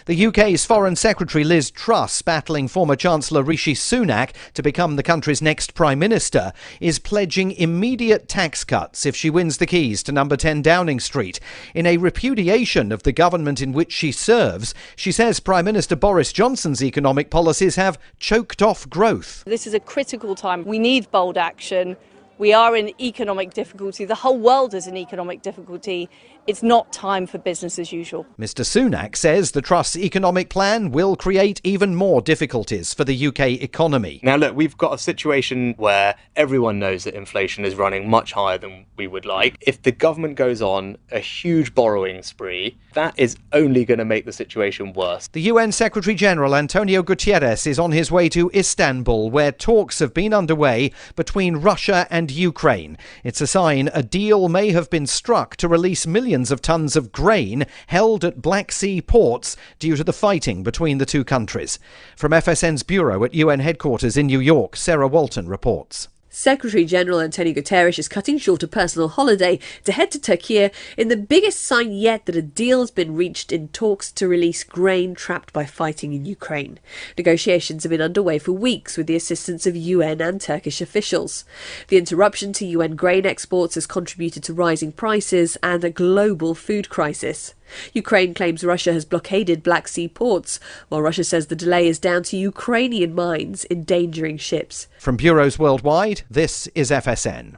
The UK's Foreign Secretary Liz Truss, battling former Chancellor Rishi Sunak to become the country's next Prime Minister, is pledging immediate tax cuts if she wins the keys to number 10 Downing Street. In a repudiation of the government in which she serves, she says Prime Minister Boris Johnson's economic policies have choked off growth. This is a critical time. We need bold action. We are in economic difficulty. The whole world is in economic difficulty. It's not time for business as usual. Mr. Sunak says the Truss economic plan will create even more difficulties for the UK economy. Now, look, we've got a situation where everyone knows that inflation is running much higher than we would like. If the government goes on a huge borrowing spree, that is only going to make the situation worse. The UN Secretary-General Antonio Guterres is on his way to Istanbul, where talks have been underway between Russia and Ukraine. It's a sign a deal may have been struck to release millions of tons of grain held at Black Sea ports due to the fighting between the two countries. From FSN's bureau at UN headquarters in New York, Sarah Walton reports. Secretary-General Antonio Guterres is cutting short a personal holiday to head to Turkey in the biggest sign yet that a deal has been reached in talks to release grain trapped by fighting in Ukraine. Negotiations have been underway for weeks with the assistance of UN and Turkish officials. The interruption to UN grain exports has contributed to rising prices and a global food crisis. Ukraine claims Russia has blockaded Black Sea ports, while Russia says the delay is down to Ukrainian mines endangering ships. From bureaus worldwide, this is FSN.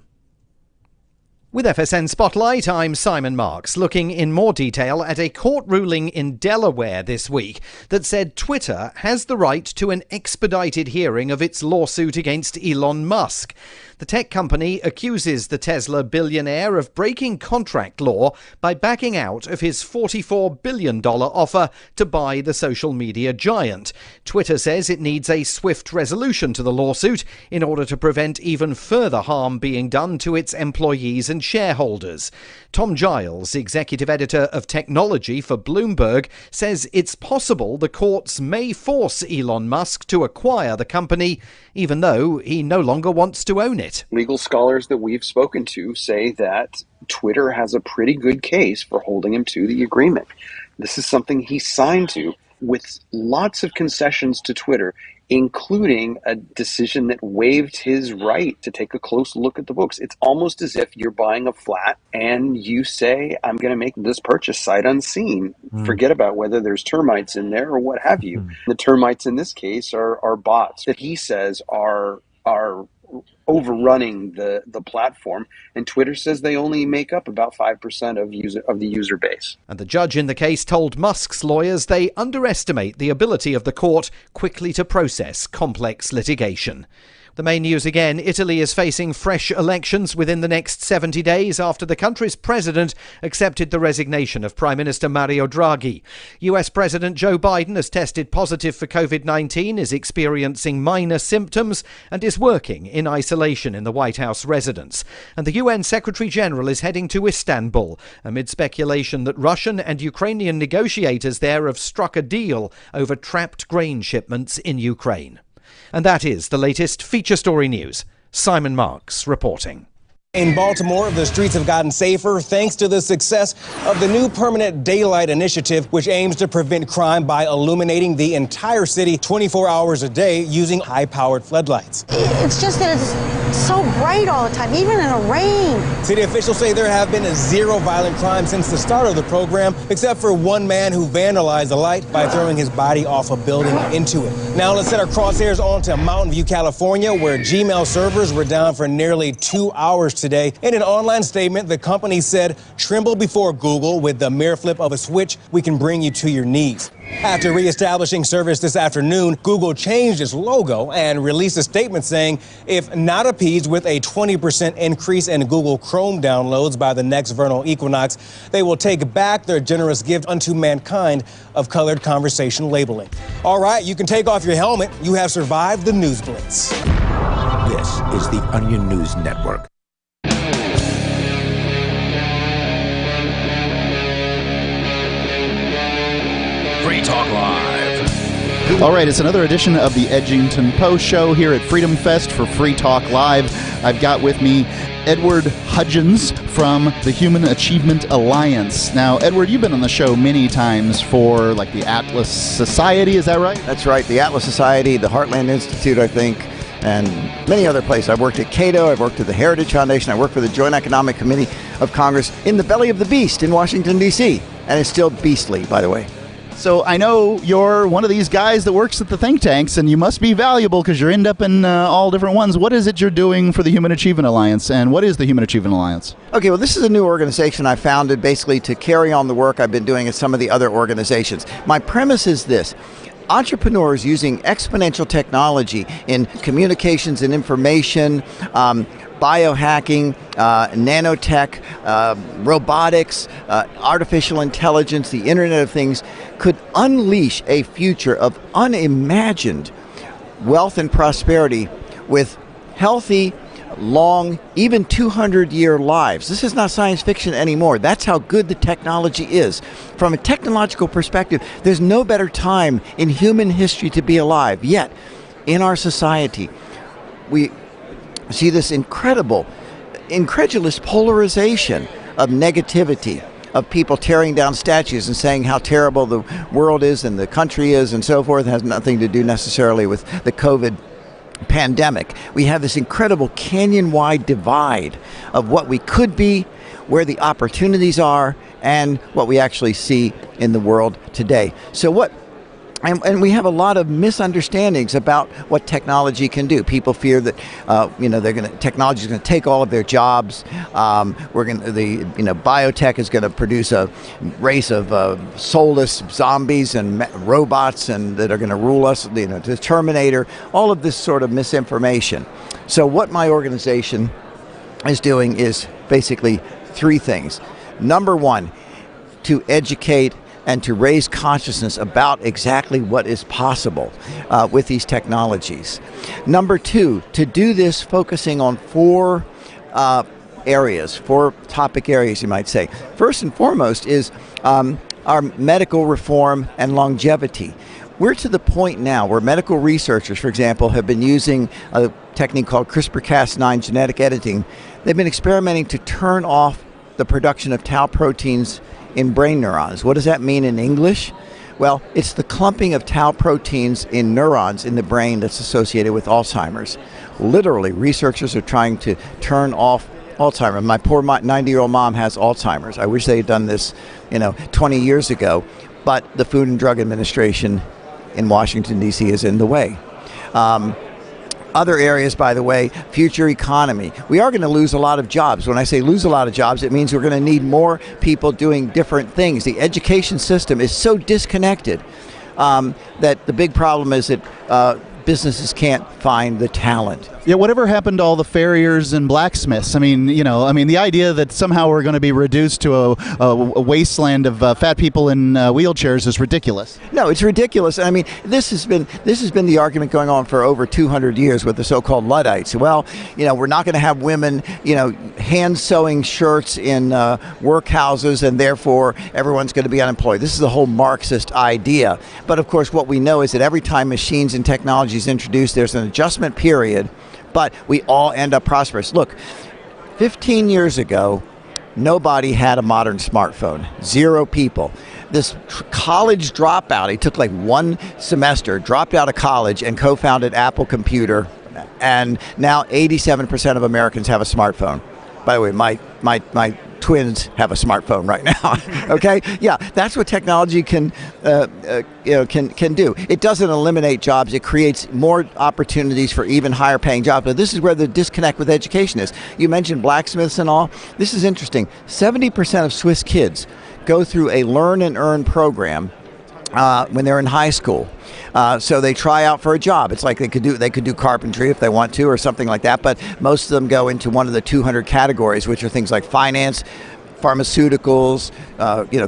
With FSN Spotlight, I'm Simon Marks, looking in more detail at a court ruling in Delaware this week that said Twitter has the right to an expedited hearing of its lawsuit against Elon Musk. The tech company accuses the Tesla billionaire of breaking contract law by backing out of his $44 billion offer to buy the social media giant. Twitter says it needs a swift resolution to the lawsuit in order to prevent even further harm being done to its employees and shareholders. Tom Giles, executive editor of technology for Bloomberg, says it's possible the courts may force Elon Musk to acquire the company, even though he no longer wants to own it. Legal scholars that we've spoken to say that Twitter has a pretty good case for holding him to the agreement. This is something he signed to with lots of concessions to Twitter, including a decision that waived his right to take a close look at the books. It's almost as if you're buying a flat and you say, I'm going to make this purchase sight unseen. Forget about whether there's termites in there or what have you. The termites in this case are bots that he says are overrunning the platform, and Twitter says they only make up about 5% of the user base. And the judge in the case told Musk's lawyers they underestimate the ability of the court quickly to process complex litigation. The main news again, Italy is facing fresh elections within the next 70 days after the country's president accepted the resignation of Prime Minister Mario Draghi. US President Joe Biden has tested positive for COVID-19, is experiencing minor symptoms and is working in isolation in the White House residence. And the UN Secretary-General is heading to Istanbul amid speculation that Russian and Ukrainian negotiators there have struck a deal over trapped grain shipments in Ukraine. And that is the latest feature story news. Simon Marks reporting. In Baltimore, the streets have gotten safer thanks to the success of the new Permanent Daylight Initiative, which aims to prevent crime by illuminating the entire city 24 hours a day using high-powered floodlights. It's just that it's so bright all the time, even in the rain. City officials say there have been zero violent crimes since the start of the program, except for one man who vandalized the light by throwing his body off a building into it. Now let's set our crosshairs on to Mountain View, California, where Gmail servers were down for nearly 2 hours today. In an online statement, the company said, "Tremble before Google. With the mere flip of a switch, we can bring you to your knees." After reestablishing service this afternoon, Google changed its logo and released a statement saying, if not appeased with a 20% increase in Google Chrome downloads by the next vernal equinox, they will take back their generous gift unto mankind of colored conversation labeling. All right, you can take off your helmet. You have survived the News Blitz. This is the Onion News Network. Free Talk Live. All right, it's another edition of the Edgington Post Show here at Freedom Fest for Free Talk Live. I've got with me Edward Hudgens from the Human Achievement Alliance. Now, Edward, you've been on the show many times for, like, the Atlas Society, is that right? That's right, the Atlas Society, the Heartland Institute, I think, and many other places. I've worked at Cato, I've worked at the Heritage Foundation, I worked for the Joint Economic Committee of Congress in the belly of the beast in Washington, D.C., and it's still beastly, by the way. So I know you're one of these guys that works at the think tanks, and you must be valuable because you're end up in all different ones. What is it you're doing for the Human Achievement Alliance, and what is the Human Achievement Alliance? Okay, well, this is a new organization I founded basically to carry on the work I've been doing at some of the other organizations. My premise is this. Entrepreneurs using exponential technology in communications and information, biohacking, nanotech, robotics, artificial intelligence, the Internet of Things, could unleash a future of unimagined wealth and prosperity with healthy, long, even 200-year lives. This is not science fiction anymore. That's how good the technology is. From a technological perspective, there's no better time in human history to be alive. Yet, in our society, we see this incredulous polarization of negativity, of people tearing down statues and saying how terrible the world is and the country is and so forth. It has nothing to do necessarily with the COVID pandemic. We have this incredible canyon-wide divide of what we could be, where the opportunities are, and what we actually see in the world today. So what And we have a lot of misunderstandings about what technology can do. People fear that technology is going to take all of their jobs. Biotech is going to produce a race of soulless zombies and robots, and that are going to rule us. The Terminator. All of this sort of misinformation. So what my organization is doing is basically three things. Number one, to educate and to raise consciousness about exactly what is possible with these technologies. Number two, to do this focusing on four topic areas, you might say. First and foremost is our medical reform and longevity. We're to the point now where medical researchers, for example, have been using a technique called CRISPR-Cas9 genetic editing. They've been experimenting to turn off the production of tau proteins in brain neurons. What does that mean in English? Well, it's the clumping of tau proteins in neurons in the brain that's associated with Alzheimer's. Literally, researchers are trying to turn off Alzheimer's. My poor 90-year-old mom has Alzheimer's. I wish they had done this, 20 years ago, but the Food and Drug Administration in Washington, D.C. is in the way. Other areas, by the way, future economy. We are going to lose a lot of jobs. When I say lose a lot of jobs, it means we're going to need more people doing different things. The education system is so disconnected that the big problem is that businesses can't find the talent. Yeah, whatever happened to all the farriers and blacksmiths? The idea that somehow we're going to be reduced to a wasteland of fat people in wheelchairs is ridiculous. No, it's ridiculous. This has been the argument going on for over 200 years with the so-called Luddites. Well, we're not going to have women, hand sewing shirts in workhouses, and therefore everyone's going to be unemployed. This is the whole Marxist idea. But of course, what we know is that every time machines and technology is introduced, there's an adjustment period, but we all end up prosperous. Look, 15 years ago, nobody had a modern smartphone. 0 people. This college dropout, he took like 1 semester, dropped out of college and co-founded Apple Computer, and now 87% of Americans have a smartphone. By the way, my twins have a smartphone right now. Okay, yeah, that's what technology can do. It doesn't eliminate jobs; it creates more opportunities for even higher paying jobs. But this is where the disconnect with education is. You mentioned blacksmiths and all. This is interesting. 70% of Swiss kids go through a learn and earn program when they're in high school. So they try out for a job. It's like they could do carpentry if they want to, or something like that. But most of them go into one of the 200 categories, which are things like finance, pharmaceuticals,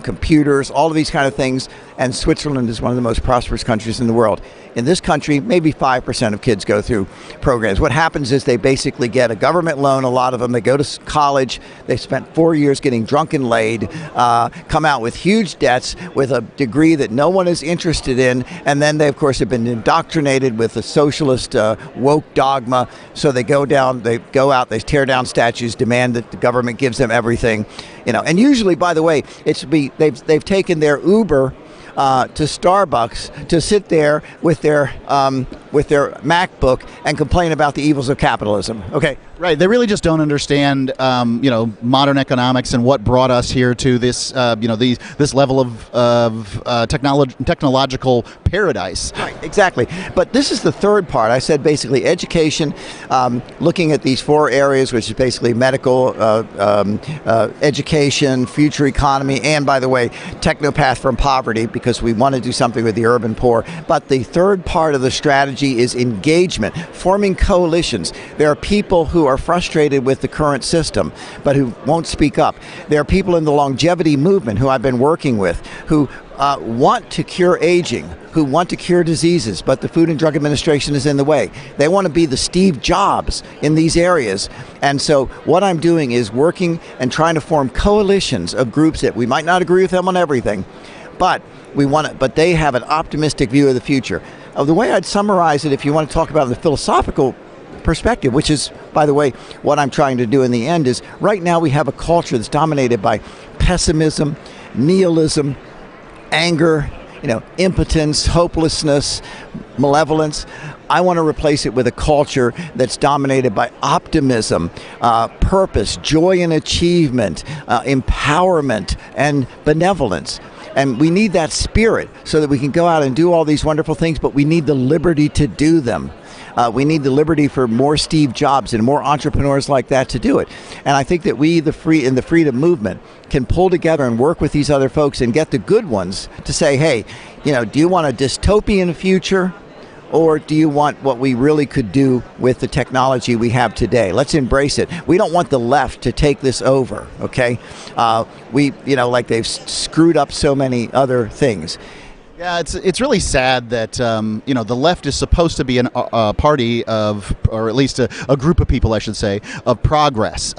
computers, all of these kind of things. And Switzerland is one of the most prosperous countries in the world. In this country, maybe 5% of kids go through programs. What happens is they basically get a government loan, a lot of them. They go to college. They spent 4 years getting drunk and laid, come out with huge debts, with a degree that no one is interested in. And then they, of course, have been indoctrinated with the socialist woke dogma. So they go out, they tear down statues, demand that the government gives them everything. And usually, by the way, they've taken their Uber to Starbucks to sit there with their MacBook and complain about the evils of capitalism. Okay, right. They really just don't understand, modern economics and what brought us here to this, this level of technological paradise. Right, exactly. But this is the third part. I said basically education, looking at these 4 areas, which is basically medical, education, future economy, and by the way, technopath from poverty, because we want to do something with the urban poor. But the third part of the strategy is engagement, forming coalitions. There are people who are frustrated with the current system, but who won't speak up. There are people in the longevity movement who I've been working with who want to cure aging, who want to cure diseases, but the Food and Drug Administration is in the way. They want to be the Steve Jobs in these areas. And so what I'm doing is working and trying to form coalitions of groups that we might not agree with them on everything, but they have an optimistic view of the future. The way I'd summarize it, if you want to talk about the philosophical perspective, which is, by the way, what I'm trying to do in the end, is right now we have a culture that's dominated by pessimism, nihilism, anger, impotence, hopelessness, malevolence. I want to replace it with a culture that's dominated by optimism, purpose, joy and achievement, empowerment, and benevolence. And we need that spirit so that we can go out and do all these wonderful things, but we need the liberty to do them. We need the liberty for more Steve Jobs and more entrepreneurs like that to do it. And I think that we, in the freedom movement, can pull together and work with these other folks and get the good ones to say, hey, do you want a dystopian future? Or do you want what we really could do with the technology we have today? Let's embrace it. We don't want the left to take this over, okay? Like they've screwed up so many other things. Yeah, it's really sad that the left is supposed to be a party of, or at least a group of people, I should say, of progress,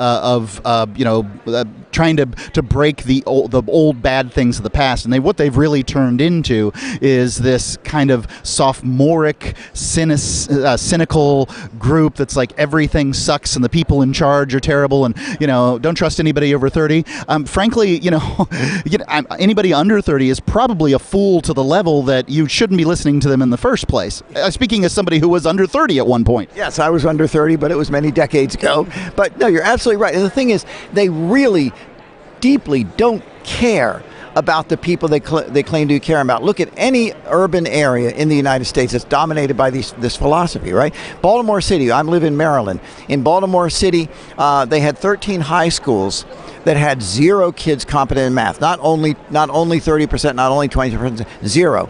trying to break the old bad things of the past, and what they've really turned into is this kind of sophomoric, cynical group that's like everything sucks and the people in charge are terrible, and don't trust anybody over 30. Frankly, anybody under 30 is probably a fool to the level that you shouldn't be listening to them in the first place. Speaking as somebody who was under 30 at one point. Yes, I was under 30, but it was many decades ago. But no, you're absolutely right. And the thing is, they really deeply don't care about the people they claim to care about. Look at any urban area in the United States that's dominated by this philosophy, right? Baltimore City, I live in Maryland. In Baltimore City, they had 13 high schools that had 0 kids competent in math. Not only 30%, not only 20%, 0.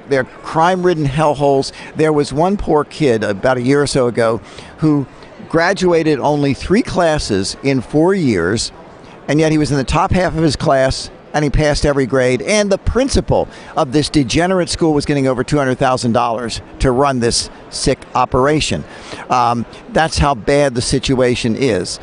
They're crime-ridden hellholes. There was one poor kid about a year or so ago who graduated only 3 classes in 4 years, and yet he was in the top half of his class, and he passed every grade. And the principal of this degenerate school was getting over $200,000 to run this sick operation. That's how bad the situation is.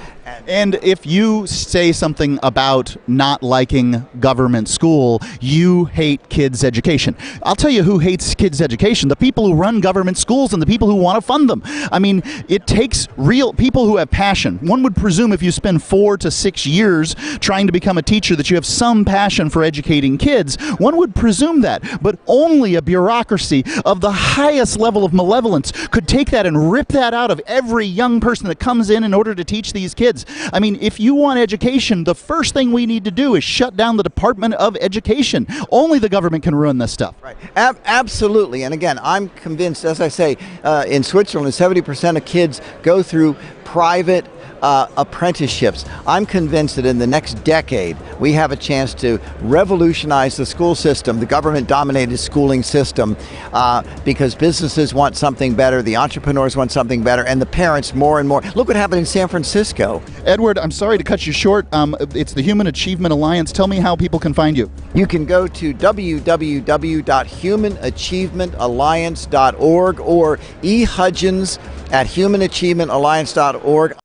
And if you say something about not liking government school, you hate kids' education. I'll tell you who hates kids' education: the people who run government schools and the people who want to fund them. I mean, it takes real people who have passion. One would presume if you spend 4 to 6 years trying to become a teacher that you have some passion for educating kids. One would presume that, but only a bureaucracy of the highest level of malevolence could take that and rip that out of every young person that comes in order to teach these kids. I mean, if you want education, the first thing we need to do is shut down the Department of Education. Only the government can ruin this stuff. Right. Absolutely. And again, I'm convinced, as I say, in Switzerland, 70% of kids go through private apprenticeships. I'm convinced that in the next decade, we have a chance to revolutionize the school system, the government-dominated schooling system, because businesses want something better, the entrepreneurs want something better, and the parents more and more. Look what happened in San Francisco. Edward, I'm sorry to cut you short. It's the Human Achievement Alliance. Tell me how people can find you. You can go to www.humanachievementalliance.org or ehudgens@humanachievementalliance.org.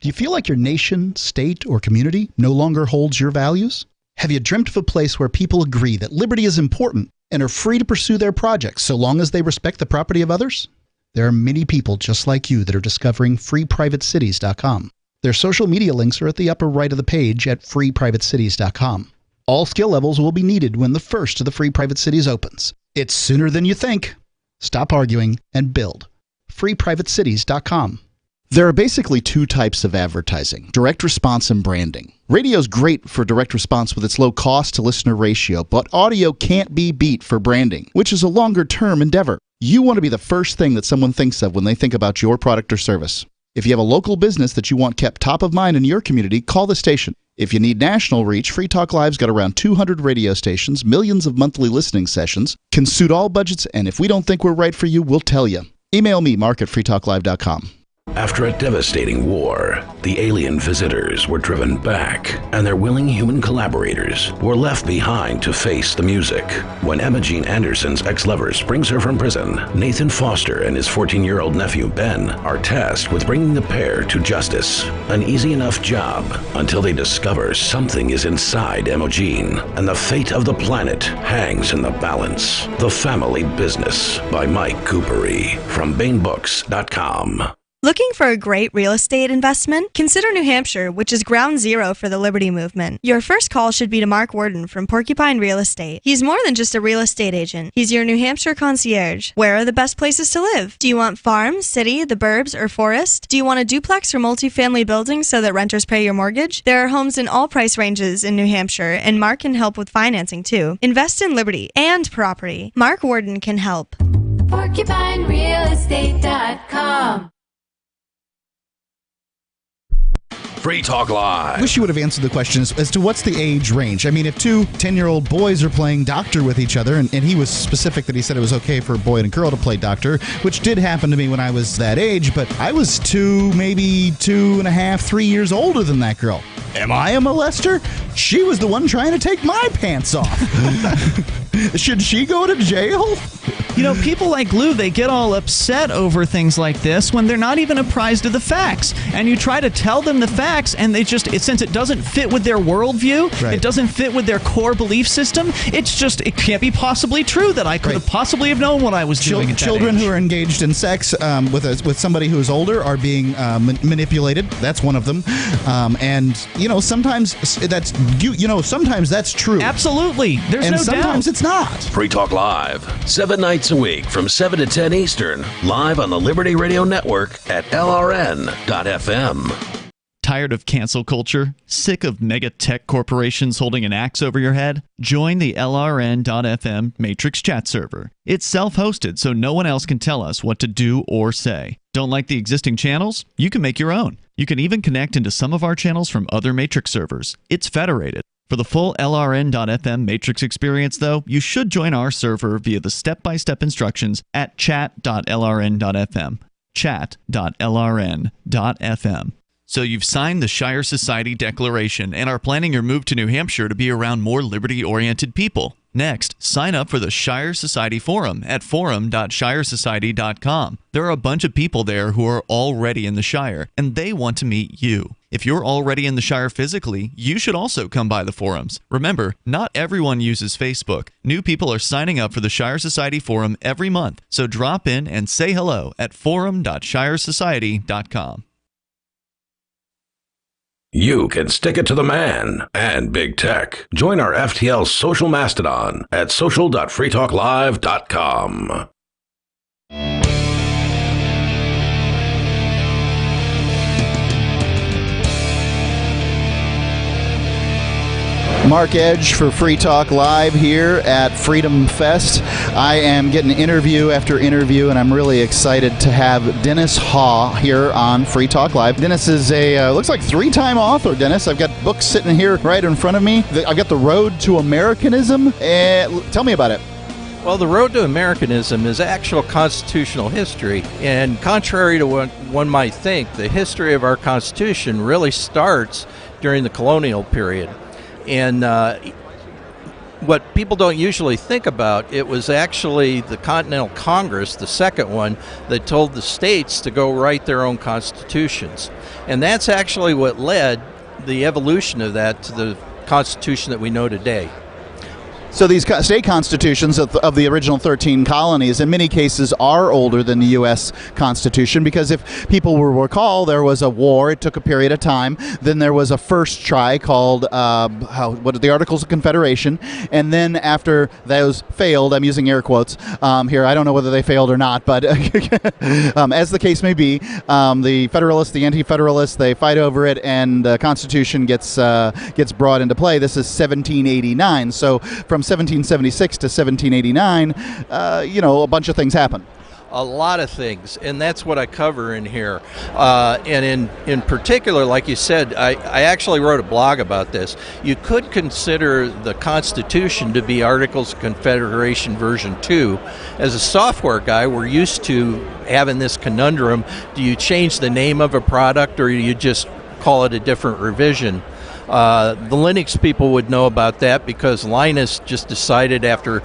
Do you feel like your nation, state, or community no longer holds your values? Have you dreamt of a place where people agree that liberty is important and are free to pursue their projects so long as they respect the property of others? There are many people just like you that are discovering freeprivatecities.com. Their social media links are at the upper right of the page at freeprivatecities.com. All skill levels will be needed when the first of the Free Private Cities opens. It's sooner than you think. Stop arguing and build. freeprivatecities.com. There are basically 2 types of advertising: direct response and branding. Radio's great for direct response with its low cost to listener ratio, but audio can't be beat for branding, which is a longer term endeavor. You want to be the first thing that someone thinks of when they think about your product or service. If you have a local business that you want kept top of mind in your community, call the station. If you need national reach, Free Talk Live's got around 200 radio stations, millions of monthly listening sessions, can suit all budgets, and if we don't think we're right for you, we'll tell you. Email me, mark@freetalklive.com. After a devastating war, the alien visitors were driven back, and their willing human collaborators were left behind to face the music. When Emma Jean Anderson's ex-lover springs her from prison, Nathan Foster and his 14-year-old nephew Ben are tasked with bringing the pair to justice. An easy enough job until they discover something is inside Emma Jean, and the fate of the planet hangs in the balance. The Family Business by Mike Coopery from BaneBooks.com. Looking for a great real estate investment? Consider New Hampshire, which is ground zero for the Liberty Movement. Your first call should be to Mark Worden from Porcupine Real Estate. He's more than just a real estate agent. He's your New Hampshire concierge. Where are the best places to live? Do you want farm, city, the burbs, or forest? Do you want a duplex or multifamily building so that renters pay your mortgage? There are homes in all price ranges in New Hampshire, and Mark can help with financing too. Invest in liberty and property. Mark Worden can help. PorcupineRealEstate.com. Free Talk Live. I wish you would have answered the question as to what's the age range. I mean, if two 10-year-old boys are playing doctor with each other, and he was specific that he said it was okay for a boy and a girl to play doctor, which did happen to me when I was that age, but I was maybe 2.5, 3 years older than that girl. Am I a molester? She was the one trying to take my pants off. Should she go to jail? You know, people like Lou, they get all upset over things like this when they're not even apprised of the facts. And you try to tell them the facts, and since it doesn't fit with their worldview, right. It doesn't fit with their core belief system, it can't be possibly true that I could have possibly have known what I was doing at that Children age. who are engaged in sex with somebody who is older are being manipulated. That's one of them. And, sometimes sometimes that's true. Absolutely. There's and no doubt. And sometimes it's not. Free Talk Live, 7 nights a week from 7 to 10 Eastern, live on the Liberty Radio Network at LRN.FM. Tired of cancel culture? Sick of mega tech corporations holding an axe over your head? Join the LRN.FM Matrix chat server. It's self-hosted, so no one else can tell us what to do or say. Don't like the existing channels? You can make your own. You can even connect into some of our channels from other Matrix servers. It's federated. For the full LRN.FM Matrix experience, though, you should join our server via the step-by-step instructions at chat.lrn.fm. Chat.lrn.fm. So you've signed the Shire Society Declaration and are planning your move to New Hampshire to be around more liberty-oriented people. Next, sign up for the Shire Society Forum at forum.shiresociety.com. There are a bunch of people there who are already in the Shire, and they want to meet you. If you're already in the Shire physically, you should also come by the forums. Remember, not everyone uses Facebook. New people are signing up for the Shire Society Forum every month, so drop in and say hello at forum.shiresociety.com. You can stick it to the man and big tech. Join our FTL social mastodon at social.freetalklive.com. Mark Edge for Free Talk Live here at Freedom Fest. I am getting interview after interview, and I'm really excited to have Dennis Haw here on Free Talk Live. Dennis is a, looks like 3-time author, Dennis. I've got books sitting here right in front of me. I've got The Road to Americanism. Tell me about it. Well, the road to Americanism is actual constitutional history, and contrary to what one might think, the history of our Constitution really starts during the colonial period. And what people don't usually think about, it was actually the Continental Congress, the second one, that told the states to go write their own constitutions. And that's actually what led the evolution of that to the Constitution that we know today. So these state constitutions of the original 13 colonies in many cases are older than the U.S. Constitution, because if people will recall, there was a war. It took a period of time. Then there was a first try called the Articles of Confederation. And then after those failed, I'm using air quotes here. I don't know whether they failed or not, but as the case may be, the Federalists, the Anti-Federalists, they fight over it, and the Constitution gets brought into play. This is 1789. So from 1776 to 1789, a bunch of things happen. A lot of things, and that's what I cover in here. And in particular, like you said, I actually wrote a blog about this. You could consider the Constitution to be Articles of Confederation version 2. As a software guy, we're used to having this conundrum. Do you change the name of a product, or do you just call it a different revision? The Linux people would know about that, because Linus just decided after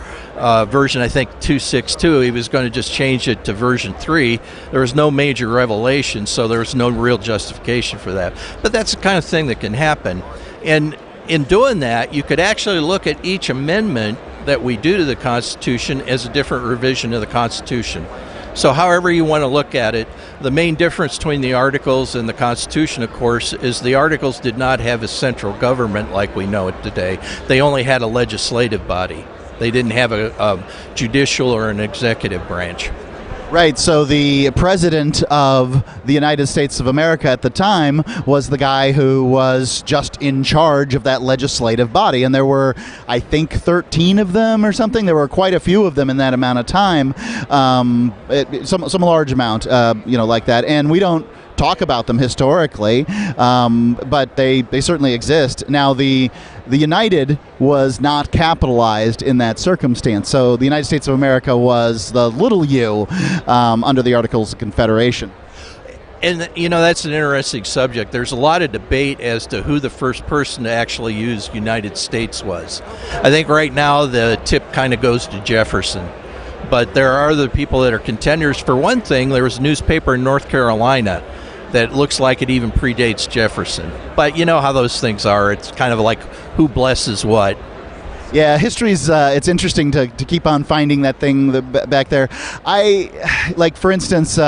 version, I think, 2.6.2, he was going to just change it to version 3. There was no major revelation, so there was no real justification for that. But that's the kind of thing that can happen. And in doing that, you could actually look at each amendment that we do to the Constitution as a different revision of the Constitution. So however you want to look at it, the main difference between the Articles and the Constitution, of course, is the Articles did not have a central government like we know it today. They only had a legislative body. They didn't have a judicial or an executive branch. Right, so the president of the United States of America at the time was the guy who was just in charge of that legislative body, and there were, I think, 13 of them or something. There were quite a few of them in that amount of time, some large amount, like that, and we don't talk about them historically, but they certainly exist. Now, the United was not capitalized in that circumstance, so the United States of America was the little u under the Articles of Confederation. And, that's an interesting subject. There's a lot of debate as to who the first person to actually use United States was. I think right now the tip kind of goes to Jefferson. But there are other people that are contenders. For one thing, there was a newspaper in North Carolina that looks like it even predates Jefferson. But you know how those things are. It's kind of like who blesses what. Yeah, history's, it's interesting to keep on finding that thing back there. For instance,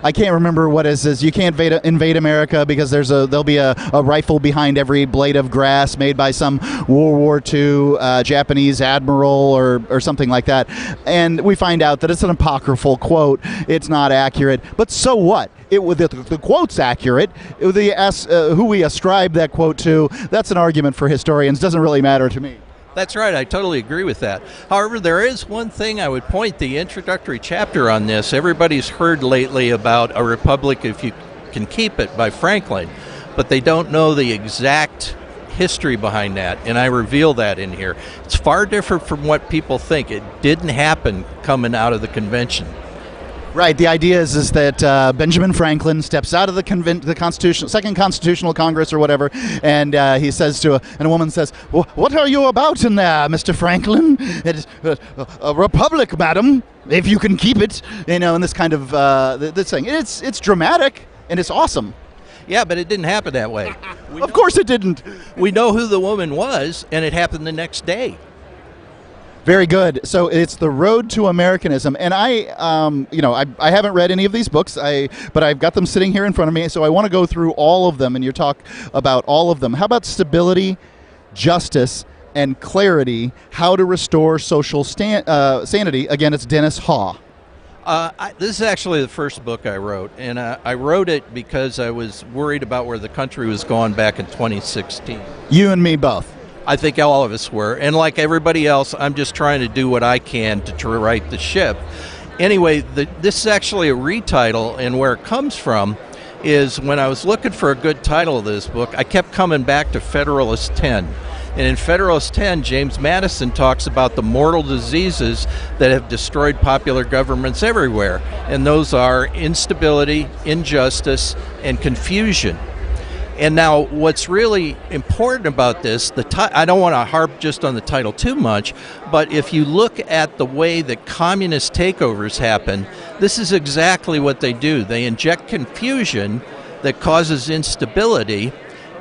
I can't remember what it says. You can't invade America because there'll be a rifle behind every blade of grass made by some World War II Japanese admiral or something like that. And we find out that it's an apocryphal quote. It's not accurate. But so what? The quote's accurate. Who we ascribe that quote to, that's an argument for historians. Doesn't really matter to me. That's right. I totally agree with that. However, there is one thing I would point, the introductory chapter on this. Everybody's heard lately about A Republic If You Can Keep It by Franklin, but they don't know the exact history behind that, and I reveal that in here. It's far different from what people think. It didn't happen coming out of the convention. Right. The idea is that Benjamin Franklin steps out of the Second Constitutional Congress or whatever, and he says to and a woman says, "What are you about in there, Mr. Franklin?" It's a republic, madam, if you can keep it. And this kind of this thing. It's dramatic and it's awesome. Yeah, but it didn't happen that way. Of course it didn't. We know who the woman was, and it happened the next day. Very good. So it's The Road to Americanism, and I haven't read any of these books, but I've got them sitting here in front of me, so I want to go through all of them, and you talk about all of them. How about stability, justice, and clarity? How to restore social sanity? Again, it's Dennis Haw. This is actually the first book I wrote, and I wrote it because I was worried about where the country was going back in 2016. You and me both. I think all of us were. And like everybody else, I'm just trying to do what I can to right the ship. Anyway, this is actually a retitle, and where it comes from is when I was looking for a good title of this book, I kept coming back to Federalist 10. And in Federalist 10, James Madison talks about the mortal diseases that have destroyed popular governments everywhere. And those are instability, injustice, and confusion. And now what's really important about this, I don't want to harp just on the title too much, but if you look at the way that communist takeovers happen, this is exactly what they do. They inject confusion that causes instability,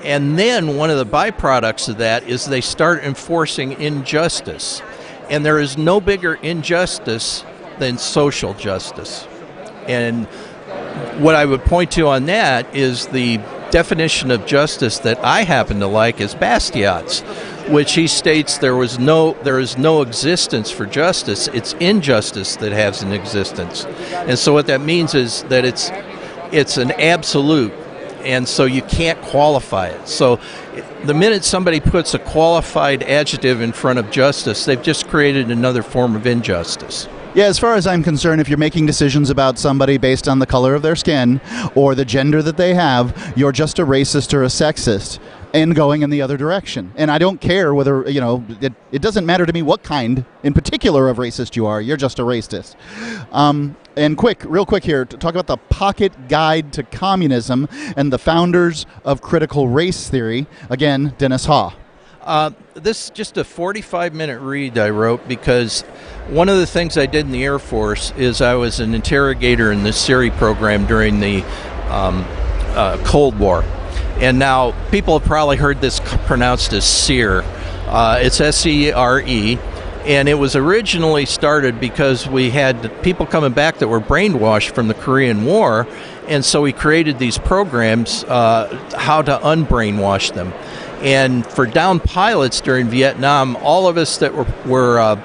and then one of the byproducts of that is they start enforcing injustice. And there is no bigger injustice than social justice. And what I would point to on that is the definition of justice that I happen to like is Bastiat's, which he states there is no existence for justice. It's injustice that has an existence. And so what that means is that it's an absolute, and so you can't qualify it. So the minute somebody puts a qualified adjective in front of justice, they've just created another form of injustice. Yeah, as far as I'm concerned, if you're making decisions about somebody based on the color of their skin or the gender that they have, you're just a racist or a sexist and going in the other direction. And I don't care whether, it doesn't matter to me what kind in particular of racist you are. You're just a racist. And real quick here, to talk about the Pocket Guide to Communism and the founders of critical race theory. Again, Dennis Haw. This is just a 45-minute read I wrote because one of the things I did in the Air Force is I was an interrogator in the SERE program during the Cold War. And now people have probably heard this pronounced as SERE. It's S-E-R-E. And it was originally started because we had people coming back that were brainwashed from the Korean War, and so we created these programs, how to unbrainwash them. And for downed pilots during Vietnam, all of us that were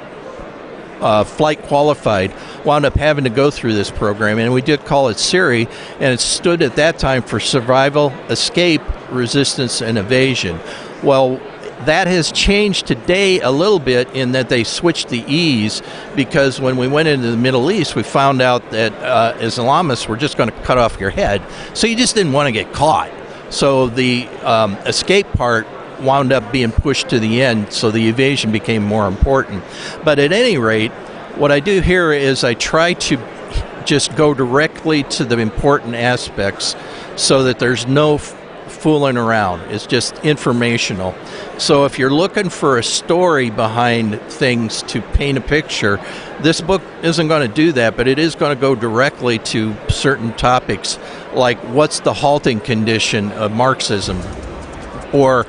flight qualified wound up having to go through this program, and we did call it SIRI, and it stood at that time for Survival, Escape, Resistance, and Evasion. Well, that has changed today a little bit in that they switched the E's, because when we went into the Middle East, we found out that Islamists were just going to cut off your head, so you just didn't want to get caught. So the escape part wound up being pushed to the end, so the evasion became more important. But at any rate, what I do here is I try to just go directly to the important aspects so that there's no fooling around. It's just informational. So if you're looking for a story behind things to paint a picture, this book isn't going to do that, but it is going to go directly to certain topics, like what's the halting condition of Marxism, or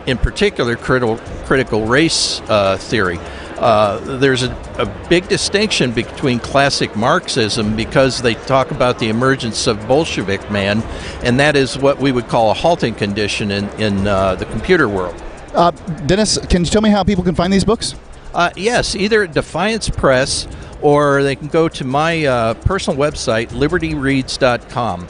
in particular critical race theory. There's a big distinction between classic Marxism, because they talk about the emergence of Bolshevik man, and that is what we would call a halting condition in the computer world. Dennis, can you tell me how people can find these books? Yes, either at Defiance Press, or they can go to my personal website, libertyreads.com.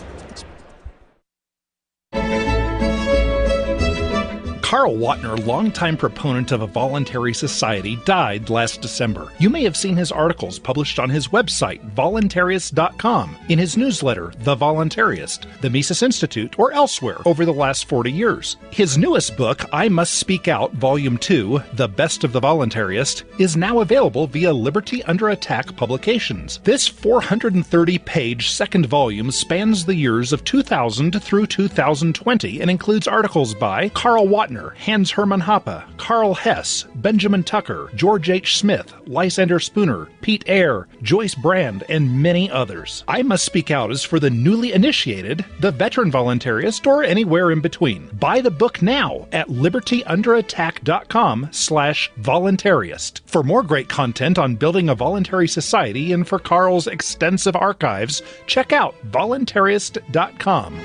Carl Watner, longtime proponent of a voluntary society, died last December. You may have seen his articles published on his website, voluntarist.com, in his newsletter, The Voluntarist, the Mises Institute, or elsewhere over the last 40 years. His newest book, I Must Speak Out, Volume 2, The Best of the Voluntarist, is now available via Liberty Under Attack Publications. This 430-page second volume spans the years of 2000 through 2020 and includes articles by Carl Watner, Hans Hermann Hoppe, Carl Hess, Benjamin Tucker, George H. Smith, Lysander Spooner, Pete Eyre, Joyce Brand, and many others. I Must Speak Out is for the newly initiated, the veteran voluntarist, or anywhere in between. Buy the book now at libertyunderattack.com/voluntarist. For more great content on building a voluntary society and for Carl's extensive archives, check out voluntarist.com.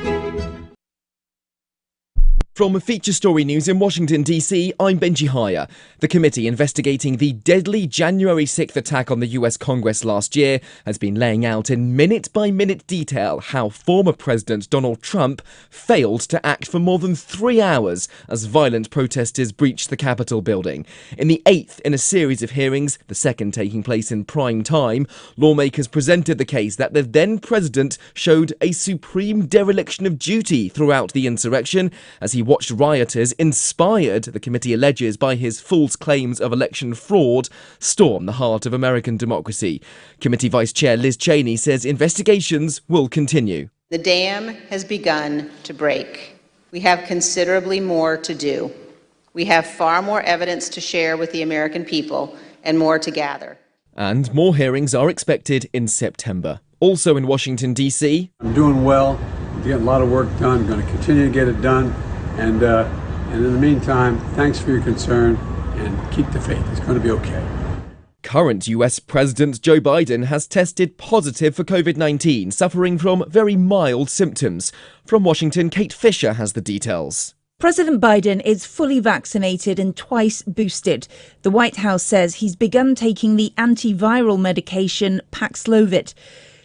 From Feature Story News in Washington, D.C., I'm Benji Haya. The committee investigating the deadly January 6th attack on the U.S. Congress last year has been laying out in minute-by-minute detail how former President Donald Trump failed to act for more than 3 hours as violent protesters breached the Capitol building. In the 8th in a series of hearings, the second taking place in prime time, lawmakers presented the case that the then-president showed a supreme dereliction of duty throughout the insurrection as he watched rioters, inspired, the committee alleges, by his false claims of election fraud, storm the heart of American democracy. Committee Vice Chair Liz Cheney says investigations will continue. The dam has begun to break. We have considerably more to do. We have far more evidence to share with the American people and more to gather. And more hearings are expected in September. Also in Washington, D.C. I'm doing well. I'm getting a lot of work done. I'm going to continue to get it done. And in the meantime, thanks for your concern, and keep the faith. It's going to be okay. Current US President Joe Biden has tested positive for COVID-19, suffering from very mild symptoms. From Washington, Kate Fisher has the details. President Biden is fully vaccinated and twice boosted. The White House says he's begun taking the antiviral medication Paxlovid.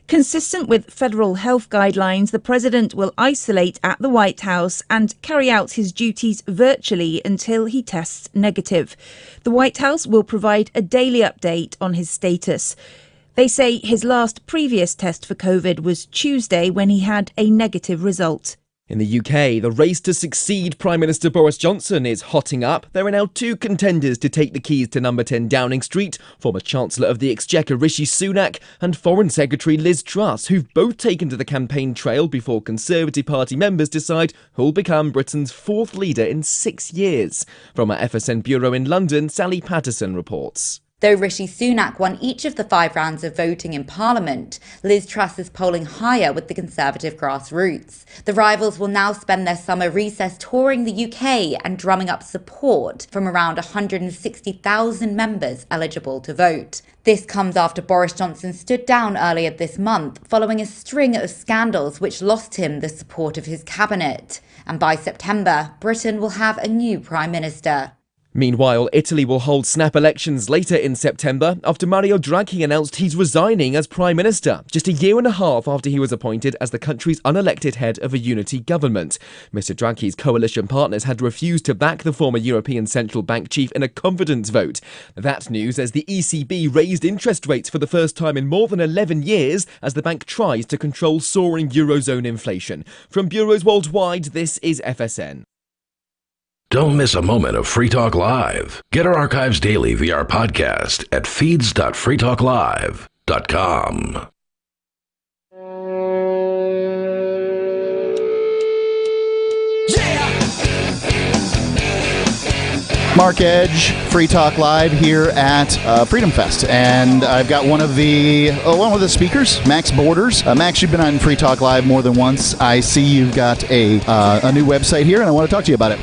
Consistent with federal health guidelines, the president will isolate at the White House and carry out his duties virtually until he tests negative. The White House will provide a daily update on his status. They say his last previous test for COVID was Tuesday when he had a negative result. In the UK, the race to succeed Prime Minister Boris Johnson is hotting up. There are now two contenders to take the keys to number 10 Downing Street, former Chancellor of the Exchequer Rishi Sunak and Foreign Secretary Liz Truss, who've both taken to the campaign trail before Conservative Party members decide who'll become Britain's fourth leader in 6 years. From our FSN bureau in London, Sally Patterson reports. Though Rishi Sunak won each of the 5 rounds of voting in Parliament, Liz Truss is polling higher with the Conservative grassroots. The rivals will now spend their summer recess touring the UK and drumming up support from around 160,000 members eligible to vote. This comes after Boris Johnson stood down earlier this month following a string of scandals which lost him the support of his cabinet. And by September, Britain will have a new Prime Minister. Meanwhile, Italy will hold snap elections later in September after Mario Draghi announced he's resigning as Prime Minister, just a year and a half after he was appointed as the country's unelected head of a unity government. Mr. Draghi's coalition partners had refused to back the former European Central Bank chief in a confidence vote. That news as the ECB raised interest rates for the first time in more than 11 years as the bank tries to control soaring Eurozone inflation. From bureaus worldwide, this is FSN. Don't miss a moment of Free Talk Live. Get our archives daily via our podcast at feeds.freetalklive.com. Mark Edge, Free Talk Live here at Freedom Fest, and I've got one of the speakers, Max Borders. Max, you've been on Free Talk Live more than once. I see you've got a new website here, and I want to talk to you about it.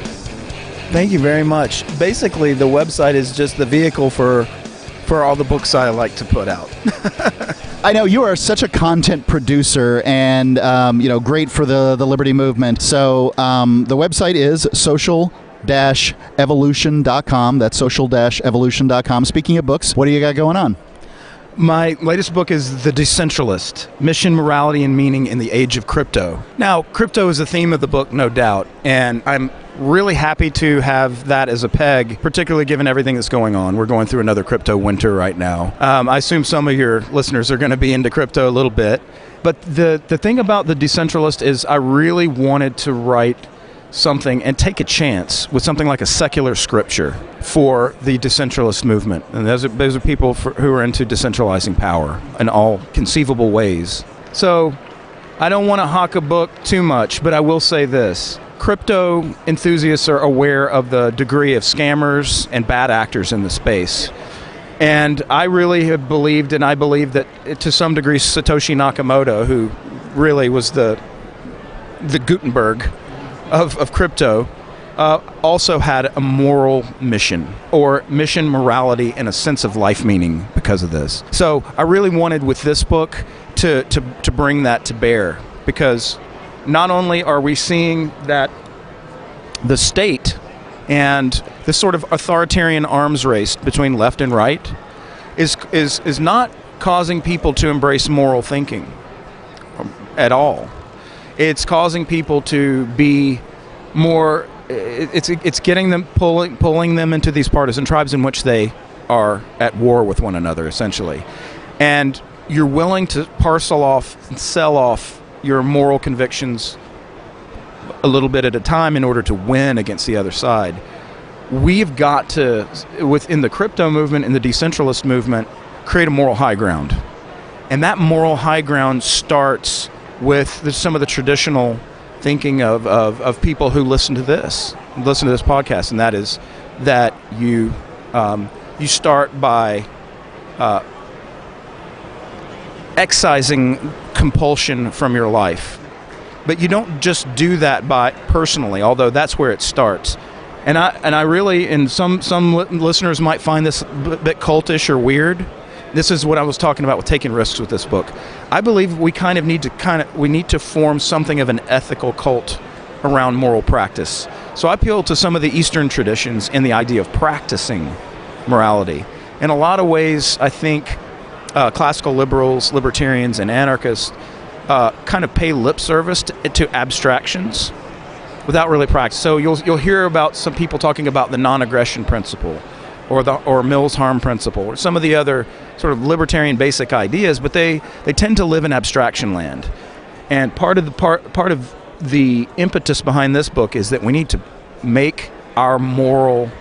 Thank you very much. Basically, the website is just the vehicle for all the books I like to put out. I know you are such a content producer and great for the Liberty Movement. So the website is social-evolution.com. That's social-evolution.com. Speaking of books, what do you got going on? My latest book is The Decentralist: Mission, Morality, and Meaning in the Age of Crypto. Now, crypto is the theme of the book, no doubt, and I'm really happy to have that as a peg, particularly given everything that's going on. We're going through another crypto winter right now. I assume some of your listeners are going to be into crypto a little bit, but the thing about The Decentralist is I really wanted to write something and take a chance with something like a secular scripture for the decentralist movement. And those are people who are into decentralizing power in all conceivable ways. So I don't want to hawk a book too much, but I will say this. Crypto enthusiasts are aware of the degree of scammers and bad actors in the space. And I really have believed, and I believe that to some degree Satoshi Nakamoto, who really was the Gutenberg of crypto, also had a moral mission, or mission, morality, and a sense of life meaning because of this. So I really wanted with this book to bring that to bear, because not only are we seeing that the state and this sort of authoritarian arms race between left and right is not causing people to embrace moral thinking at all. It's causing people to be more. It's getting them pulling them into these partisan tribes in which they are at war with one another, essentially. And you're willing to parcel off and sell off your moral convictions a little bit at a time in order to win against the other side. We've got to, within the crypto movement and the decentralist movement, create a moral high ground. And that moral high ground starts with some of the traditional thinking of people who listen to this podcast, and that is that you start by excising compulsion from your life. But you don't just do that by personally, although that's where it starts. And I really, and some listeners might find this a bit cultish or weird. This is what I was talking about with taking risks with this book. I believe we need to form something of an ethical cult around moral practice. So I appeal to some of the Eastern traditions and the idea of practicing morality. In a lot of ways, I think classical liberals, libertarians, and anarchists kind of pay lip service to abstractions without really practice. So you'll hear about some people talking about the non-aggression principle, or Mills' harm principle, or some of the other sort of libertarian basic ideas, but they tend to live in abstraction land. And part of the impetus behind this book is that we need to make our morality,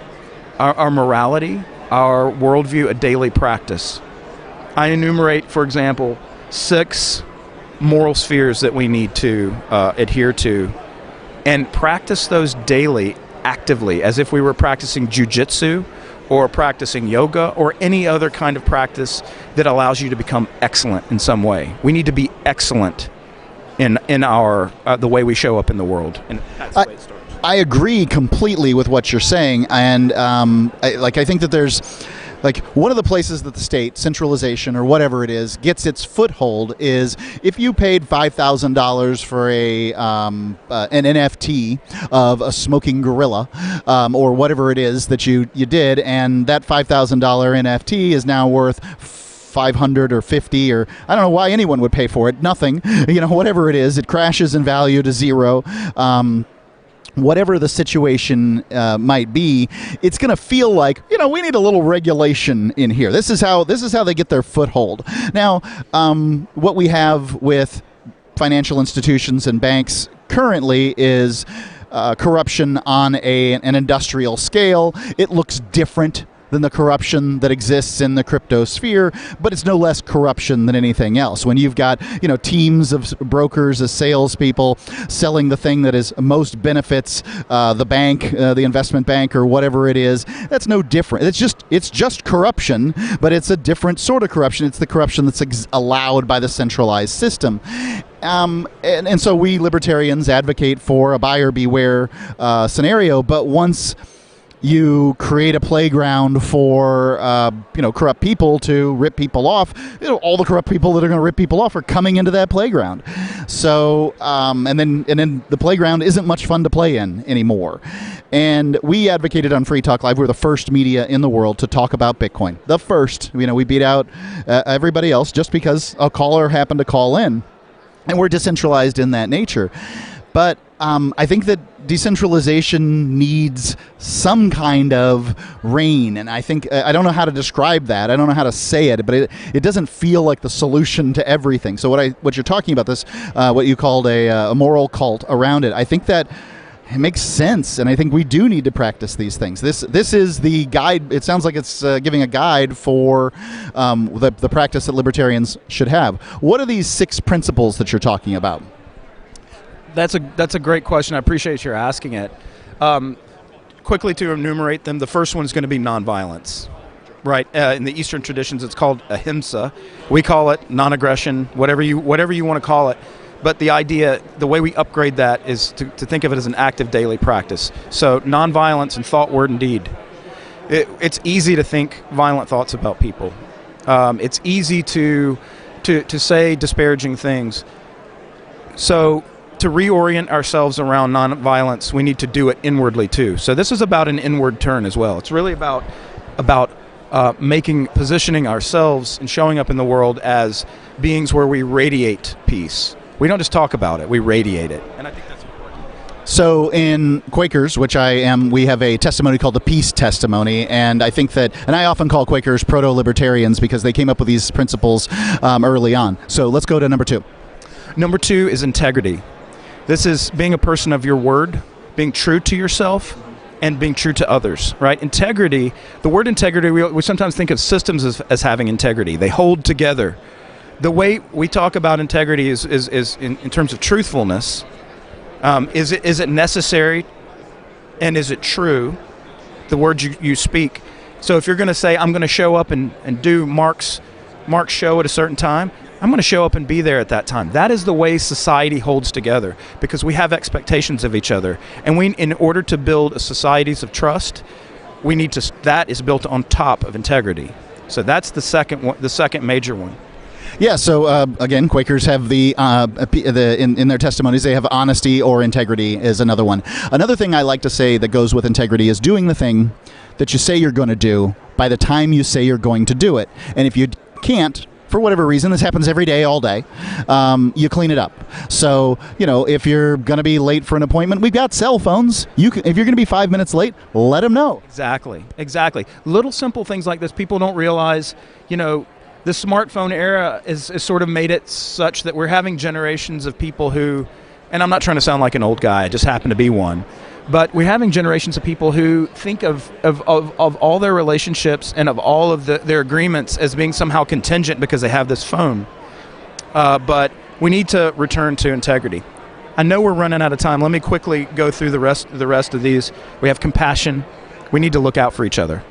our worldview, a daily practice. I enumerate, for example, 6 moral spheres that we need to adhere to, and practice those daily, actively, as if we were practicing jujitsu or practicing yoga or any other kind of practice that allows you to become excellent in some way. We need to be excellent in our the way we show up in the world, and that's the way it starts. I agree completely with what you're saying, and I think that there's one of the places that the state, centralization or whatever it is, gets its foothold is if you paid $5,000 for an NFT of a smoking gorilla, or whatever it is that you did, and that $5,000 NFT is now worth 500 or 50, or I don't know why anyone would pay for it. Nothing, whatever it is, it crashes in value to zero. Whatever the situation might be, it's going to feel like, we need a little regulation in here. This is how they get their foothold. Now, what we have with financial institutions and banks currently is corruption on an industrial scale. It looks different than the corruption that exists in the crypto sphere, but it's no less corruption than anything else. When you've got, teams of brokers as salespeople selling the thing that is most benefits the bank, the investment bank, or whatever it is, that's no different. It's just corruption, but it's a different sort of corruption. It's the corruption that's allowed by the centralized system. And so we libertarians advocate for a buyer beware scenario, but once you create a playground for corrupt people to rip people off, all the corrupt people that are going to rip people off are coming into that playground. So and then the playground isn't much fun to play in anymore. And we advocated on Free Talk Live. We're the first media in the world to talk about Bitcoin. The first. We beat out everybody else just because a caller happened to call in, and we're decentralized in that nature. But I think that decentralization needs some kind of reign, and I think I don't know how to describe that. I don't know how to say it, but it doesn't feel like the solution to everything. So what you're talking about, this what you called a moral cult around it, I think that it makes sense, and I think we do need to practice these things. This is the guide. It sounds like it's giving a guide for the practice that libertarians should have. What are these 6 principles that you're talking about? That's a great question. I appreciate your asking it. Quickly to enumerate them, the first one is going to be nonviolence. Right? In the Eastern traditions, it's called ahimsa. We call it non-aggression, whatever you want to call it. But the idea, the way we upgrade that is to think of it as an active daily practice. So nonviolence in thought, word, and deed. It's easy to think violent thoughts about people. It's easy to say disparaging things. So to reorient ourselves around nonviolence, we need to do it inwardly too. So this is about an inward turn as well. It's really about positioning ourselves and showing up in the world as beings where we radiate peace. We don't just talk about it, we radiate it. And I think that's important. So in Quakers, which I am, we have a testimony called the Peace Testimony, and I think that, and I often call Quakers proto-libertarians because they came up with these principles early on. So let's go to number 2. Number 2 is integrity. This is being a person of your word, being true to yourself, and being true to others, right? Integrity, the word integrity, we sometimes think of systems as having integrity. They hold together. The way we talk about integrity is in terms of truthfulness. Is it necessary, and is it true, the words you speak? So if you're going to say, I'm going to show up and do Mark's show at a certain time, I'm going to show up and be there at that time. That is the way society holds together, because we have expectations of each other. And in order to build a societies of trust, that is built on top of integrity. So that's the second major one. Yeah, so again, Quakers have in their testimonies, they have honesty or integrity is another one. Another thing I like to say that goes with integrity is doing the thing that you say you're going to do by the time you say you're going to do it. And if you can't, for whatever reason, this happens every day, all day, you clean it up. So, if you're going to be late for an appointment, we've got cell phones. If you're going to be 5 minutes late, let them know. Exactly. Little simple things like this, people don't realize, the smartphone era is sort of made it such that we're having generations of people who, and I'm not trying to sound like an old guy, I just happen to be one, but we're having generations of people who think of all their relationships and of all of their agreements as being somehow contingent because they have this phone. But we need to return to integrity. I know we're running out of time. Let me quickly go through the rest of these. We have compassion. We need to look out for each other.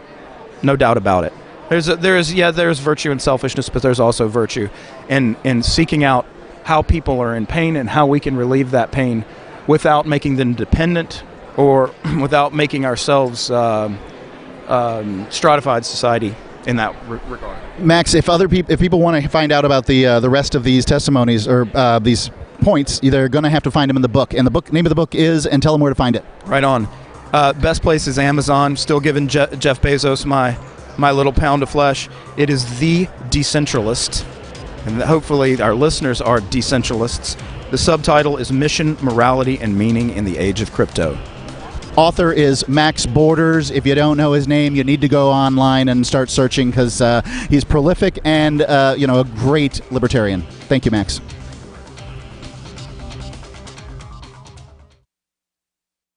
no doubt about it. There's virtue in selfishness, but there's also virtue in seeking out how people are in pain and how we can relieve that pain without making them dependent or without making ourselves stratified society in that regard. Max, if people want to find out about the rest of these testimonies or these points, they're going to have to find them in the book. And the name of the book is, and tell them where to find it. Right on. Best place is Amazon. Still giving Jeff Bezos my little pound of flesh. It is The Decentralist, and hopefully our listeners are decentralists. The subtitle is Mission, Morality, and Meaning in the Age of Crypto. Author is Max Borders. If you don't know his name, you need to go online and start searching because he's prolific and a great libertarian. Thank you, Max.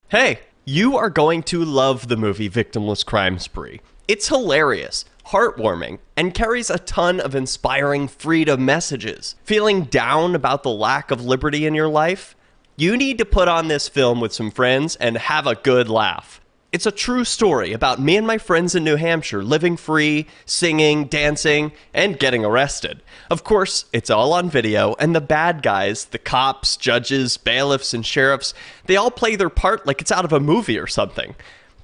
Hey, you are going to love the movie Victimless Crime Spree. It's hilarious, heartwarming, and carries a ton of inspiring freedom messages. Feeling down about the lack of liberty in your life? You need to put on this film with some friends and have a good laugh. It's a true story about me and my friends in New Hampshire living free, singing, dancing, and getting arrested. Of course, it's all on video, and the bad guys, the cops, judges, bailiffs, and sheriffs, they all play their part like it's out of a movie or something.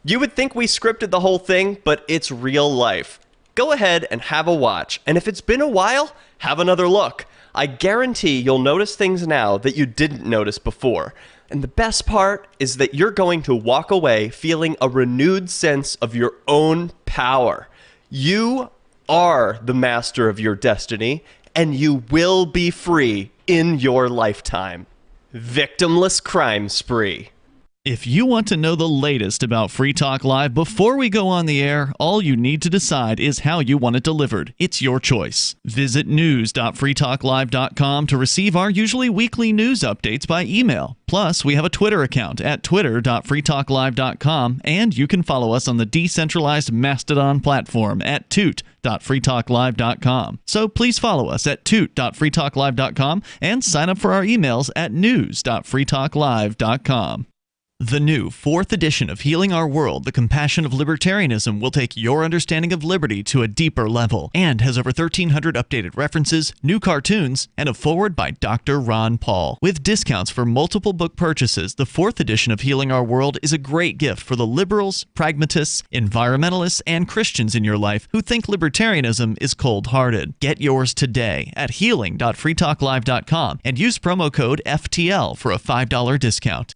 You would think we scripted the whole thing, but it's real life. Go ahead and have a watch, and if it's been a while, have another look. I guarantee you'll notice things now that you didn't notice before. And the best part is that you're going to walk away feeling a renewed sense of your own power. You are the master of your destiny, and you will be free in your lifetime. Victimless Crime Spree. If you want to know the latest about Free Talk Live before we go on the air, all you need to decide is how you want it delivered. It's your choice. Visit news.freetalklive.com to receive our usually weekly news updates by email. Plus, we have a Twitter account at twitter.freetalklive.com, and you can follow us on the decentralized Mastodon platform at toot.freetalklive.com. So please follow us at toot.freetalklive.com and sign up for our emails at news.freetalklive.com. The new 4th edition of Healing Our World, The Compassion of Libertarianism, will take your understanding of liberty to a deeper level and has over 1,300 updated references, new cartoons, and a foreword by Dr. Ron Paul. With discounts for multiple book purchases, the 4th edition of Healing Our World is a great gift for the liberals, pragmatists, environmentalists, and Christians in your life who think libertarianism is cold-hearted. Get yours today at healing.freetalklive.com and use promo code FTL for a $5 discount.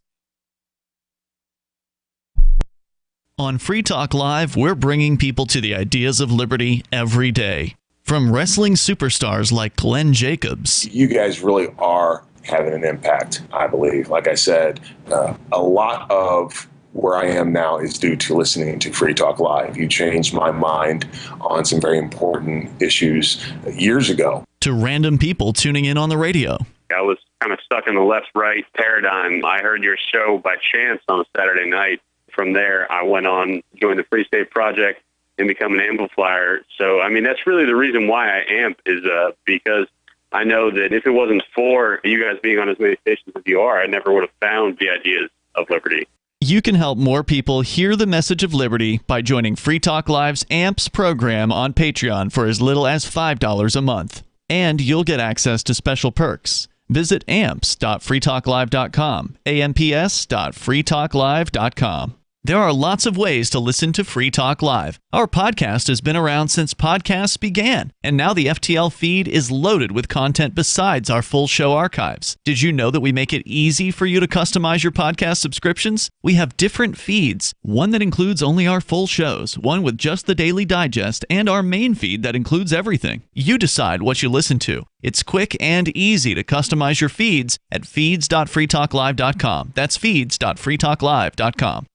On Free Talk Live, we're bringing people to the ideas of liberty every day. From wrestling superstars like Glenn Jacobs. You guys really are having an impact, I believe. Like I said, a lot of where I am now is due to listening to Free Talk Live. You changed my mind on some very important issues years ago. To random people tuning in on the radio. I was kind of stuck in the left-right paradigm. I heard your show by chance on a Saturday night. From there, I went on, joined the Free State Project, and become an amplifier. So, I mean, that's really the reason why I amp is because I know that if it wasn't for you guys being on as many stations as you are, I never would have found the ideas of liberty. You can help more people hear the message of liberty by joining Free Talk Live's AMPS program on Patreon for as little as $5 a month. And you'll get access to special perks. Visit amps.freetalklive.com, amps.freetalklive.com. There are lots of ways to listen to Free Talk Live. Our podcast has been around since podcasts began, and now the FTL feed is loaded with content besides our full show archives. Did you know that we make it easy for you to customize your podcast subscriptions? We have different feeds, one that includes only our full shows, one with just the Daily Digest, and our main feed that includes everything. You decide what you listen to. It's quick and easy to customize your feeds at feeds.freetalklive.com. That's feeds.freetalklive.com.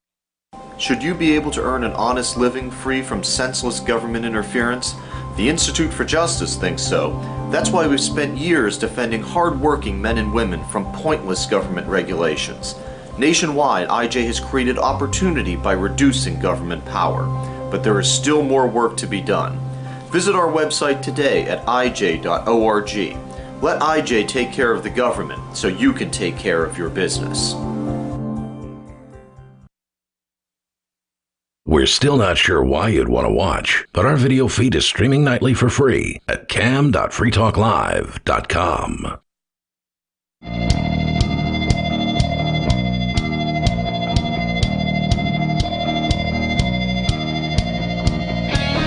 Should you be able to earn an honest living free from senseless government interference? The Institute for Justice thinks so. That's why we've spent years defending hard-working men and women from pointless government regulations. Nationwide, IJ has created opportunity by reducing government power. But there is still more work to be done. Visit our website today at ij.org. Let IJ take care of the government so you can take care of your business. We're still not sure why you'd want to watch, but our video feed is streaming nightly for free at cam.freetalklive.com.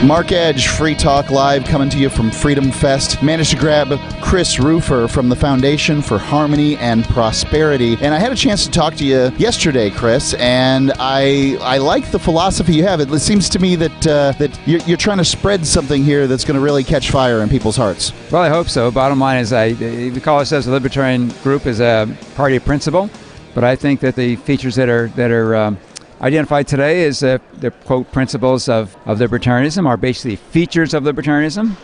Mark Edge, Free Talk Live, coming to you from Freedom Fest. Managed to grab Chris Rufer from the Foundation for Harmony and Prosperity. And I had a chance to talk to you yesterday, Chris, and I like the philosophy you have. It seems to me that you're trying to spread something here that's going to really catch fire in people's hearts. Well, I hope so. Bottom line is we call ourselves a libertarian group as a party of principle, but I think that the features that are identified today as the quote principles of libertarianism are basically features of libertarianism.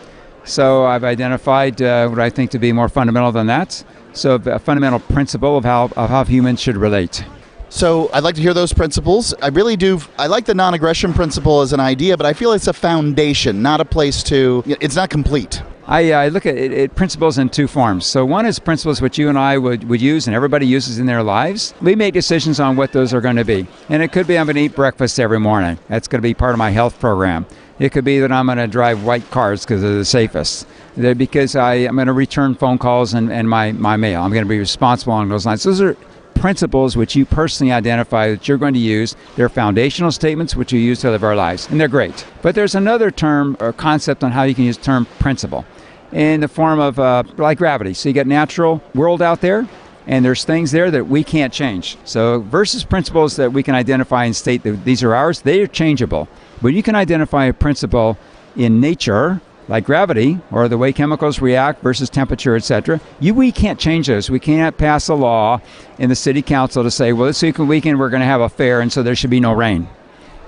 So I've identified what I think to be more fundamental than that. So a fundamental principle of how humans should relate. So I'd like to hear those principles. I really do. I like the non-aggression principle as an idea, but I feel it's a foundation, not a place to. It's not complete. I look at it principles in two forms. So one is principles which you and I would use and everybody uses in their lives. We make decisions on what those are going to be. And it could be I'm going to eat breakfast every morning. That's going to be part of my health program. It could be that I'm going to drive white cars because they're the safest. Because I'm going to return phone calls and my mail. I'm going to be responsible along those lines. Those are principles which you personally identify that you're going to use. They're foundational statements which you use to live our lives. And they're great. But there's another term or concept on how you can use the term principle in the form of like gravity. So you got natural world out there, and there's things there that we can't change. So versus principles that we can identify and state that these are ours, they are changeable. But you can identify a principle in nature, like gravity, or the way chemicals react versus temperature, etc. We can't change those. We can't pass a law in the city council to say, well, this weekend we're going to have a fair, and so there should be no rain.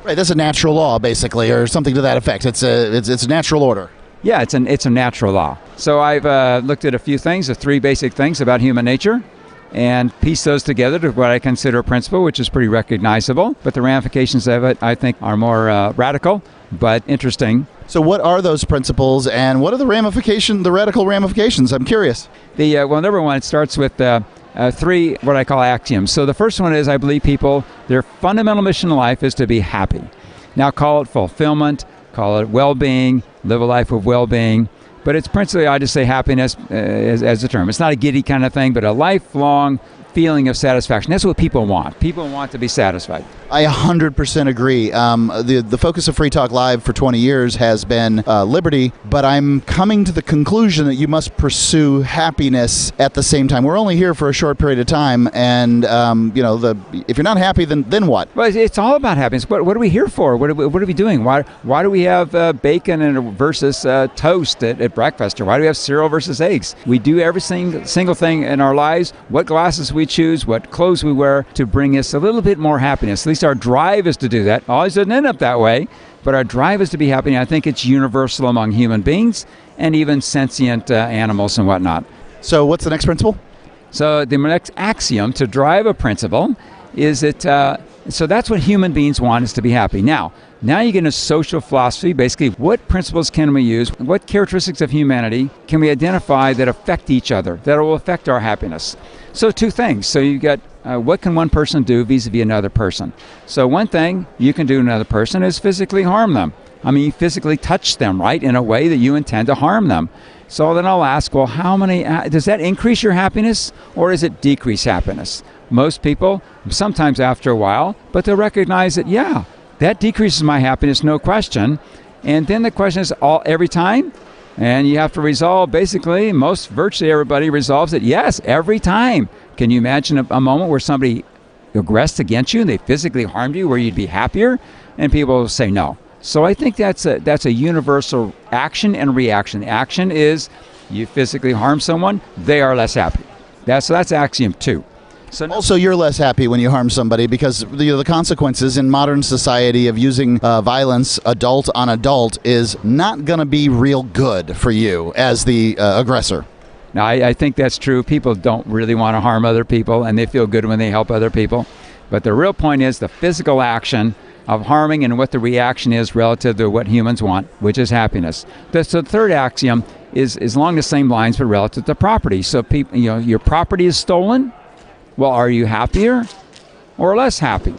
Right, that's a natural law, basically, or something to that effect. It's a natural order. Yeah, it's a natural law. So I've looked at a few things, the three basic things about human nature, and pieced those together to what I consider a principle, which is pretty recognizable. But the ramifications of it, I think, are more radical, but interesting. So what are those principles, and what are the radical ramifications? I'm curious. Well, number one, it starts with three what I call axioms. So the first one is I believe people, their fundamental mission in life is to be happy. Now call it fulfillment, call it well-being, live a life of well-being. But it's principally, I just say happiness as a term. It's not a giddy kind of thing, but a lifelong feeling of satisfaction. That's what people want. People want to be satisfied. I 100% agree. The focus of Free Talk Live for 20 years has been liberty, but I'm coming to the conclusion that you must pursue happiness at the same time. We're only here for a short period of time, and if you're not happy, then what? Well, it's all about happiness. What are we here for? What are we doing? Why do we have bacon versus toast at breakfast, or why do we have cereal versus eggs? We do every single thing in our lives. What glasses we choose, what clothes we wear, to bring us a little bit more happiness. At least our drive is to do that. Always doesn't end up that way, but our drive is to be happy. And I think it's universal among human beings and even sentient animals and whatnot. So what's the next principle? So the next axiom to drive a principle is that, so that's what human beings want, is to be happy. Now you get into social philosophy. Basically, what principles can we use? What characteristics of humanity can we identify that affect each other, that will affect our happiness? So two things. So you got what can one person do vis-a-vis another person? So one thing you can do to another person is physically harm them. I mean, you physically touch them, right, in a way that you intend to harm them. So then I'll ask, well, does that increase your happiness or does it decrease happiness? Most people, sometimes after a while, but they'll recognize that, yeah, that decreases my happiness, no question. And then the question is, every time? And you have to resolve, basically, virtually everybody resolves it, yes, every time. Can you imagine a moment where somebody aggressed against you and they physically harmed you, where you'd be happier? And people will say no. So I think that's a universal action and reaction. The action is you physically harm someone, they are less happy. That's axiom 2. So also, you're less happy when you harm somebody because the consequences in modern society of using violence, adult on adult, is not going to be real good for you as the aggressor. Now, I think that's true. People don't really want to harm other people, and they feel good when they help other people. But the real point is the physical action of harming and what the reaction is relative to what humans want, which is happiness. The third axiom is along the same lines, but relative to property. So people, your property is stolen. Well, are you happier or less happy?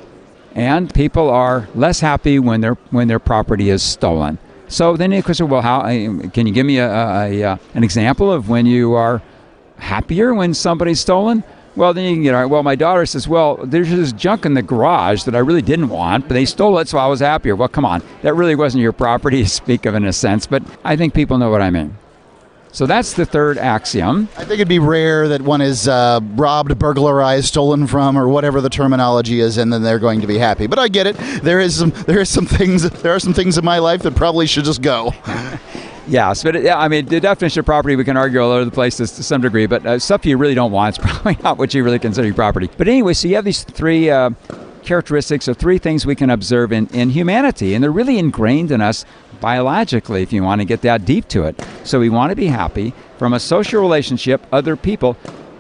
and people are less happy when their property is stolen. So then the question, well, how can you give me an example of when you are happier when somebody's stolen? Well, then you can get, well, my daughter says, well, there's this junk in the garage that I really didn't want, but they stole it, so I was happier. Well, come on. That really wasn't your property to speak of in a sense, but I think people know what I mean. So that's the third axiom. I think it'd be rare that one is robbed, burglarized, stolen from, or whatever the terminology is, and then they're going to be happy. But I get it. There are some things in my life that probably should just go. Yes, but the definition of property, we can argue all over the place to some degree, but stuff you really don't want is probably not what you really consider your property. But anyway, so you have these three characteristics or three things we can observe in humanity, and they're really ingrained in us biologically, if you want to get that deep to it. So we want to be happy from a social relationship, other people.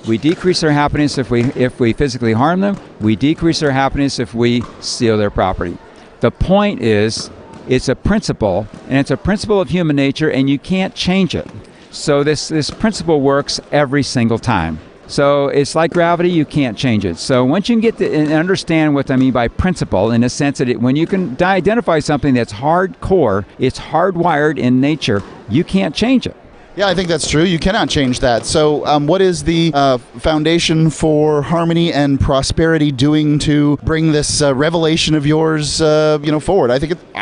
We decrease our happiness if we physically harm them. We decrease our happiness if we steal their property. The point is, it's a principle, and it's a principle of human nature, and you can't change it. So this principle works every single time. So it's like gravity, you can't change it. So once you can get to and understand what I mean by principle, in the sense that when you can identify something that's hardcore, it's hardwired in nature, you can't change it. Yeah, I think that's true. You cannot change that. So what is the Foundation for Harmony and Prosperity doing to bring this revelation of yours forward? I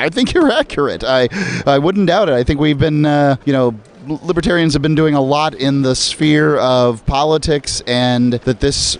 think you're accurate. I wouldn't doubt it. I think we've been libertarians have been doing a lot in the sphere of politics, and that this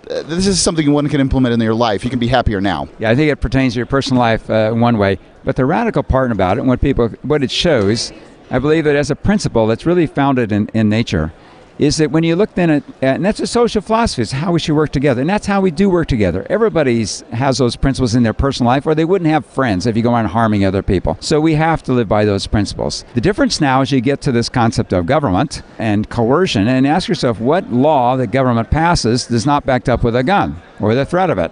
is something one can implement in your life. You can be happier now. Yeah, I think it pertains to your personal life in one way. But the radical part about it, what it shows, I believe that as a principle that's really founded in nature, is that when you look then at, and that's a social philosophy, it's how we should work together, and that's how we do work together. Everybody has those principles in their personal life, or they wouldn't have friends if you go around harming other people. So we have to live by those principles. The difference now is you get to this concept of government and coercion, and ask yourself what law the government passes is not backed up with a gun or the threat of it.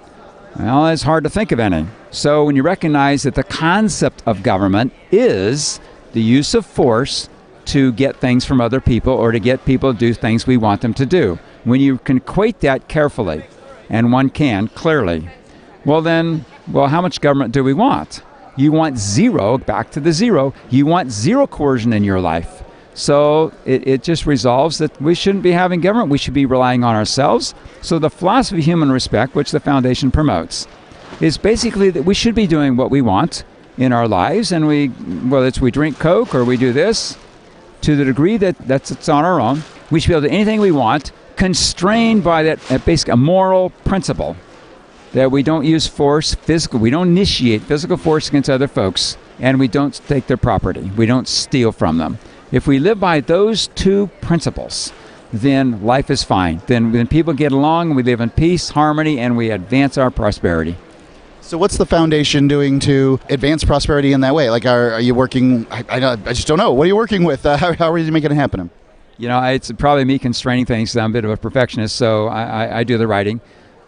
Well, it's hard to think of any. So when you recognize that the concept of government is the use of force to get things from other people or to get people to do things we want them to do. When you can equate that carefully, and one can clearly, well, how much government do we want? You want zero, back to the zero. You want zero coercion in your life. So it just resolves that we shouldn't be having government. We should be relying on ourselves. So the philosophy of human respect, which the Foundation promotes, is basically that we should be doing what we want in our lives, and whether it's we drink Coke or we do this, to the degree that it's on our own, we should be able to do anything we want, constrained by that basic moral principle that we don't use force, we don't initiate physical force against other folks, and we don't take their property. We don't steal from them. If we live by those two principles, then life is fine. Then people get along, we live in peace, harmony, and we advance our prosperity. So what's the Foundation doing to advance prosperity in that way? Like, are you working, I just don't know. What are you working with? How are you making it happen? It's probably me constraining things. I'm a bit of a perfectionist, so I do the writing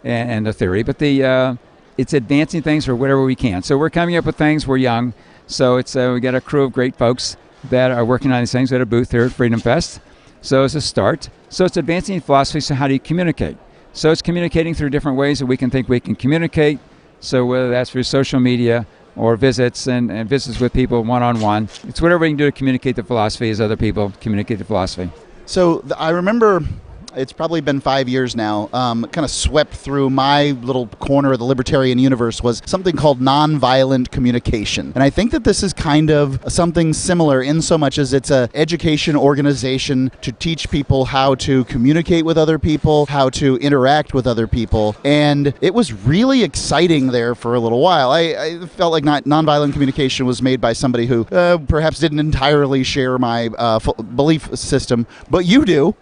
and the theory. But it's advancing things for whatever we can. So we're coming up with things. We're young. So we got a crew of great folks that are working on these things at a booth here at Freedom Fest. So it's a start. So it's advancing philosophy. So how do you communicate? So it's communicating through different ways that we can think we can communicate. So whether that's through social media or visits and visits with people one-on-one, it's whatever we can do to communicate the philosophy as other people communicate the philosophy. So I remember, it's probably been 5 years now, kind of swept through my little corner of the libertarian universe was something called nonviolent communication. And I think that this is kind of something similar in so much as it's an education organization to teach people how to communicate with other people, how to interact with other people. And it was really exciting there for a little while. I felt like nonviolent communication was made by somebody who perhaps didn't entirely share my belief system, but you do.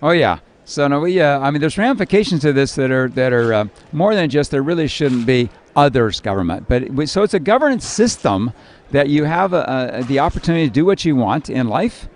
Oh, yeah. So no, there's ramifications to this that are more than just there really shouldn't be others government. So it's a governance system that you have the opportunity to do what you want in life,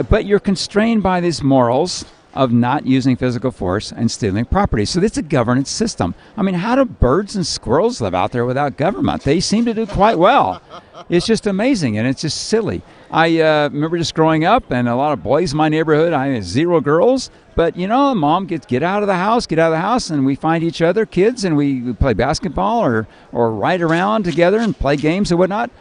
but you're constrained by these morals of not using physical force and stealing property. So it's a governance system. How do birds and squirrels live out there without government? They seem to do quite well. It's just amazing, and it's just silly. I remember just growing up, and a lot of boys in my neighborhood. I had 0 girls, But, mom get out of the house, and we find each other, kids, and we play basketball or ride around together and play games and whatnot.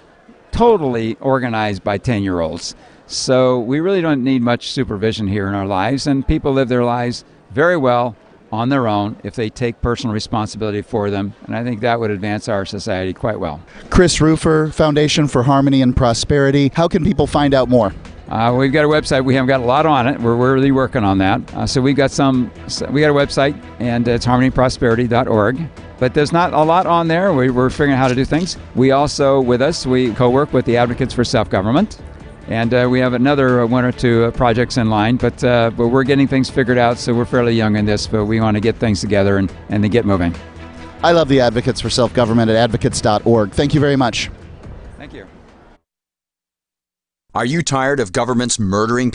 Totally organized by 10-year-olds. So we really don't need much supervision here in our lives, and people live their lives very well on their own if they take personal responsibility for them, and I think that would advance our society quite well. Chris Rufer, Foundation for Harmony and Prosperity. How can people find out more? We've got a website. We haven't got a lot on it. We're really working on that. So we got a website, and it's harmonyprosperity.org. But there's not a lot on there. We're figuring out how to do things. We also, we co-work with the Advocates for Self-Government. And we have another one or two projects in line, but we're getting things figured out, so we're fairly young in this, but we want to get things together and then get moving. I love the Advocates for Self-Government at advocates.org. Thank you very much. Thank you. Are you tired of governments murdering